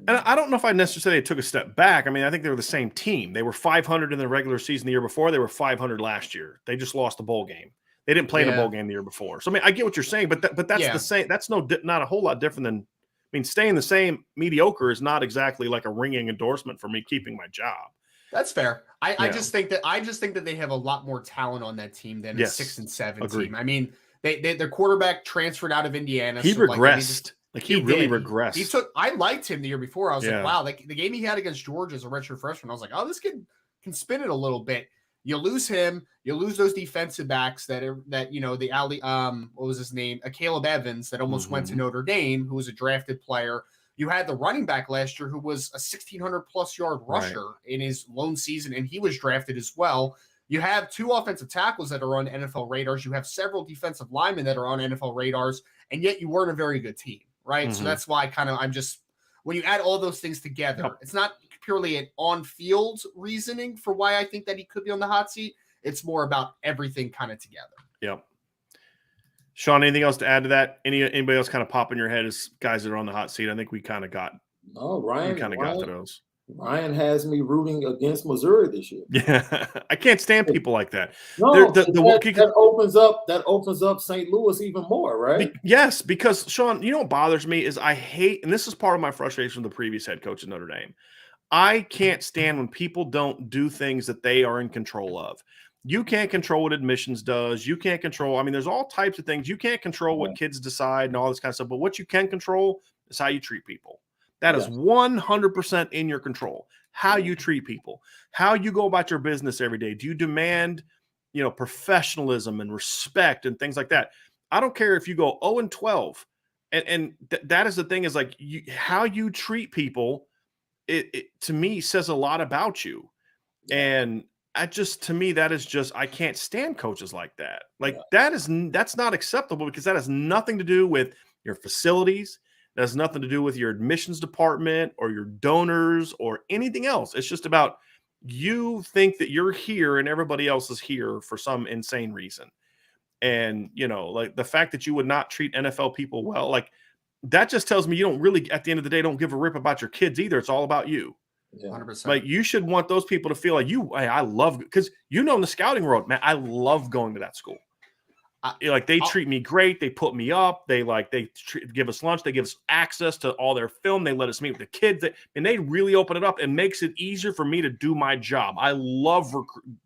And I don't know if I necessarily took a step back. I mean, I think they were the same team. They were 500 in the regular season the year before. They were 500 last year. They just lost the bowl game. They didn't play in a bowl game the year before. So I mean, I get what you're saying, but that's the same. That's not a whole lot different than. I mean, staying the same mediocre is not exactly like a ringing endorsement for me keeping my job. That's fair. I just think that they have a lot more talent on that team than a 6-7 team. I mean, their quarterback transferred out of Indiana. He regressed. He really regressed. I liked him the year before. I was like, wow, like the game he had against Georgia as a redshirt freshman, I was like, oh, this kid can spin it a little bit. You lose him, you lose those defensive backs the alley, what was his name? Caleb Evans that almost went to Notre Dame, who was a drafted player. You had the running back last year who was a 1,600+ yard rusher in his lone season, and he was drafted as well. You have 2 offensive tackles that are on NFL radars. You have several defensive linemen that are on NFL radars, and yet you weren't a very good team, right? So that's why when you add all those things together, it's not purely an on-field reasoning for why I think that he could be on the hot seat. It's more about everything kind of together. Yep. Sean, anything else to add to that? Anybody else kind of pop in your head as guys that are on the hot seat? I think we kind of got. No, Ryan. Got to those. Ryan has me rooting against Missouri this year. Yeah, I can't stand people like that. No, that opens up St. Louis even more, right? Yes, because Sean, what bothers me is I hate, and this is part of my frustration with the previous head coach at Notre Dame. I can't stand when people don't do things that they are in control of. You can't control what admissions does. You can't control. I mean, there's all types of things. You can't control what kids decide and all this kind of stuff. But what you can control is how you treat people. That is 100% in your control. How you treat people, how you go about your business every day. Do you demand, professionalism and respect and things like that? I don't care if you go 0-12. And that is the thing, is like how you treat people. It to me says a lot about you. And to me, that is just, I can't stand coaches like that. Like that's not acceptable, because that has nothing to do with your facilities. That has nothing to do with your admissions department or your donors or anything else. It's just about you think that you're here and everybody else is here for some insane reason. And, like the fact that you would not treat NFL people well, like that just tells me you don't really, at the end of the day, don't give a rip about your kids either. It's all about you. 100%. Like you should want those people to feel like I love, because in the scouting world, man, I love going to that school. They treat me great. They put me up. They give us lunch. They give us access to all their film. They let us meet with the kids, and they really open it up and makes it easier for me to do my job. I love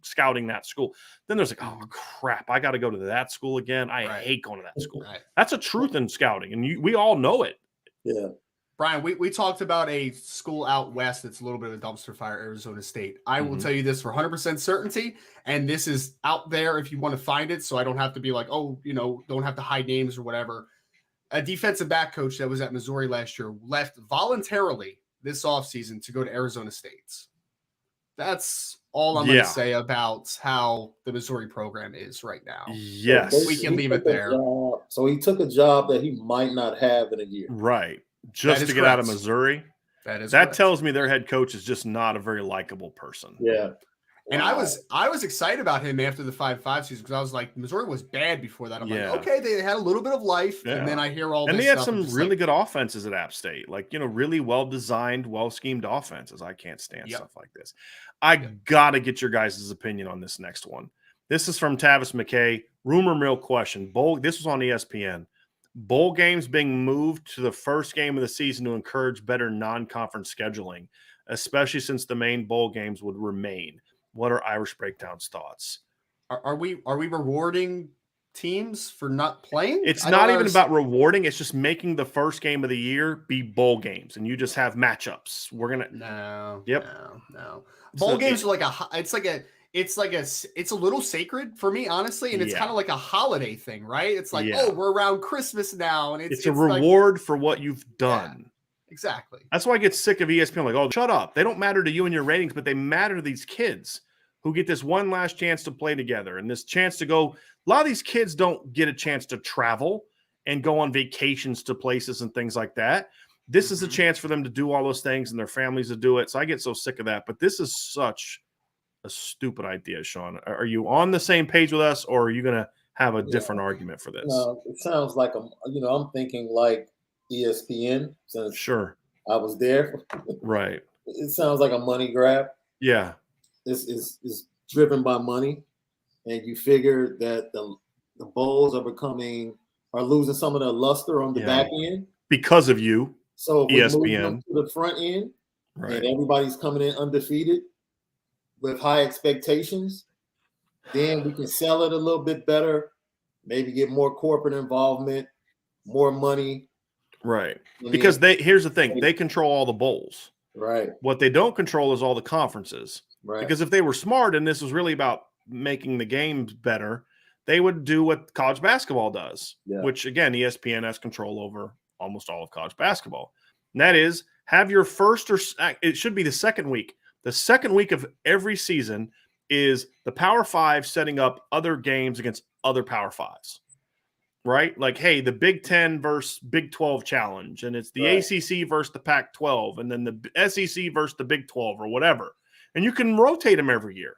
scouting that school. Then there's like, oh crap, I got to go to that school again. I hate going to that school. That's a truth in scouting, and we all know it. Yeah. Brian, we talked about a school out west that's a little bit of a dumpster fire, Arizona State. I will tell you this for 100% certainty, and this is out there if you want to find it, so I don't have to be like, don't have to hide names or whatever. A defensive back coach that was at Missouri last year left voluntarily this offseason to go to Arizona State. That's all I'm going to say about how the Missouri program is right now. Yes. We can leave it there. So he took a job that he might not have in a year. Right. Just to get out of Missouri. That tells me their head coach is just not a very likable person. Yeah. And I was excited about him after the 5-5 season because I was like, Missouri was bad before that. I'm like, okay, they had a little bit of life, and then I hear all this. And they had some really good offenses at App State, like really well designed, well schemed offenses. I can't stand stuff like this. I gotta get your guys' opinion on this next one. This is from Tavis McKay. Rumor mill question. This was on ESPN. Bowl games being moved to the first game of the season to encourage better non-conference scheduling, especially since the main bowl games would remain. What are Irish Breakdown's thoughts? Are we rewarding teams for not playing? It's not even about rewarding. It's just making the first game of the year be bowl games, and you just have matchups. We're gonna no. So Bowl games are like it's a little sacred for me, honestly, and it's kind of like a holiday thing, right? It's like, oh, we're around Christmas now, and it's a reward for what you've done. Yeah, exactly. That's why I get sick of ESPN. Like, oh, shut up. They don't matter to you and your ratings, but they matter to these kids who get this one last chance to play together and this chance to go. A lot of these kids don't get a chance to travel and go on vacations to places and things like that. This is a chance for them to do all those things and their families to do it. So I get so sick of that. But this is such a stupid idea, Sean. Are you on the same page with us, or are you going to have a different argument for this? No, it sounds like I'm thinking like ESPN, since I was there. Right. It sounds like a money grab. Yeah. This is driven by money, and you figure that the bowls are losing some of their luster on the back end because of you. So if ESPN we move them to the front end, and everybody's coming in undefeated with high expectations, then we can sell it a little bit better, maybe get more corporate involvement, more money. Right. Because here's the thing, they control all the bowls. Right. What they don't control is all the conferences. Right. Because if they were smart and this was really about making the games better, they would do what college basketball does, which, again, ESPN has control over almost all of college basketball. And that is, have your first it should be the second week. The second week of every season is the Power Five setting up other games against other Power Fives, right? Like, hey, the Big 10 versus Big 12 challenge, and it's the ACC versus the Pac-12, and then the SEC versus the Big 12 or whatever. And you can rotate them every year,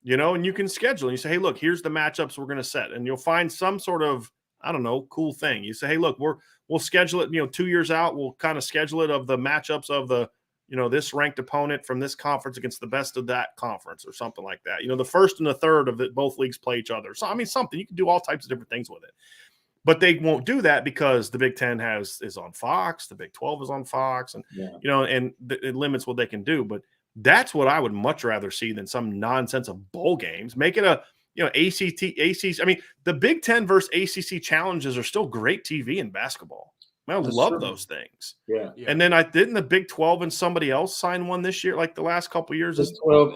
and you can schedule. And you say, hey, look, here's the matchups we're going to set. And you'll find some sort of, I don't know, cool thing. You say, hey, look, we'll schedule it, 2 years out. We'll kind of schedule it of the matchups of the, this ranked opponent from this conference against the best of that conference or something like that. The first and the third of it, both leagues play each other. So, I mean, something. You can do all types of different things with it. But they won't do that because the Big 10 is on Fox, the Big 12 is on Fox, and, it limits what they can do. But that's what I would much rather see than some nonsense of bowl games. Make it a, ACC. I mean, the Big 10 versus ACC challenges are still great TV in basketball. I love those things. Yeah. And then didn't the Big 12 and somebody else sign one this year, like the last couple of years? Big 12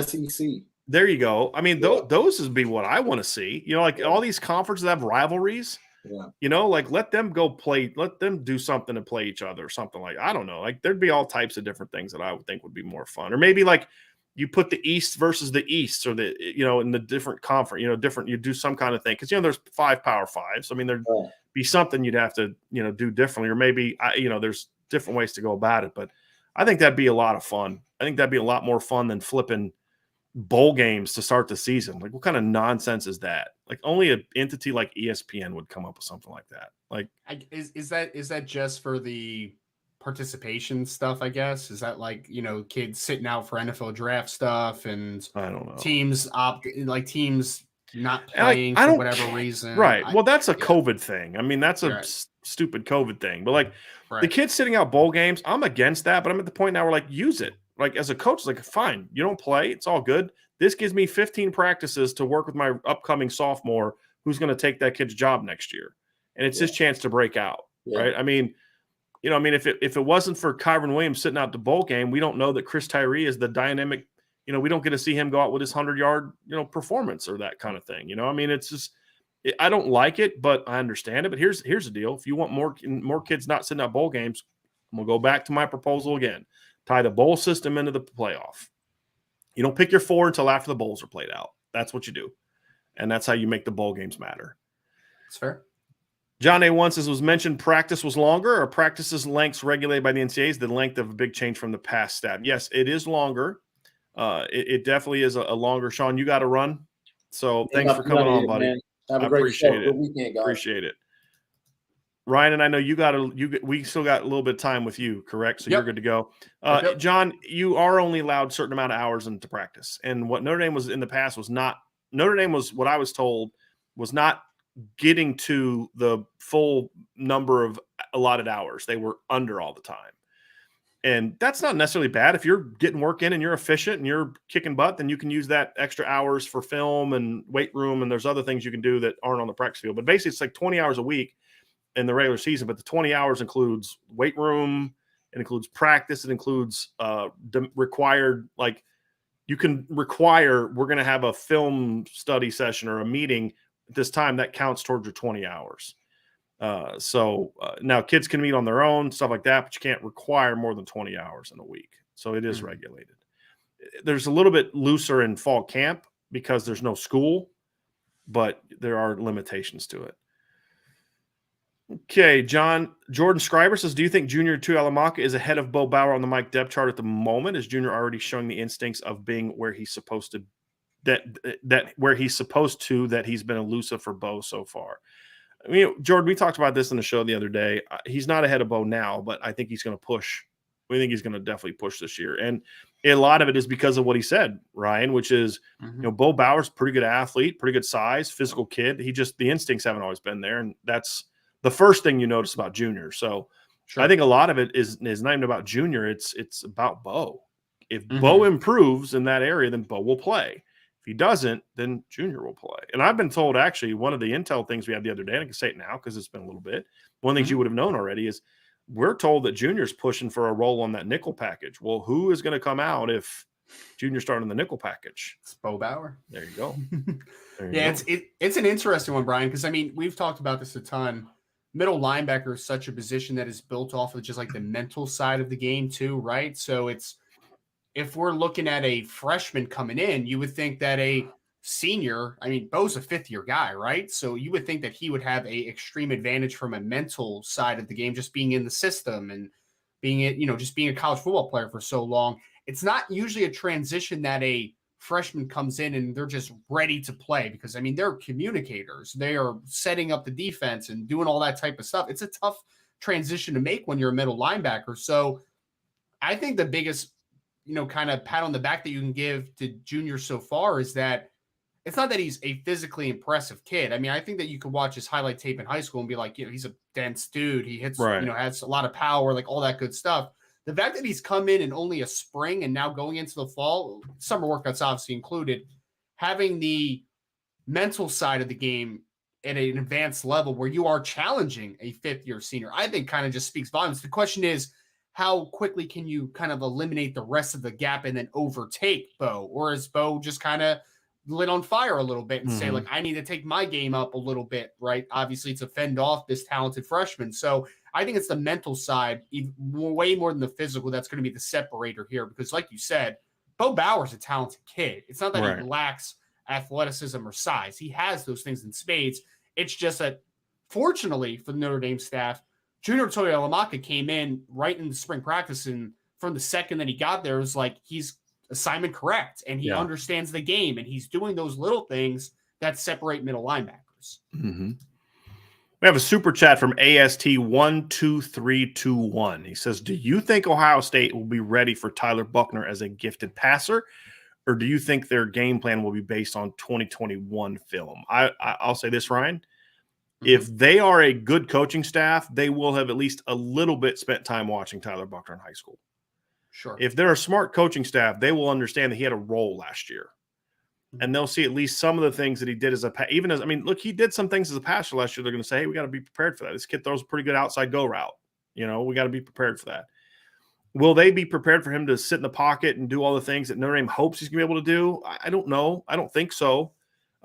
SEC. There you go. I mean, those would be what I want to see. All these conferences have rivalries. Yeah. Like let them go play, let them do something to play each other or something like, I don't know. Like there'd be all types of different things that I would think would be more fun. Or maybe like you put the East versus the East, or the, in the different conference, you do some kind of thing. Cause there's 5 Power Fives. I mean, there'd be something you'd have to, do differently, or maybe, there's different ways to go about it, but I think that'd be a lot of fun. I think that'd be a lot more fun than flipping bowl games to start the season. Like, what kind of nonsense is that? Like, only an entity like ESPN would come up with something like that. Like, is that just for the participation stuff? I guess, is that like, kids sitting out for NFL draft stuff, and I don't know, teams not playing for whatever reason, right? Well, that's a COVID thing. I mean, that's a stupid COVID thing. But like the kids sitting out bowl games, I'm against that. But I'm at the point now where like, use it. Like, as a coach, like, fine, you don't play, it's all good. This gives me 15 practices to work with my upcoming sophomore who's going to take that kid's job next year. And it's his chance to break out, right? I mean, if it wasn't for Kyron Williams sitting out the bowl game, we don't know that Chris Tyree is the dynamic, we don't get to see him go out with his 100-yard, performance or that kind of thing. I mean, it's just, I don't like it, but I understand it. But here's the deal. If you want more kids not sitting out bowl games, I'm going to go back to my proposal again. Tie the bowl system into the playoff. You don't pick your 4 until after the bowls are played out. That's what you do. And that's how you make the bowl games matter. That's fair. John A1 says, was mentioned practice was longer, or practice's lengths regulated by the NCAA is the length of a big change from the past stat? Yes, it is longer. It definitely is a longer. Sean, you got to run. So thanks for coming on, buddy. Man. Have I a great appreciate show. it. Good weekend, guys. Appreciate it. Ryan, and I know we still got a little bit of time with you, correct? So you're good to go. Yep. John, you are only allowed a certain amount of hours into practice. And what Notre Dame was in the past was not Notre Dame was what I was told was not getting to the full number of allotted hours. They were under all the time. And that's not necessarily bad. If you're getting work in and you're efficient and you're kicking butt, then you can use that extra hours for film and weight room. And there's other things you can do that aren't on the practice field. But basically, it's like 20 hours a week in the regular season. But the 20 hours includes weight room, it includes practice, it includes required, like you can require, we're going to have a film study session or a meeting at this time that counts towards your 20 hours. So now kids can meet on their own, stuff like that, but you can't require more than 20 hours in a week. So it is regulated. There's a little bit looser in fall camp because there's no school, but there are limitations to it. Okay, Jordan Scriber says, do you think Junior Tuihalamaka is ahead of Bo Bauer on the Mike depth chart at the moment? Is Junior already showing the instincts of being where he's supposed to, that he's been elusive for Bo so far? I mean, Jordan, we talked about this in the show the other day. He's not ahead of Bo now, but I think he's going to push. We think he's going to definitely push this year. And a lot of it is because of what he said, Ryan, which is, Bo Bauer's a pretty good athlete, pretty good size, physical kid. The instincts haven't always been there. And that's the first thing you notice about Junior. So I think a lot of it is not even about Junior. It's about Bo. If Bo improves in that area, then Bo will play. If he doesn't, then Junior will play. And I've been told, actually, one of the intel things we had the other day, and I can say it now because it's been a little bit, one of the things you would have known already is we're told that Junior's pushing for a role on that nickel package. Well, who is going to come out if Junior's starting the nickel package? It's Bo Bauer. There you go. It's an interesting one, Brian, because, I mean, we've talked about this a ton. Middle linebacker is such a position that is built off of just like the mental side of the game too, right? So if we're looking at a freshman coming in, you would think that a senior, I mean, Bo's a fifth-year guy, right? So you would think that he would have a extreme advantage from a mental side of the game, just being in the system and just being a college football player for so long. It's not usually a transition that a freshman comes in and they're just ready to play because, I mean, they're communicators. They are setting up the defense and doing all that type of stuff. It's a tough transition to make when you're a middle linebacker. So I think the biggest kind of pat on the back that you can give to Junior so far is that it's not that he's a physically impressive kid. I mean, I think that you could watch his highlight tape in high school and be like, he's a dense dude. He hits, has a lot of power, like all that good stuff. The fact that he's come in only a spring and now going into the fall, summer workouts obviously included, having the mental side of the game at an advanced level where you are challenging a fifth-year senior, I think kind of just speaks volumes. The question is, how quickly can you kind of eliminate the rest of the gap and then overtake Bo? Or is Bo just kind of lit on fire a little bit and say, like, I need to take my game up a little bit, right? Obviously, to fend off this talented freshman. So I think it's the mental side, way more than the physical, that's going to be the separator here. Because like you said, Bo Bauer's a talented kid. It's not that he lacks athleticism or size. He has those things in spades. It's just that, fortunately for the Notre Dame staff, Junior Tuihalamaka came in right in the spring practice, and from the second that he got there, it was like he's assignment correct, and he understands the game, and he's doing those little things that separate middle linebackers. We have a super chat from AST12321. He says, do you think Ohio State will be ready for Tyler Buchner as a gifted passer, or do you think their game plan will be based on 2021 film? I'll say this, Ryan. If they are a good coaching staff, they will have at least a little bit spent time watching Tyler Buchner in high school. Sure. If they're a smart coaching staff, they will understand that he had a role last year. And they'll see at least some of the things that he did look, he did some things as a passer last year. They're going to say, hey, we got to be prepared for that. This kid throws a pretty good outside go route. We got to be prepared for that. Will they be prepared for him to sit in the pocket and do all the things that Notre Dame hopes he's going to be able to do? I don't know. I don't think so.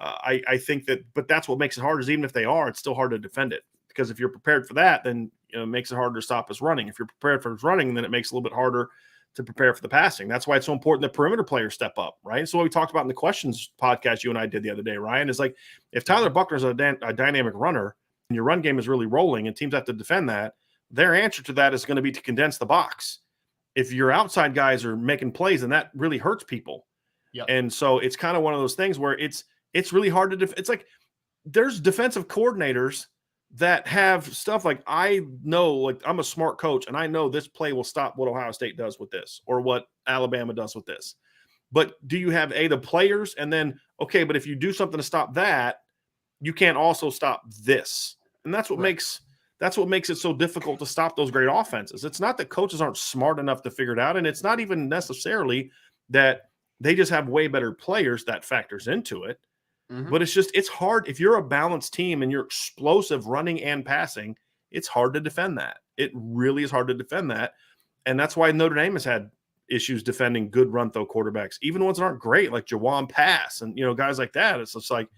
I think that, but that's what makes it hard is even if they are, it's still hard to defend it because if you're prepared for that, then it makes it harder to stop his running. If you're prepared for his running, then it makes it a little bit harder to prepare for the passing. That's why it's so important that perimeter players step up, right? So what we talked about in the questions podcast you and I did the other day, Ryan, is like if Tyler Buchner's a dynamic runner and your run game is really rolling and teams have to defend that, their answer to that is going to be to condense the box. if your outside guys are making plays, and that really hurts people. Yep. And so it's kind of one of those things where it's really hard to it's like there's defensive coordinators that have stuff like, I know, like, I'm a smart coach and I know this play will stop what Ohio State does with this or what Alabama does with this. But do you have the players, and then, okay, but if you do something to stop that, you can't also stop this. And that's what makes it so difficult to stop those great offenses. It's not that coaches aren't smart enough to figure it out, and it's not even necessarily that they just have way better players. That factors into it. But it's hard. If you're a balanced team and you're explosive running and passing, it's hard to defend that. It really is hard to defend that. And that's why Notre Dame has had issues defending good run throw quarterbacks, even ones that aren't great, like Jawan Pass and, guys like that. It's just like,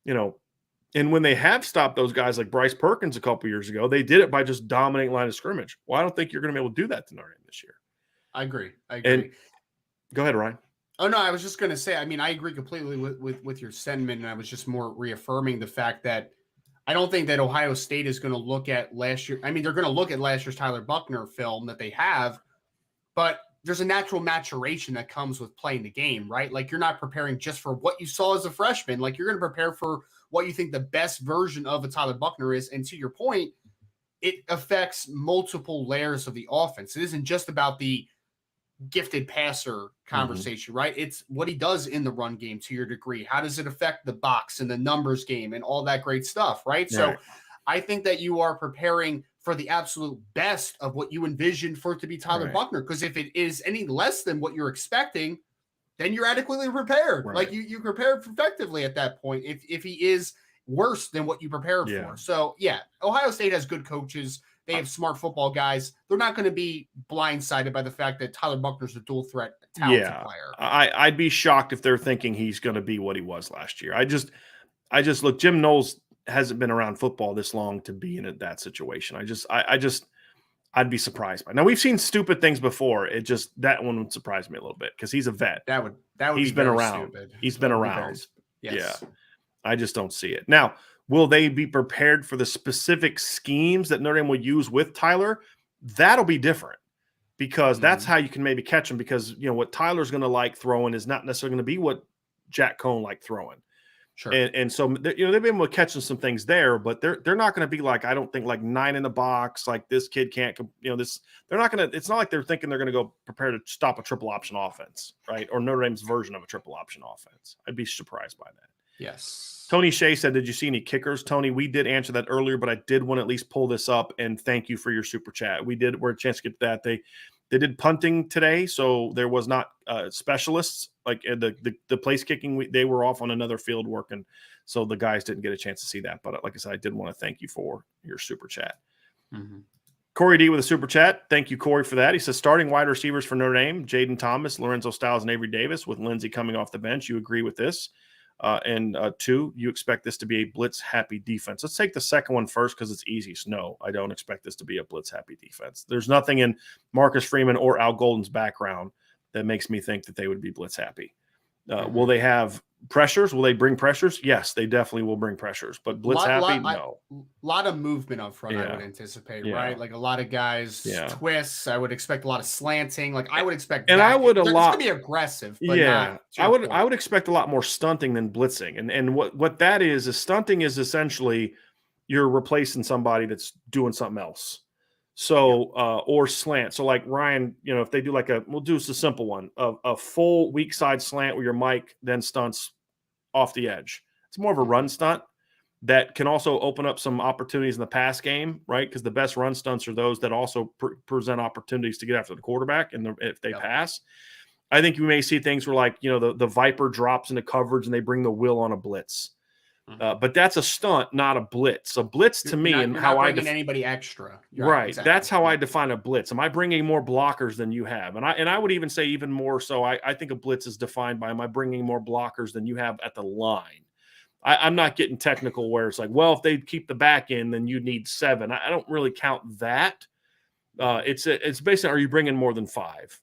and when they have stopped those guys like Bryce Perkins a couple years ago, they did it by just dominating line of scrimmage. Well, I don't think you're going to be able to do that to Notre Dame this year. I agree. And go ahead, Ryan. Oh, no, I was just going to say, I mean, I agree completely with your sentiment, and I was just more reaffirming the fact that I don't think that Ohio State is going to look at last year. I mean, they're going to look at last year's Tyler Buchner film that they have, but there's a natural maturation that comes with playing the game, right? Like, you're not preparing just for what you saw as a freshman. Like, you're going to prepare for what you think the best version of a Tyler Buchner is. And to your point, it affects multiple layers of the offense. It isn't just about the gifted passer conversation, right? It's what he does in the run game to your degree. How does it affect the box and the numbers game and all that great stuff, right? So I think that you are preparing for the absolute best of what you envisioned for it to be Tyler Buchner, because if it is any less than what you're expecting, then you're adequately prepared. Like you prepared effectively at that point if he is worse than what you prepared for. So Ohio State has good coaches. They have smart football guys. They're not going to be blindsided by the fact that Tyler Buchner's a dual threat talented player. I'd be shocked if they're thinking he's going to be what he was last year. I just look, Jim Knowles hasn't been around football this long to be in that situation. I'd be surprised by. Now, we've seen stupid things before. That one would surprise me a little bit because he's a vet. That would he's be been very around. Stupid. He's been around. Yes. Yeah. I just don't see it. Now, will they be prepared for the specific schemes that Notre Dame will use with Tyler? That'll be different because that's how you can maybe catch him, because, what Tyler's going to like throwing is not necessarily going to be what Jack Cohn liked throwing. Sure. And so, they've been able to catch some things there, but they're not going to be like, I don't think, like 9 in the box, like this kid can't, they're not going to, it's not like they're thinking they're going to go prepare to stop a triple option offense, right? Or Notre Dame's version of a triple option offense. I'd be surprised by that. Yes. Tony Shea said, did you see any kickers? Tony, we did answer that earlier, but I did want to at least pull this up and thank you for your super chat. We're a chance to get that. They did punting today, so there was not specialists like the place kicking. They were off on another field working, so the guys didn't get a chance to see that. But like I said, I did want to thank you for your super chat. Corey D with a super chat. Thank you, Corey, for that. He says, starting wide receivers for Notre Dame, Jaden Thomas, Lorenzo Styles, and Avery Davis, with Lindsey coming off the bench. You agree with this? And 2, you expect this to be a blitz-happy defense. Let's take the second one first because it's easiest. No, I don't expect this to be a blitz-happy defense. There's nothing in Marcus Freeman or Al Golden's background that makes me think that they would be blitz-happy. Will they have pressures? Will they bring pressures? Yes, they definitely will bring pressures. But blitz-happy, no. A lot of movement up front, I would anticipate, right? Like a lot of guys twists. I would expect a lot of slanting. Like I would expect, and that. I would It's going to be aggressive. But not I would expect a lot more stunting than blitzing. And what that is stunting is essentially you're replacing somebody that's doing something else. So, or slant. So like Ryan, if they do we'll do a simple one, a full weak side slant where your mic then stunts off the edge. It's more of a run stunt that can also open up some opportunities in the pass game, right? Because the best run stunts are those that also present opportunities to get after the quarterback and if they pass. I think you may see things where the Viper drops into coverage and they bring the will on a blitz. But that's a stunt, not a blitz. A blitz to me, and how I define anybody extra, right? Exactly. That's how I define a blitz. Am I bringing more blockers than you have? And I would even say even more so. I think a blitz is defined by, am I bringing more blockers than you have at the line? I'm not getting technical where it's like, well, if they keep the back in, then you need 7. I don't really count that. It's basically, are you bringing more than 5?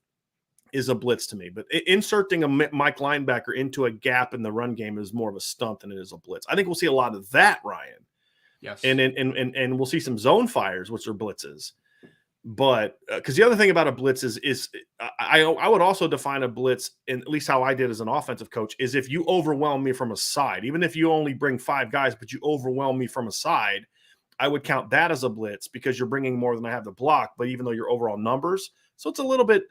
Is a blitz to me, but inserting a Mike linebacker into a gap in the run game is more of a stunt than it is a blitz. I think we'll see a lot of that, Ryan. Yes, and we'll see some zone fires, which are blitzes. But because the other thing about a blitz is I would also define a blitz, and at least how I did as an offensive coach, is if you overwhelm me from a side, even if you only bring 5 guys, but you overwhelm me from a side, I would count that as a blitz because you're bringing more than I have to block. But even though your overall numbers, so it's a little bit,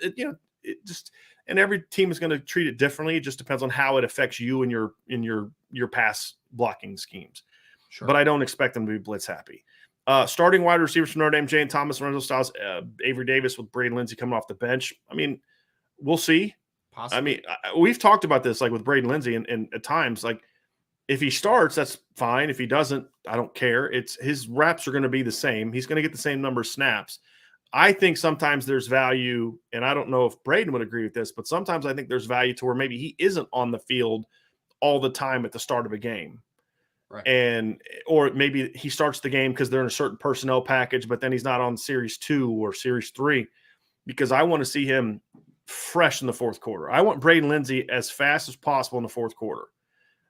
and every team is going to treat it differently. It just depends on how it affects you and your pass blocking schemes. Sure. But I don't expect them to be blitz happy. Starting wide receivers from Notre Dame: Jane Thomas, Lorenzo Styles, Avery Davis with Braden Lindsey coming off the bench. I mean, we'll see. Possibly. I mean, we've talked about this like with Braden Lindsey, and at times, like if he starts, that's fine. If he doesn't, I don't care. It's his reps are going to be the same. He's going to get the same number of snaps. I think sometimes there's value, and I don't know if Braden would agree with this, but sometimes I think there's value to where maybe he isn't on the field all the time at the start of a game. Right. Or maybe he starts the game because they're in a certain personnel package, but then he's not on series 2 or series 3 because I want to see him fresh in the fourth quarter. I want Braden Lindsey as fast as possible in the fourth quarter.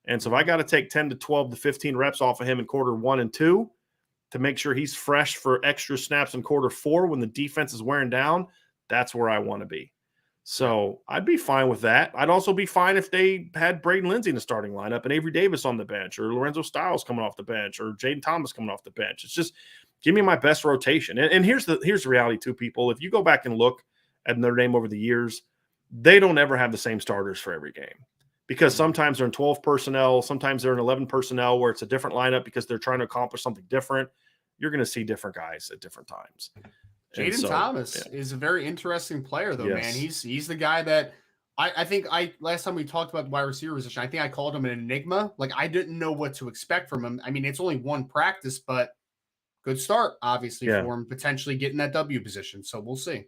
And so if I got to take 10 to 12 to 15 reps off of him in quarter 1 and 2 to make sure he's fresh for extra snaps in quarter 4 when the defense is wearing down, that's where I want to be. So I'd be fine with that. I'd also be fine if they had Braden Lindsey in the starting lineup and Avery Davis on the bench, or Lorenzo Styles coming off the bench, or Jaden Thomas coming off the bench. It's just give me my best rotation. And here's the reality too, people. If you go back and look at Notre Dame over the years, they don't ever have the same starters for every game because sometimes they're in 12 personnel, sometimes they're in 11 personnel where it's a different lineup because they're trying to accomplish something different. You're going to see different guys at different times. Jaden Thomas is a very interesting player, though, man. He's the guy that I think last time we talked about the wide receiver position, I think I called him an enigma. Like, I didn't know what to expect from him. I mean, it's only one practice, but good start, obviously, for him, potentially getting that W position. So we'll see.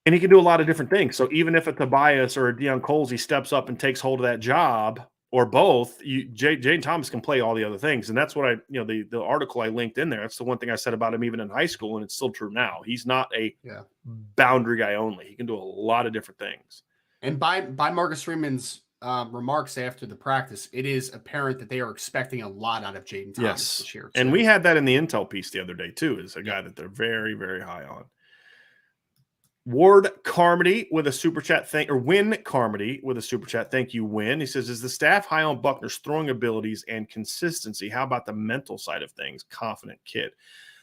And he can do a lot of different things. So even if a Tobias or a Deion Colsey steps up and takes hold of that job, or both, Jaden Thomas can play all the other things. And that's what the article I linked in there, that's the one thing I said about him even in high school, and it's still true now. He's not a boundary guy only. He can do a lot of different things. And by Marcus Freeman's remarks after the practice, it is apparent that they are expecting a lot out of Jaden Thomas this year. And we had that in the intel piece the other day too, is a guy that they're very, very high on. Ward Carmody with a super chat. Win Carmody with a super chat. Thank you, Win. He says, is the staff high on Buckner's throwing abilities and consistency? How about the mental side of things? Confident kid.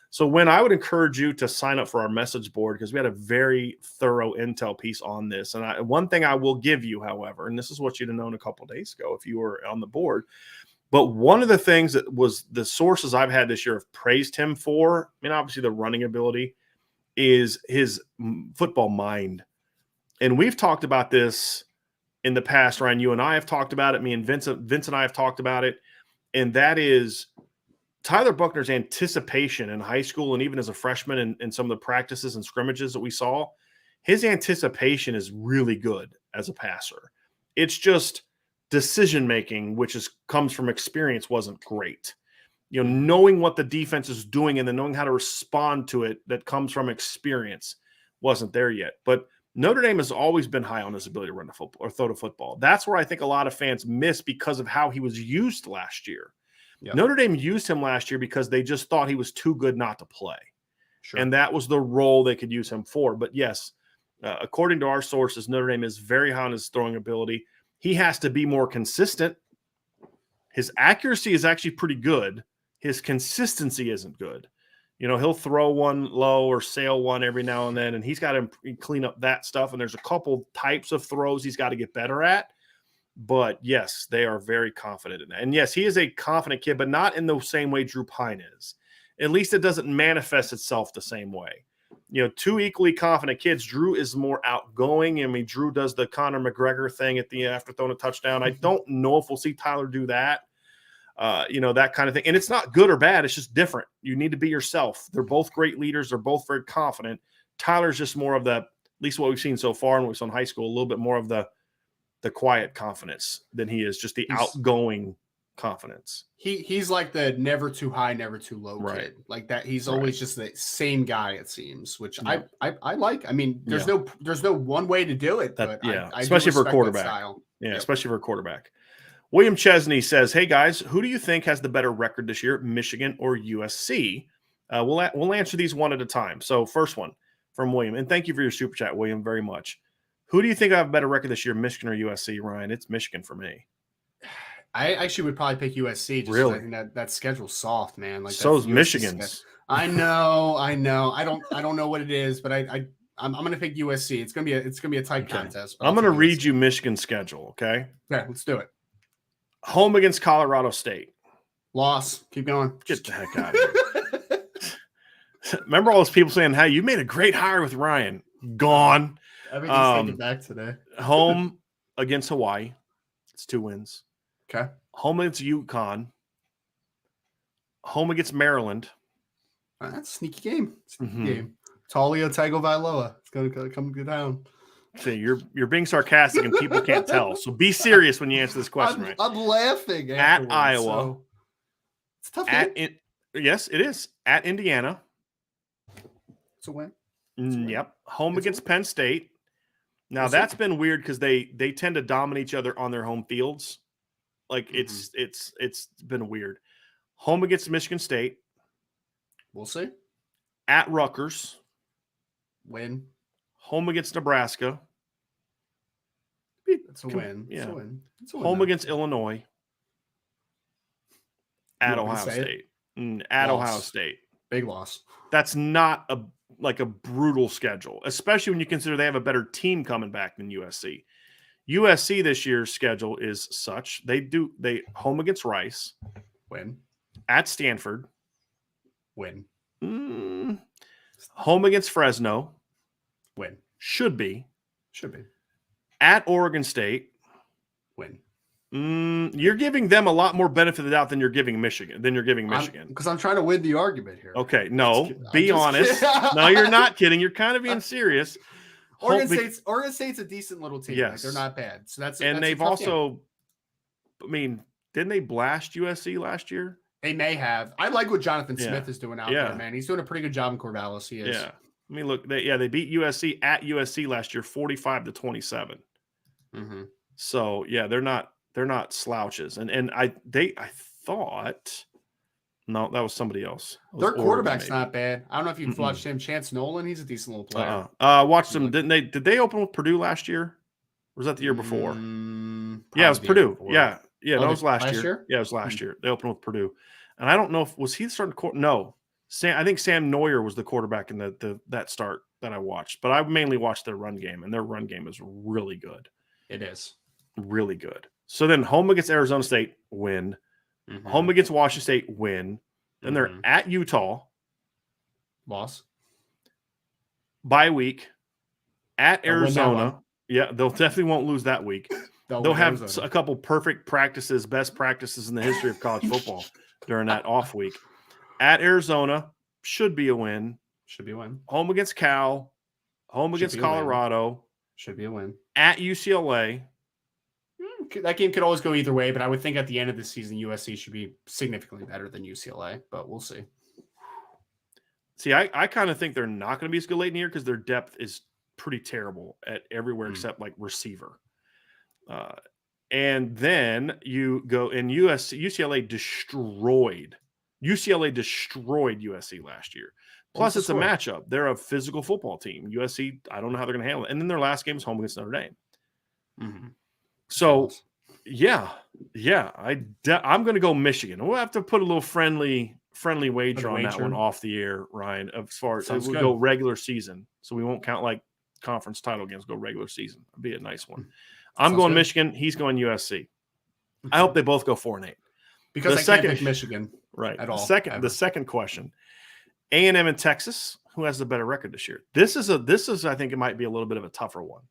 So, Win, I would encourage you to sign up for our message board because we had a very thorough intel piece on this. And one thing I will give you, however, and this is what you'd have known a couple of days ago if you were on the board, but one of the things that was the sources I've had this year have praised him for, I mean, obviously the running ability, is his football mind. And we've talked about this in the past, Ryan. You and I have talked about it. Me and Vince and I have talked about it. And that is Tyler Buckner's anticipation in high school and even as a freshman in some of the practices and scrimmages that we saw. His anticipation is really good as a passer. It's just decision-making, which comes from experience, wasn't great. Knowing what the defense is doing and then knowing how to respond to it that comes from experience wasn't there yet. But Notre Dame has always been high on his ability to run the football or throw the football. That's where I think a lot of fans miss because of how he was used last year. Yep. Notre Dame used him last year because they just thought he was too good not to play. Sure. And that was the role they could use him for. But yes, according to our sources, Notre Dame is very high on his throwing ability. He has to be more consistent. His accuracy is actually pretty good. His consistency isn't good. He'll throw one low or sail one every now and then, and he's got to clean up that stuff. And there's a couple types of throws he's got to get better at. But, yes, they are very confident in that. And, yes, he is a confident kid, but not in the same way Drew Pine is. At least it doesn't manifest itself the same way. Two equally confident kids. Drew is more outgoing. I mean, Drew does the Conor McGregor thing after throwing a touchdown. I don't know if we'll see Tyler do that. That kind of thing. And it's not good or bad. It's just different. You need to be yourself. They're both great leaders. They're both very confident. Tyler's just more of at least what we've seen so far and what we saw in high school, a little bit more of the quiet confidence than he is just the outgoing confidence. He's like the never too high, never too low kid. Like that. He's always just the same guy, it seems, which I like. I mean, there's no one way to do it, but I especially for a quarterback. Especially for a quarterback. William Chesney says, hey, guys, who do you think has the better record this year, Michigan or USC? We'll answer these one at a time. So first one from William, and thank you for your super chat, William, very much. Who do you think I have a better record this year, Michigan or USC, Ryan? It's Michigan for me. I actually would probably pick USC. Just really? I think that schedule's soft, man. Like so's Michigan's. I know. I don't know what it is, but I'm going to pick USC. It's going to be a tight contest. I'm going to read you Michigan's schedule. Okay. Okay, let's do it. Home against Colorado State. Loss. Keep going. Get the heck out of here. Remember all those people saying, "Hey, you made a great hire with Ryan." Gone. Everything's taken back today. Home against Hawaii. It's 2 wins. Okay. Home against UConn. Home against Maryland. That's a sneaky game. Game. Talia Tagovailoa. It's going to come down. See, you're being sarcastic and people can't tell. So be serious when you answer this question. I'm laughing at Iowa. So it's a tough game. Yes, it is. At Indiana. It's a win. Yep. Home against Penn State. Now that's been weird because they tend to dominate each other on their home fields. Like it's been weird. Home against Michigan State. We'll see. At Rutgers. Win. Home against Nebraska. It's a win. Yeah. It's a win. Home against Illinois. At Ohio State. At Ohio State. Big loss. That's not a brutal schedule, especially when you consider they have a better team coming back than USC. USC this year's schedule is such. They home against Rice. Win. At Stanford. Win. Home against Fresno. Win. Should be. At Oregon State. Win. You're giving them a lot more benefit of the doubt than you're giving Michigan. Because I'm trying to win the argument here. Okay, no, be honest. No, you're not kidding. You're kind of being serious. Oregon State's a decent little team. Yes, like, they're not bad. So they've also. Game. I mean, didn't they blast USC last year? They may have. I like what Jonathan Smith is doing out there, man. He's doing a pretty good job in Corvallis. He is. Yeah. I mean, look, they beat USC at USC last year, 45-27. Mm-hmm. So yeah, they're not slouches. And I thought no, that was somebody else. Their quarterback's not bad. I don't know if you've watched him. Chance Nolan, he's a decent little player. Watched them. Did they open with Purdue last year? Or was that the year before? Yeah, it was Purdue. Yeah. Yeah, that was last year. Yeah, it was last year. They opened with Purdue. And I don't know if was he starting no. I think Sam Neuer was the quarterback in that start that I watched. But I mainly watched their run game, and their run game is really good. It is. Really good. So then home against Arizona State, win. Mm-hmm. Home against Washington State, win. Then they're at Utah. Loss. Bye week. At Arizona. Yeah, they'll definitely won't lose that week. They'll have a couple perfect practices, best practices in the history of college football during that off week. At Arizona, should be a win. Home against Cal. Home against Colorado. Should be a win. At UCLA. That game could always go either way, but I would think at the end of the season, USC should be significantly better than UCLA, but we'll see. See, I kind of think they're not going to be as good late in the year because their depth is pretty terrible at everywhere except like receiver. And then you go and UCLA destroyed USC last year. Plus, it's a matchup. They're a physical football team. USC, I don't know how they're going to handle it. And then their last game is home against Notre Dame. Mm-hmm. So, I'm going to go Michigan. We'll have to put a little friendly wager on that one off the air, Ryan. As far as we'll go regular season, so we won't count like conference title games. Go regular season. It'd be a nice one. I'm going Michigan. He's going USC. I hope they both go 4-8. Because I can't pick Michigan, right? At all. The second question: A&M and Texas. Who has the better record this year? This is. I think it might be a little bit of a tougher one.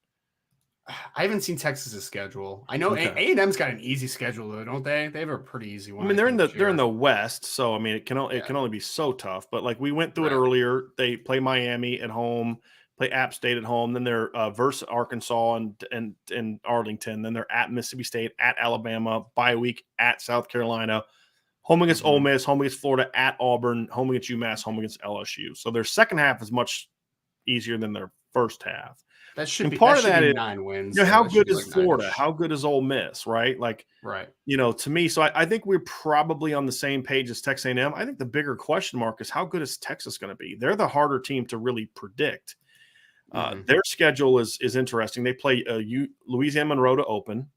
I haven't seen Texas's schedule. I know A&M's got an easy schedule though, don't they? They have a pretty easy one. I mean, they're in the West, so I mean, it can only be so tough. But like we went through it earlier, they play Miami at home, play App State at home, then they're versus Arkansas and Arlington, then they're at Mississippi State, at Alabama, bye week at South Carolina, home against Ole Miss, home against Florida, at Auburn, home against UMass, home against LSU. So their second half is much easier than their first half. That should And be part that of should that be is, 9 wins. you know, So how that should good be is like Florida? 9-ish. How good is Ole Miss, right? Like, Right. you know, to me, so I think we're probably on the same page as Texas A&M. I think the bigger question mark is how good is Texas going to be? They're the harder team to really predict. Their schedule is interesting. They play Louisiana Monroe to open.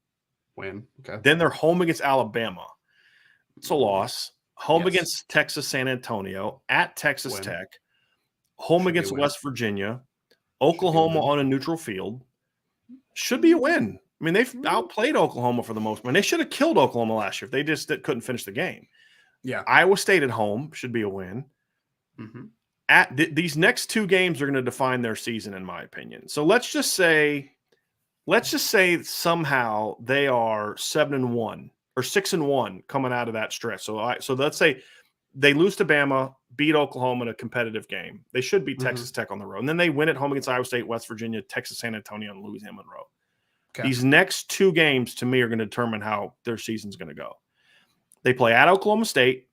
Win. Okay. Then they're home against Alabama. It's a loss. Home Yes. against Texas San Antonio, at Texas Win. Tech, home Should be a against win. West Virginia, Oklahoma win. on a neutral field. Should be a win. I mean, they've outplayed Oklahoma for the most part. They should have killed Oklahoma last year if they just couldn't finish the game. Yeah. Iowa State at home should be a win. These next 2 games are going to define their season, in my opinion. So let's just say somehow they are 7-1 or 6-1 coming out of that stretch. So let's say they lose to Bama, beat Oklahoma in a competitive game. They should beat Texas Tech on the road. And then they win at home against Iowa State, West Virginia, Texas San Antonio, and Louisiana Monroe. Okay. These next 2 games, to me, are going to determine how their season's going to go. They play at Oklahoma State.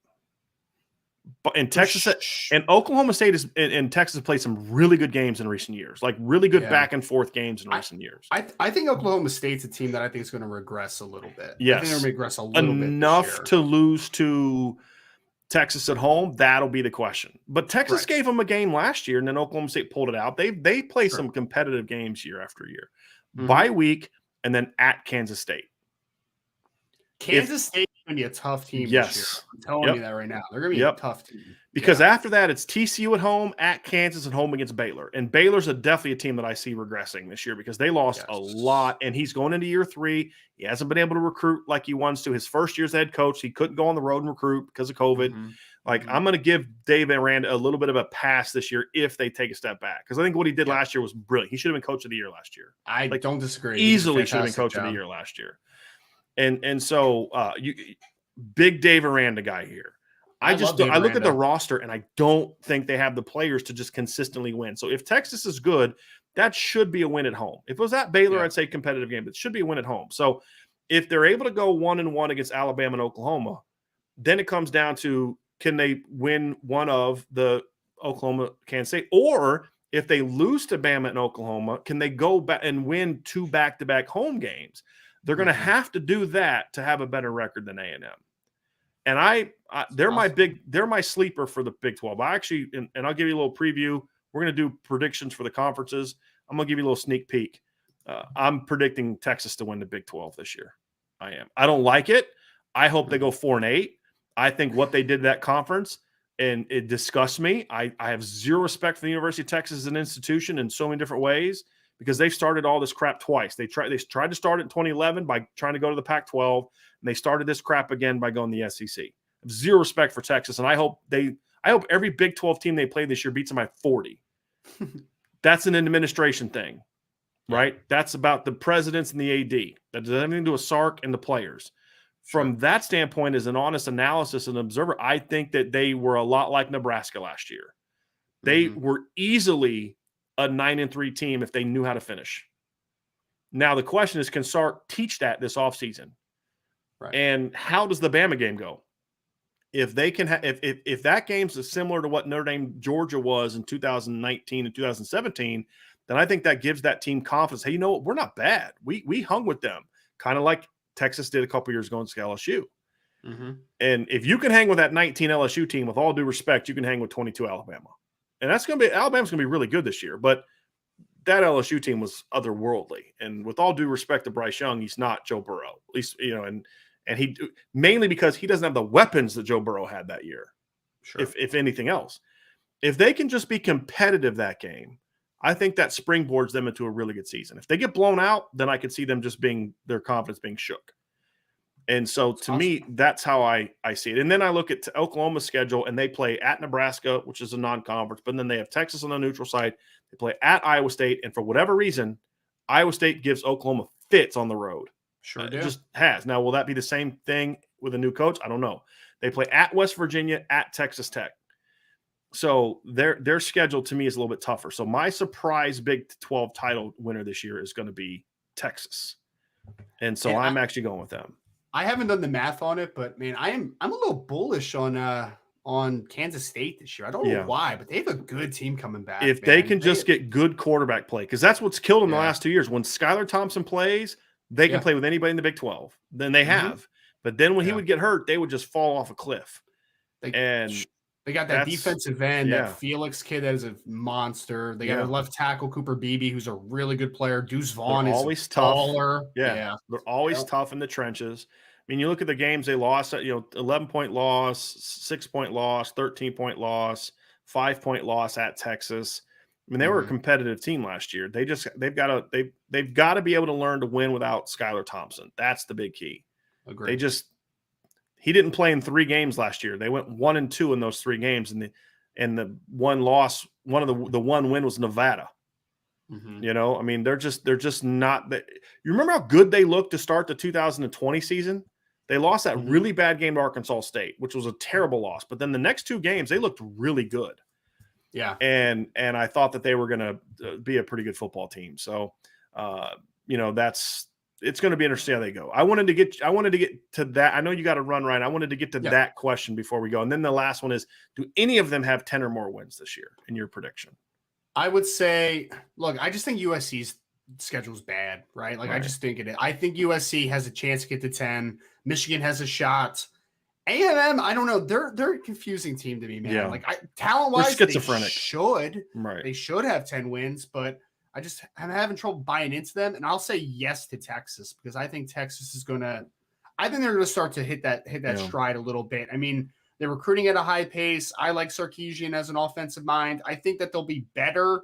And Texas and Oklahoma State and Texas have played some really good games in recent years, like really good back and forth games in recent years. I think Oklahoma State's a team that I think is going to regress a little bit. Yes. I think they're going to regress a little bit enough to lose to Texas at home. That'll be the question. But Texas gave them a game last year, and then Oklahoma State pulled it out. They play some competitive games year after year. Bye week, and then at Kansas State. Kansas State is going to be a tough team this year. I'm telling you that right now. They're going to be a tough team. Because after that, it's TCU at home, at Kansas, and home against Baylor. And Baylor's definitely a team that I see regressing this year because they lost a lot. And he's going into year 3. He hasn't been able to recruit like he wants to. His first year as head coach, he couldn't go on the road and recruit because of COVID. I'm going to give Dave Aranda a little bit of a pass this year if they take a step back. Because I think what he did last year was brilliant. He should have been coach of the year last year. I don't disagree. Easily should have been coach of the year last year. And so big Dave Aranda guy here. I look at the roster and I don't think they have the players to just consistently win. So if Texas is good, that should be a win at home. If it was at Baylor, I'd say competitive game, but it should be a win at home. So if they're able to go 1-1 against Alabama and Oklahoma, then it comes down to can they win one of the Oklahoma, Kansas State, or if they lose to Bama and Oklahoma, can they go back and win 2 back-to-back home games? They're going to have to do that to have a better record than A&M. And they're my sleeper for the Big 12. I actually, and I'll give you a little preview. We're going to do predictions for the conferences. I'm going to give you a little sneak peek. I'm predicting Texas to win the Big 12 this year. I am. I don't like it. I hope they go 4-8. I think what they did to that conference, and it disgusts me. I have zero respect for the University of Texas as an institution in so many different ways, because they've started all this crap twice. They tried to start it in 2011 by trying to go to the Pac-12, and they started this crap again by going to the SEC. I have zero respect for Texas, and I hope every Big 12 team they play this year beats them by 40. That's an administration thing, right? That's about the presidents and the AD. That does anything to do with Sark and the players. From that standpoint, as an honest analysis and observer, I think that they were a lot like Nebraska last year. They were easily a 9-3 team if they knew how to finish. Now the question is, can Sark teach that this offseason? Right. And how does the Bama game go? If they can, if that game's similar to what Notre Dame Georgia was in 2019 and 2017, then I think that gives that team confidence. Hey, you know what? We're not bad. We hung with them, kind of like Texas did a couple years ago against LSU. And if you can hang with that 19 LSU team, with all due respect, you can hang with 22 Alabama. And Alabama's going to be really good this year. But that LSU team was otherworldly. And with all due respect to Bryce Young, he's not Joe Burrow. At least, and he mainly because he doesn't have the weapons that Joe Burrow had that year. Sure. If anything else, if they can just be competitive that game, I think that springboards them into a really good season. If they get blown out, then I could see them just their confidence being shook. And so to me, that's how I see it. And then I look at Oklahoma's schedule, and they play at Nebraska, which is a non-conference, but then they have Texas on the neutral side. They play at Iowa State. And for whatever reason, Iowa State gives Oklahoma fits on the road. Sure It just has. Now, will that be the same thing with a new coach? I don't know. They play at West Virginia, at Texas Tech. So their schedule to me is a little bit tougher. So my surprise Big 12 title winner this year is going to be Texas. And so I'm actually going with them. I haven't done the math on it, but man, I'm a little bullish on on Kansas State this year. I don't know why, but they have a good team coming back. If they can just get good quarterback play, because that's what's killed them the last 2 years. When Skylar Thompson plays, they can play with anybody in the Big 12. Then they have. But then when he would get hurt, they would just fall off a cliff. They got that defensive end, that Felix kid that is a monster. They got a left tackle, Cooper Beebe, who's a really good player. Deuce Vaughn is always taller. Tough. Yeah. They're always tough in the trenches. I mean, you look at the games they lost, 11-point loss, 6-point loss, 13-point loss, 5-point loss at Texas. I mean, they were a competitive team last year. They've got to be able to learn to win without Skylar Thompson. That's the big key. Agreed. He didn't play in 3 games last year. They went 1-2 in those 3 games, and the one loss, the one win was Nevada. I mean, they're just not that. You remember how good they looked to start the 2020 season? They lost that really bad game to Arkansas State, which was a terrible loss. But then the next 2 games, they looked really good. Yeah. And I thought that they were going to be a pretty good football team. So, it's going to be interesting how they go. I wanted to get to that. I know you got to run, Ryan. I wanted to get to that question before we go. And then the last one is, do any of them have 10 or more wins this year in your prediction? I would say, look, I just think USC's schedule is bad, right? Like, I just think it is. I think USC has a chance to get to 10. Michigan has a shot. A&M, I don't know. They're a confusing team to me, man. Yeah. Like, talent-wise, schizophrenic. They should have 10 wins, but I'm having trouble buying into them. And I'll say yes to Texas, because I think Texas is I think they're going to start to hit that stride a little bit. I mean, they're recruiting at a high pace. I like Sarkisian as an offensive mind. I think that they'll be better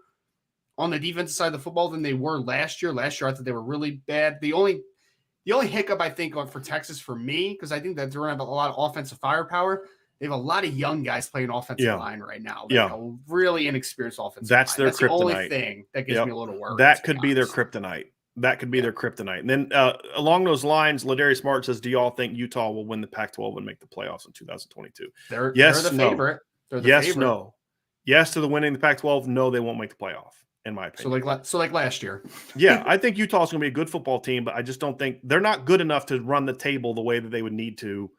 on the defensive side of the football than they were last year. Last year, I thought they were really bad. The only hiccup I think for Texas for me, because I think that they're going to have a lot of offensive firepower. They have a lot of young guys playing offensive line right now. Like a really inexperienced offensive line. That's their kryptonite. The only thing that gives me a little worried. That could be their kryptonite. That could be their kryptonite. And then along those lines, Ladarius Martin says, do y'all think Utah will win the Pac-12 and make the playoffs in 2022? They're the favorite. They're the favorite. No. Yes to the winning the Pac-12. No, they won't make the playoff, in my opinion. So like last year. Yeah, I think Utah's going to be a good football team, but I just don't think they're not good enough to run the table the way that they would need to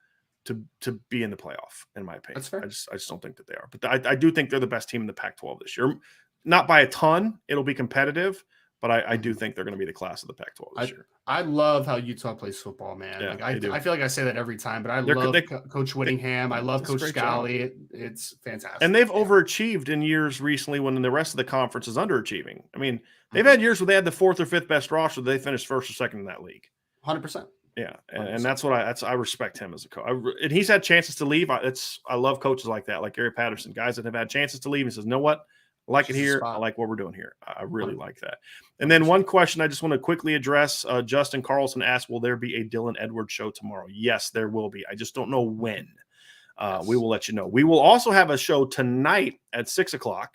be in the playoff, in my opinion. That's fair. I just don't think that they are. But I do think they're the best team in the Pac-12 this year. Not by a ton. It'll be competitive, but I do think they're going to be the class of the Pac-12 this year. I love how Utah plays football, man. Yeah, I feel like I say that every time, but I love Coach Whittingham. I love Coach Scally. It's fantastic. And they've overachieved in years recently when the rest of the conference is underachieving. I mean, they've had years where they had the 4th or 5th best roster. They finished 1st or 2nd in that league. 100%. Yeah, and that's what I respect him as a coach. And he's had chances to leave. I love coaches like that, like Gary Patterson, guys that have had chances to leave. He says, "You know what? I like it here. I like what we're doing here. I really like that." And then one question I just want to quickly address: Justin Carlson asked, "Will there be a Dylan Edwards show tomorrow?" Yes, there will be. I just don't know when. We will let you know. We will also have a show tonight at 6:00.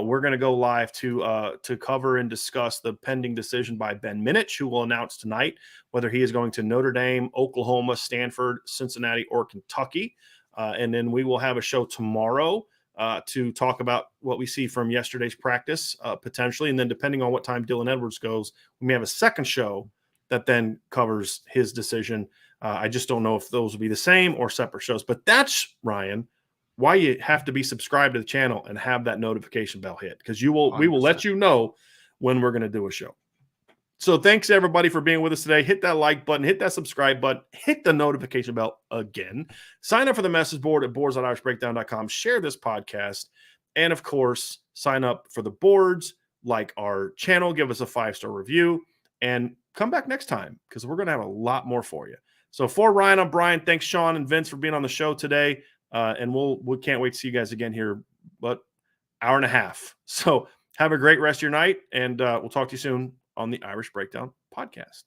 We're going to go live to cover and discuss the pending decision by Ben Minich, who will announce tonight whether he is going to Notre Dame, Oklahoma, Stanford, Cincinnati, or Kentucky. And then we will have a show tomorrow to talk about what we see from yesterday's practice, potentially. And then depending on what time Dylan Edwards goes, we may have a second show that then covers his decision. I just don't know if those will be the same or separate shows. But that's, Ryan, why you have to be subscribed to the channel and have that notification bell hit, because we will let you know when we're going to do a show. So thanks everybody for being with us today. Hit that like button, hit that subscribe button, hit the notification bell again. Sign up for the message board at boards.irishbreakdown.com. Share this podcast. And of course, sign up for the boards, like our channel, give us a 5-star review, and come back next time because we're going to have a lot more for you. So for Ryan, I'm Brian. Thanks, Sean and Vince, for being on the show today. And we can't wait to see you guys again here, but hour and a half. So have a great rest of your night, and we'll talk to you soon on the Irish Breakdown podcast.